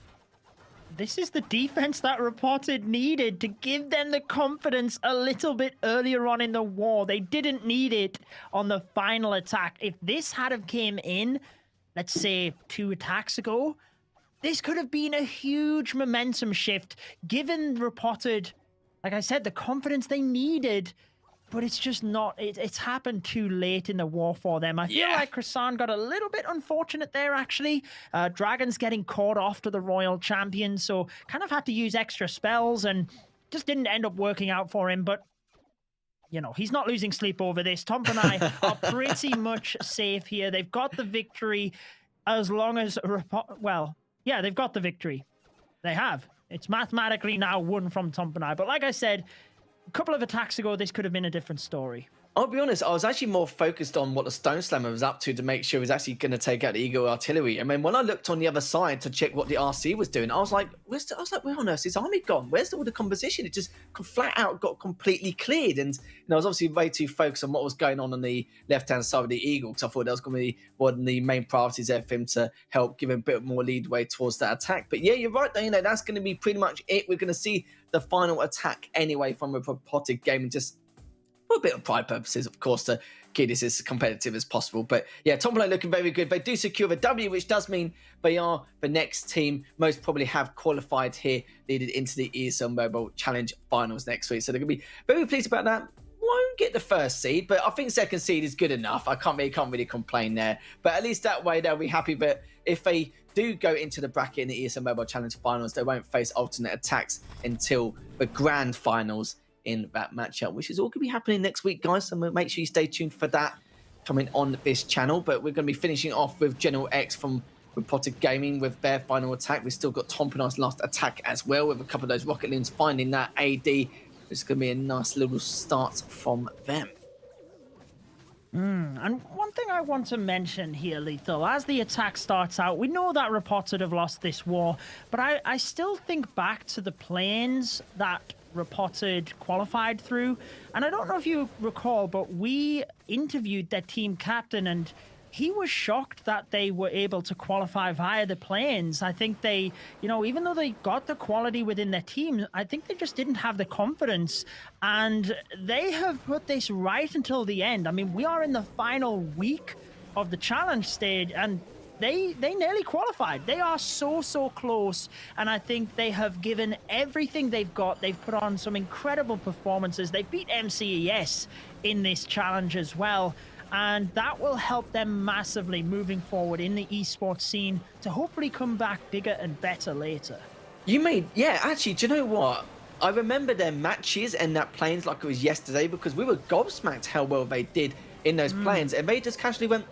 This is the defense that Reported needed to give them the confidence a little bit earlier on in the war. They didn't need it on the final attack. If this had have came in, let's say 2 attacks ago, this could have been a huge momentum shift, given Reported, like I said, the confidence they needed. But it's just not, it's happened too late in the war for them. I feel like Croissant got a little bit unfortunate there, actually. Dragon's getting caught off to the Royal Champion, so kind of had to use extra spells and just didn't end up working out for him. But, you know, he's not losing sleep over this. Tompinai are pretty much safe here. They've got the victory as long as, well, yeah, they've got the victory. They have. It's mathematically now won from Tompinai. But like I said, a couple of attacks ago, this could have been a different story. I'll be honest, I was actually more focused on what the Stone Slammer was up to make sure he was actually going to take out the Eagle Artillery. I mean, when I looked on the other side to check what the RC was doing, I was like, where on earth is his army gone? Where's all the composition? It just flat out got completely cleared. And I was obviously way too focused on what was going on the left-hand side of the Eagle, because I thought that was going to be one of the main priorities there for him to help give him a bit more leadway towards that attack. But yeah, you're right, though. You know, that's going to be pretty much it. We're going to see the final attack anyway from a Potted game, and just for a bit of pride purposes, of course, to keep this as competitive as possible. But yeah, Tompinai looking very good. They do secure the W, which does mean they are the next team most probably have qualified here, leading into the ESL Mobile Challenge Finals next week. So they're going to be very pleased about that. Won't get the first seed, but I think second seed is good enough. I can't really complain there. But at least that way they'll be happy. But if they do go into the bracket in the ESL Mobile Challenge Finals, they won't face alternate attacks until the grand finals in that matchup, which is all going to be happening next week, guys. So make sure you stay tuned for that coming on this channel. But we're going to be finishing off with General X from Reported Gaming with their final attack. We've still got Tompinai's last attack as well, with a couple of those rocket loons finding that AD. It's going to be a nice little start from them. And one thing I want to mention here, Lethal, as the attack starts out, we know that Reported have lost this war, but I still think back to the planes that Reported qualified through, and I don't know if you recall, but we interviewed their team captain, and he was shocked that they were able to qualify via the planes. I think they, you know, even though they got the quality within their team, I think they just didn't have the confidence, and they have put this right until the end. I mean, we are in the final week of the challenge stage, and they nearly qualified. They are so close, and I think they have given everything they've got. They've put on some incredible performances. They beat MCES in this challenge as well, and that will help them massively moving forward in the esports scene to hopefully come back bigger and better later. Yeah, actually, do you know what? I remember their matches and that planes like it was yesterday, because we were gobsmacked how well they did in those planes, and they just casually went,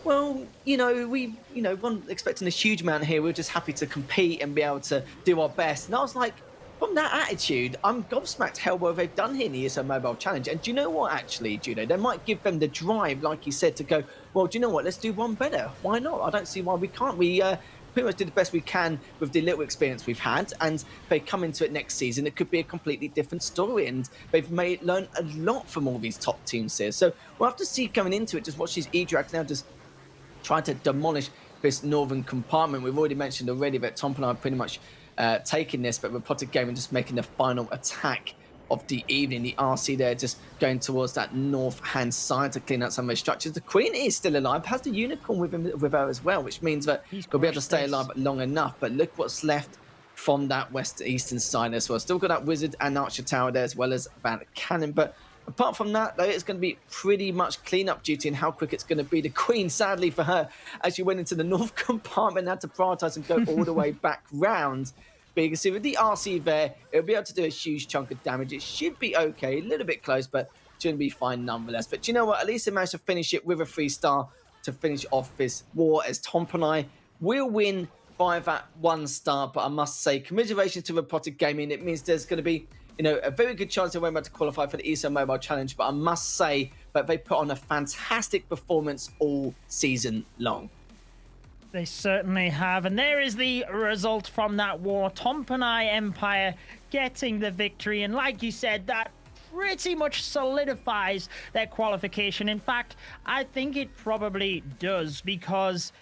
well, we weren't expecting a huge amount here. We were just happy to compete and be able to do our best. And I was like, from that attitude, I'm gobsmacked how well they've done here in the ESL Mobile Challenge. And do you know what, actually, Judo? They might give them the drive, like you said, to go, well, do you know what? Let's do one better. Why not? I don't see why we can't. We pretty much did the best we can with the little experience we've had. And if they come into it next season, it could be a completely different story. And they've learned a lot from all these top teams here. So we'll have to see coming into it. Just watch these E-Drags now just trying to demolish this northern compartment. We've already mentioned already that Tompinai are pretty much taking this, but Reported Gaming just making the final attack of the evening. The RC there just going towards that north hand side to clean out some of those structures. The Queen is still alive, has the Unicorn with her as well, which means that we'll be able to stay alive long enough. But look what's left from that eastern side as well. Still got that Wizard and Archer Tower there, as well as that cannon. But apart from that, though, it's going to be pretty much clean-up duty, and how quick it's going to be. The Queen, sadly for her, as she went into the north compartment, had to prioritise and go all the way back round. But you can see with the RC there, it'll be able to do a huge chunk of damage. It should be okay, a little bit close, but shouldn't be fine nonetheless. But you know what? At least they managed to finish it with a 3-star to finish off this war, as Tompinai will win by that 1-star. But I must say, commiserations to Reported Gaming. It means there's going to be a very good chance they won't be able to qualify for the ESL Mobile Challenge, but I must say that they put on a fantastic performance all season long. They certainly have, and there is the result from that war. Tompinai Empire getting the victory. And like you said, that pretty much solidifies their qualification. In fact, I think it probably does, because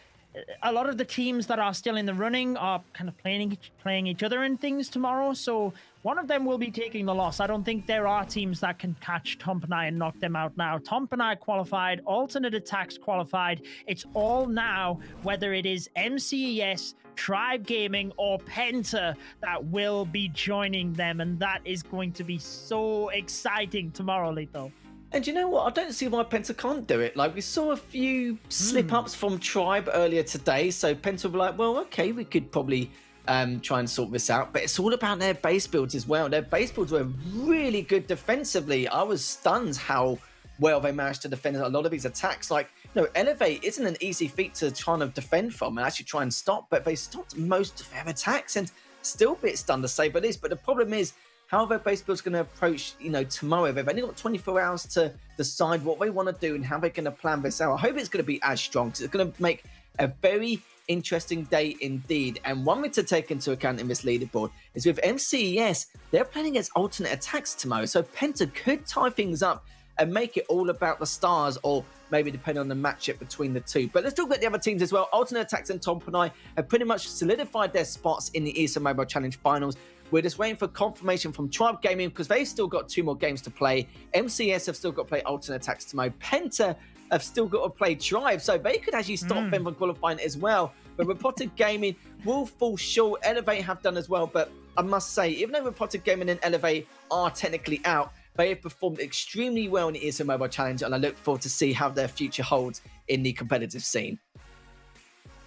a lot of the teams that are still in the running are kind of playing each other and things tomorrow. So one of them will be taking the loss. I don't think there are teams that can catch Tompinai and knock them out now. Tompinai qualified, alternate attacks qualified. It's all now, whether it is MCES, Tribe Gaming, or Penta, that will be joining them. And that is going to be so exciting tomorrow, Lethal. And you know what? I don't see why Penta can't do it. Like, we saw a few slip-ups from Tribe earlier today, so Penta were like, well, okay, we could probably try and sort this out. But it's all about their base builds as well. Their base builds were really good defensively. I was stunned how well they managed to defend a lot of these attacks. Like, you know, Elevate isn't an easy feat to try and defend from and actually try and stop, but they stopped most of their attacks, and still a bit stunned to say but this. But the problem is, how their base build's going to approach, you know, tomorrow. They've only got 24 hours to decide what they want to do and how they're going to plan this out. I hope it's going to be as strong, because it's going to make a very interesting day indeed. And one thing to take into account in this leaderboard is with MCES, they're playing against alternate attacks tomorrow. So Penta could tie things up and make it all about the stars, or maybe depending on the matchup between the two. But let's talk about the other teams as well. Alternate Attacks and Tompinai have pretty much solidified their spots in the ESL Mobile Challenge finals. We're just waiting for confirmation from Tribe Gaming, because they've still got 2 more games to play. MCS have still got to play Alternate Attacks tomorrow. Penta have still got to play Tribe, so they could actually stop them from qualifying as well. But Reported Gaming will fall short. Elevate have done as well, but I must say, even though Reported Gaming and Elevate are technically out, they have performed extremely well in the ESL Mobile Challenge, and I look forward to see how their future holds in the competitive scene.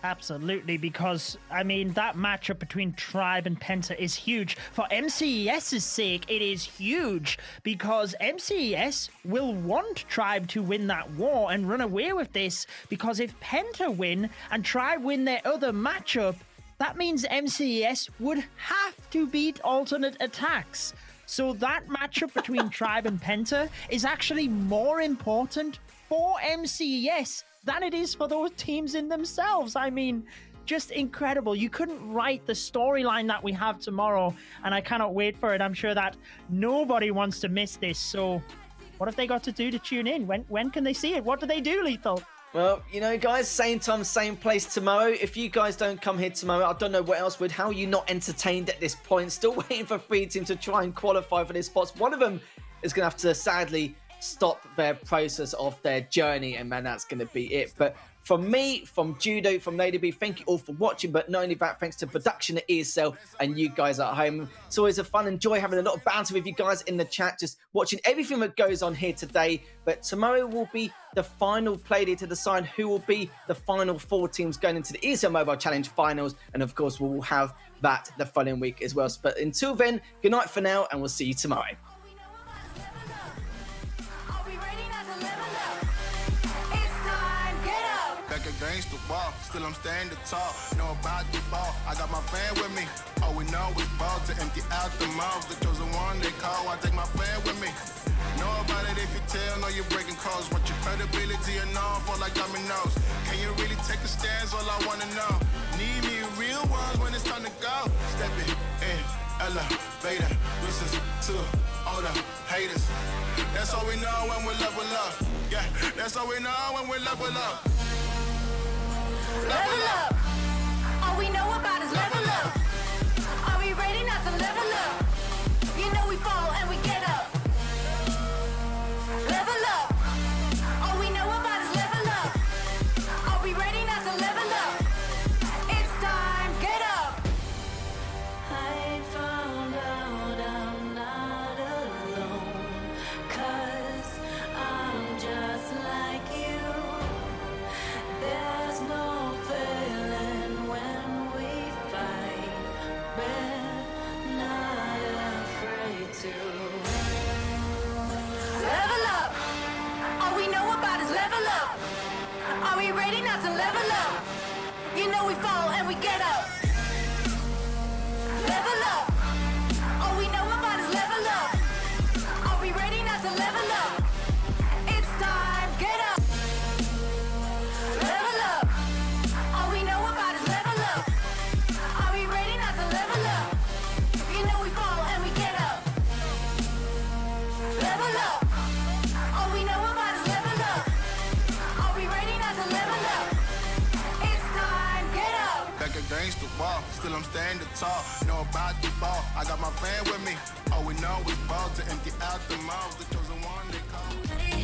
Absolutely, because, I mean, that matchup between Tribe and Penta is huge. For MCES's sake, it is huge, because MCES will want Tribe to win that war and run away with this, because if Penta win and Tribe win their other matchup, that means MCES would have to beat alternate attacks. So that matchup between Tribe and Penta is actually more important for MCES than it is for those teams in themselves. I mean, just incredible. You couldn't write the storyline that we have tomorrow, and I cannot wait for it. I'm sure that nobody wants to miss this. So what have they got to do to tune in? When can they see it? What do they do, Lethal? Well, you know, guys, same time, same place tomorrow. If you guys don't come here tomorrow, I don't know what else would. How are you not entertained at this point? Still waiting for 3 teams to try and qualify for these spots. One of them is going to have to, sadly, stop their process of their journey, and man, that's going to be it. But from me, from Judo, from Lady B, thank you all for watching. But not only that, thanks to production at ESL and you guys at home. It's always a fun, enjoy having a lot of banter with you guys in the chat, just watching everything that goes on here today. But tomorrow will be the final play day to decide who will be the final 4 teams going into the ESL Mobile Challenge finals. And of course, we will have that the following week as well. But until then, good night for now, and we'll see you tomorrow. Against the wall, still I'm standing tall. Know about the ball, I got my fan with me. All we know is ball to empty out the mouths. The chosen one they call, I take my fan with me. Know about it if you tell, know you're breaking calls. Want your credibility and all, fall like dominoes. Can you really take the stands? All I wanna know. Need me real ones when it's time to go. Stepping in, elevator, listen to all the haters. That's all we know when we level up. Yeah, that's all we know when we level up. Level up. All we know about is level up. Are we ready not to level up? You know we fall and we get up. Level up. All we know about is level up. Are we ready not to level up? It's time, get up. I found out I'm not alone, 'cause I'm just like you. There's no failing when we fight. We're not afraid to. Level up. All we know about is level up. Are we ready not to level up? You know we fall and we get up. Level up. All we know about is level up. Are we ready not to level up? It's time, get up. Level up. All we know about is level up. Are we ready not to level up? You know we fall and we get ball, still I'm staying the top. Know about the ball, I got my fan with me. All we know is ball to empty out the mouths. The chosen one they call.